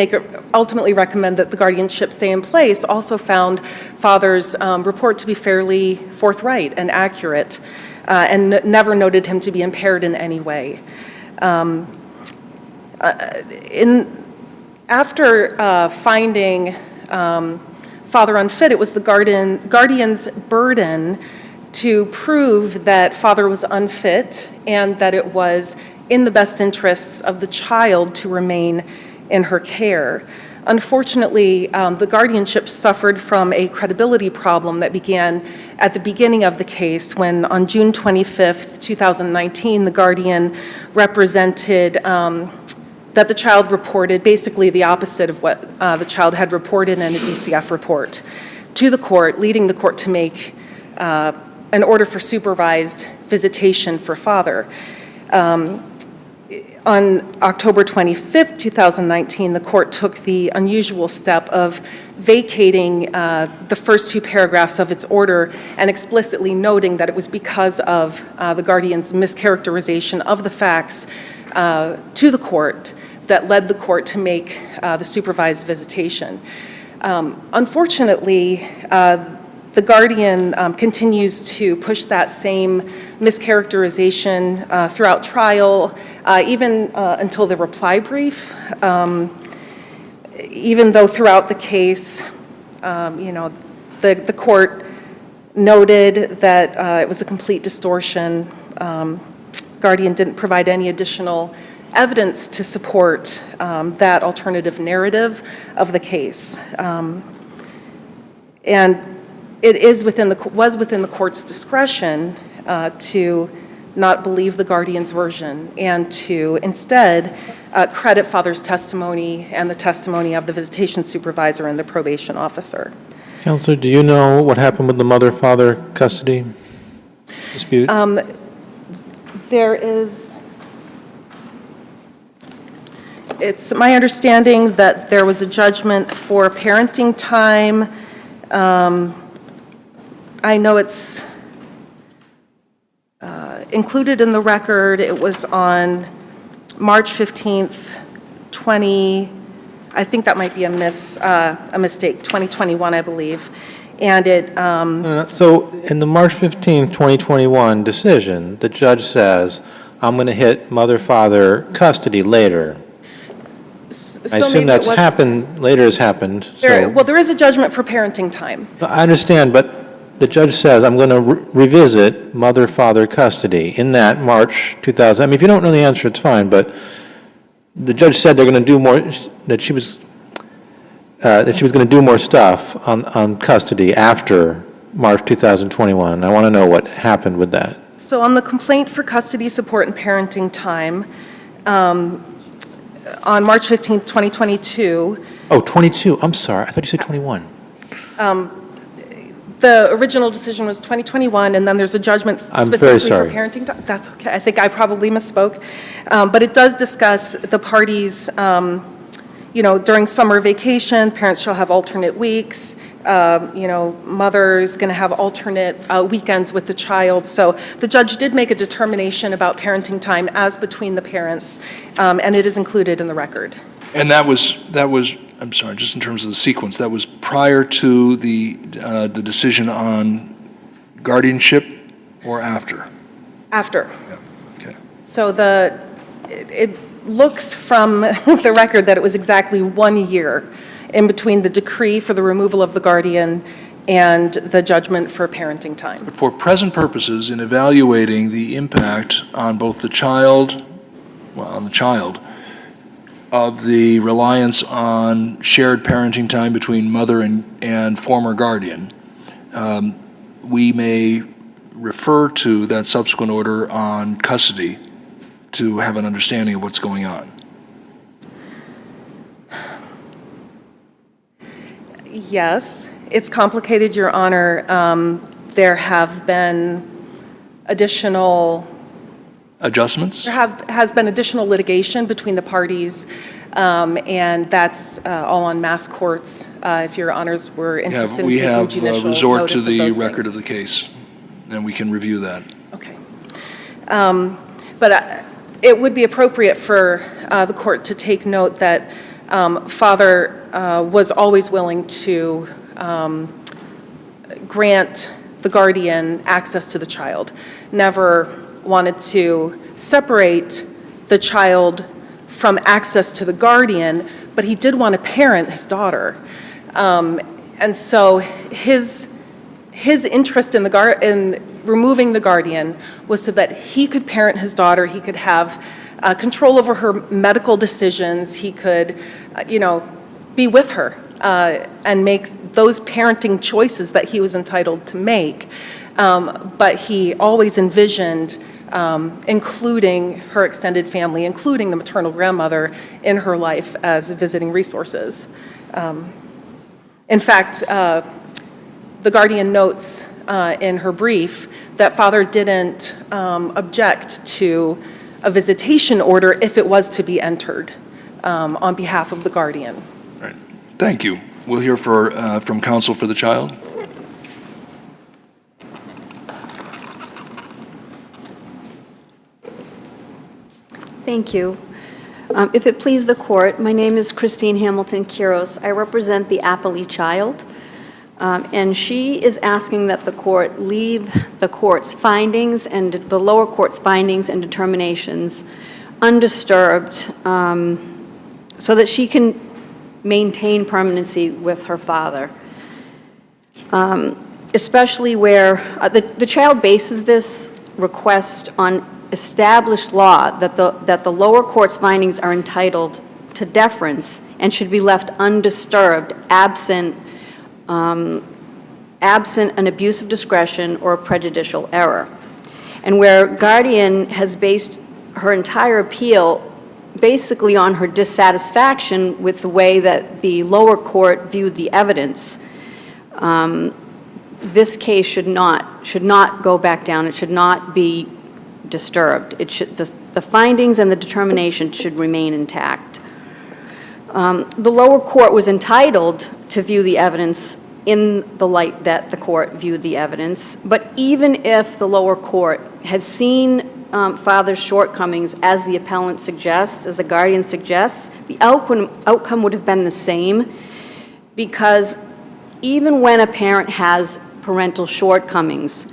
ultimately recommend that the guardianship stay in place, also found father's report to be fairly forthright and accurate, and never noted him to be impaired in any way. After finding father unfit, it was the guardian's burden to prove that father was unfit and that it was in the best interests of the child to remain in her care. Unfortunately, the guardianship suffered from a credibility problem that began at the beginning of the case when on June 25th, 2019, the guardian represented that the child reported basically the opposite of what the child had reported in a DCF report to the court, leading the court to make an order for supervised visitation for father. On October 25th, 2019, the court took the unusual step of vacating the first two paragraphs of its order and explicitly noting that it was because of the guardian's mischaracterization of the facts to the court that led the court to make the supervised visitation. Unfortunately, the guardian continues to push that same mischaracterization throughout trial, even until the reply brief, even though throughout the case, the court noted that it was a complete distortion. Guardian didn't provide any additional evidence to support that alternative narrative of the case. And it was within the court's discretion to not believe the guardian's version and to instead credit father's testimony and the testimony of the visitation supervisor and the probation officer. Counselor, do you know what happened with the mother-father custody dispute? There is, it's my understanding that there was a judgment for parenting time. I know it's included in the record. It was on March 15th, I think that might be a mistake, 2021, I believe. And it, So in the March 15, 2021 decision, the judge says, I'm going to hit mother-father custody later. I assume that's happened, later has happened, so. well, there is a judgment for parenting time. I understand, but the judge says, I'm going to revisit mother-father custody in that March 2000. I mean, if you don't know the answer, it's fine, but the judge said they're going to do more, that she was going to do more stuff on custody after March 2021. I want to know what happened with that. So on the complaint for custody support and parenting time, on March 15th, 2022. Oh, 22, I'm sorry, I thought you said 21. The original decision was 2021, and then there's a judgment specifically for parenting time. That's okay, I think I probably misspoke. But it does discuss the parties, during summer vacation, parents shall have alternate weeks. Mother's going to have alternate weekends with the child. So the judge did make a determination about parenting time as between the parents, and it is included in the record. And that was, I'm sorry, just in terms of the sequence, that was prior to the decision on guardianship or after? After. Yeah, okay. So it looks from the record that it was exactly 1 year in between the decree for the removal of the guardian and the judgment for parenting time. For present purposes, in evaluating the impact on both the child, of the reliance on shared parenting time between mother and former guardian, we may refer to that subsequent order on custody to have an understanding of what's going on. Yes, it's complicated, Your Honor. There have been additional Adjustments? There has been additional litigation between the parties, and that's all on mass courts. If Your Honors were interested in taking judicial notice of those things. We have resort to the record of the case, and we can review that. Okay. But it would be appropriate for the court to take note that father was always willing to grant the guardian access to the child, never wanted to separate the child from access to the guardian, but he did want to parent his daughter. And so his interest in removing the guardian was so that he could parent his daughter, he could have control over her medical decisions, he could, be with her and make those parenting choices that he was entitled to make. But he always envisioned including her extended family, including the maternal grandmother in her life as visiting resources. In fact, the guardian notes in her brief that father didn't object to a visitation order if it was to be entered on behalf of the guardian. Right. Thank you. We'll hear from counsel for the child. Thank you. If it please the court, my name is Christine Hamilton-Quiros. I represent the Applee child, and she is asking that the court leave the court's findings and the lower court's findings and determinations undisturbed so that she can maintain permanency with her father, especially where the child bases this request on established law that the lower court's findings are entitled to deference and should be left undisturbed absent an abuse of discretion or a prejudicial error. And where guardian has based her entire appeal basically on her dissatisfaction with the way that the lower court viewed the evidence, this case should not go back down. It should not be disturbed. It should, the findings and the determination should remain intact. The lower court was entitled to view the evidence in the light that the court viewed the evidence, but even if the lower court had seen father's shortcomings as the appellant suggests, as the guardian suggests, the outcome would have been the same, because even when a parent has parental shortcomings,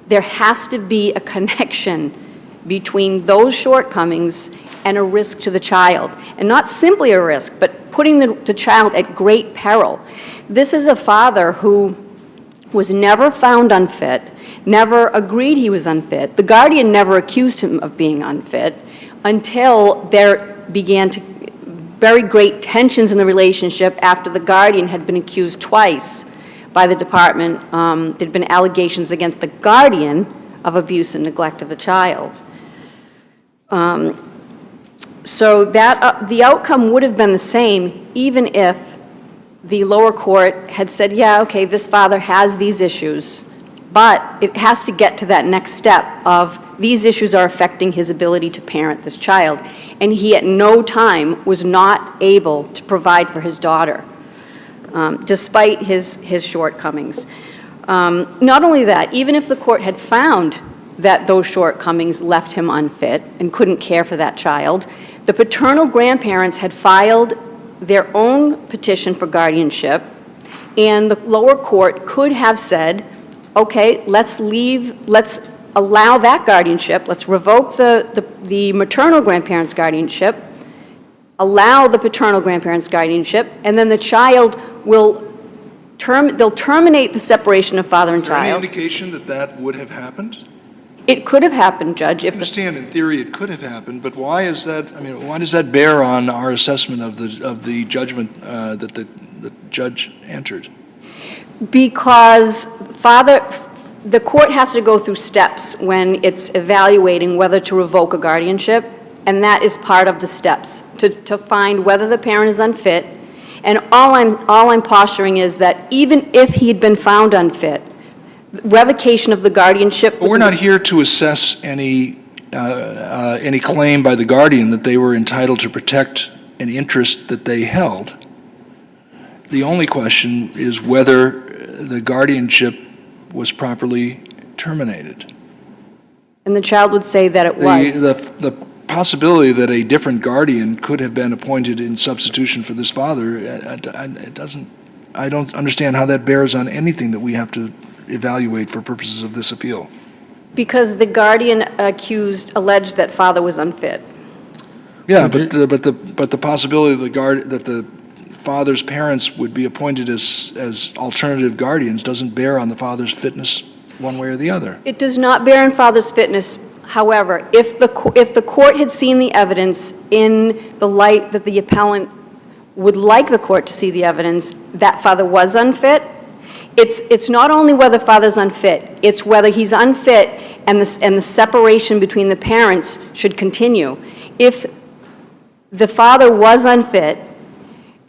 there has to be a connection between those shortcomings and a risk to the child. And not simply a risk, but putting the child at great peril. This is a father who was never found unfit, never agreed he was unfit. The guardian never accused him of being unfit until there began to very great tensions in the relationship after the guardian had been accused twice by the department. There'd been allegations against the guardian of abuse and neglect of the child. So that the outcome would have been the same even if the lower court had said, yeah, okay, this father has these issues, but it has to get to that next step of these issues are affecting his ability to parent this child. And he at no time was not able to provide for his daughter, despite his shortcomings. Not only that, even if the court had found that those shortcomings left him unfit and couldn't care for that child, the paternal grandparents had filed their own petition for guardianship, and the lower court could have said, okay, let's allow that guardianship, let's revoke the maternal grandparents' guardianship, allow the paternal grandparents' guardianship, and then the child will they'll terminate the separation of father and child. Is there any indication that that would have happened? It could have happened, Judge. I understand in theory it could have happened, but why is that? I mean, why does that bear on our assessment of the judgment that the judge entered? Because the court has to go through steps when it's evaluating whether to revoke a guardianship, and that is part of the steps to find whether the parent is unfit. And all I'm posturing is that even if he'd been found unfit, revocation of the guardianship. But we're not here to assess any claim by the guardian that they were entitled to protect an interest that they held. The only question is whether the guardianship was properly terminated. And the child would say that it was. The possibility that a different guardian could have been appointed in substitution for this father, I don't understand how that bears on anything that we have to evaluate for purposes of this appeal. Because the guardian alleged that father was unfit. Yeah, but the possibility that the father's parents would be appointed as alternative guardians doesn't bear on the father's fitness one way or the other. It does not bear on father's fitness. However, if the court had seen the evidence in the light that the appellant would like the court to see the evidence that father was unfit, it's not only whether father's unfit, it's whether he's unfit and the separation between the parents should continue. If the father was unfit,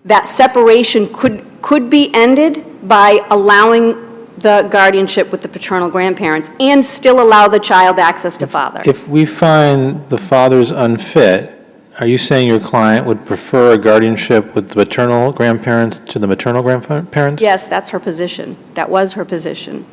that separation could be ended by allowing the guardianship with the paternal grandparents and still allow the child access to father. If we find the father's unfit, are you saying your client would prefer a guardianship with the paternal grandparents to the maternal grandparents? Yes, that's her position. That was her position.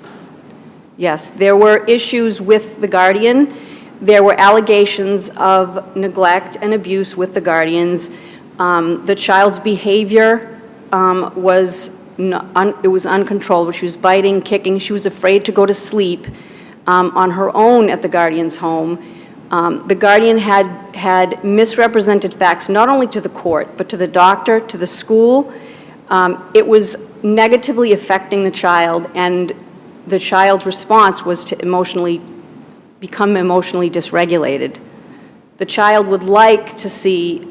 Yes, there were issues with the guardian. There were allegations of neglect and abuse with the guardians. The child's behavior was uncontrollable. She was biting, kicking. She was afraid to go to sleep on her own at the guardian's home. The guardian had misrepresented facts not only to the court, but to the doctor, to the school. It was negatively affecting the child, and the child's response was to become emotionally dysregulated. The child would like to see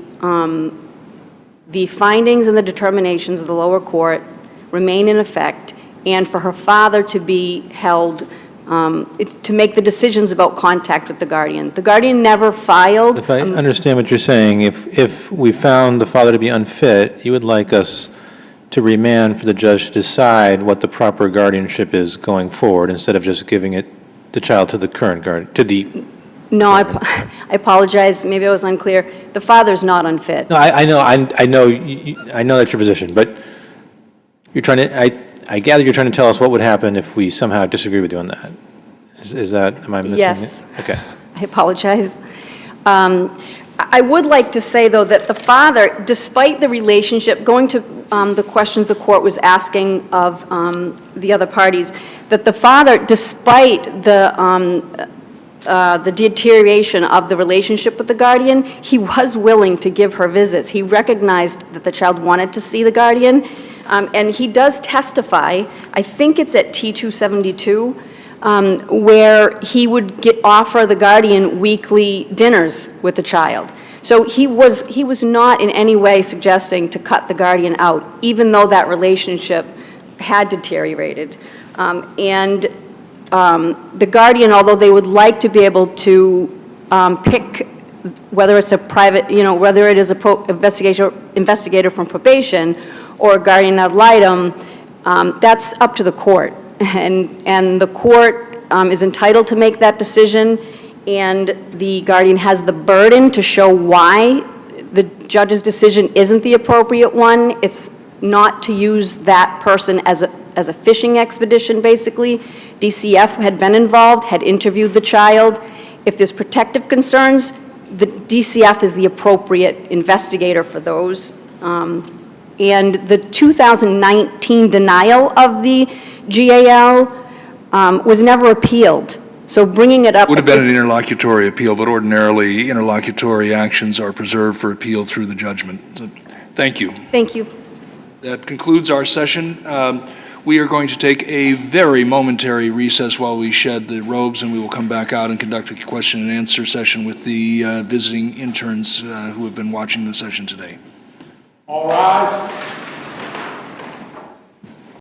the findings and the determinations of the lower court remain in effect, and for her father to be held to make the decisions about contact with the guardian. The guardian never filed. If I understand what you're saying, if we found the father to be unfit, you would like us to remand for the judge to decide what the proper guardianship is going forward instead of just giving the child to the current guardian, to the No, I apologize, maybe I was unclear. The father's not unfit. No, I know, I know, I know that's your position, but you're trying to, I gather you're trying to tell us what would happen if we somehow disagree with you on that. Is that, am I missing it? Yes. Okay. I apologize. I would like to say, though, that the father, despite the relationship, going to the questions the court was asking of the other parties, that the father, despite the deterioration of the relationship with the guardian, he was willing to give her visits. He recognized that the child wanted to see the guardian, and he does testify, I think it's at T-272, where he would offer the guardian weekly dinners with the child. So he was not in any way suggesting to cut the guardian out, even though that relationship had deteriorated. The guardian, although they would like to be able to pick whether it's a private, whether it is a investigator from probation or a guardian ad litem, that's up to the court. And the court is entitled to make that decision, and the guardian has the burden to show why the judge's decision isn't the appropriate one. It's not to use that person as a fishing expedition, basically. DCF had been involved, had interviewed the child. If there's protective concerns, the DCF is the appropriate investigator for those. And the 2019 denial of the GAL was never appealed. So bringing it up... Would have been an interlocutory appeal, but ordinarily interlocutory actions are preserved for appeal through the judgment. So, thank you. Thank you. That concludes our session. We are going to take a very momentary recess while we shed the robes, and we will come back out and conduct a question and answer session with the visiting interns who have been watching the session today. All rise.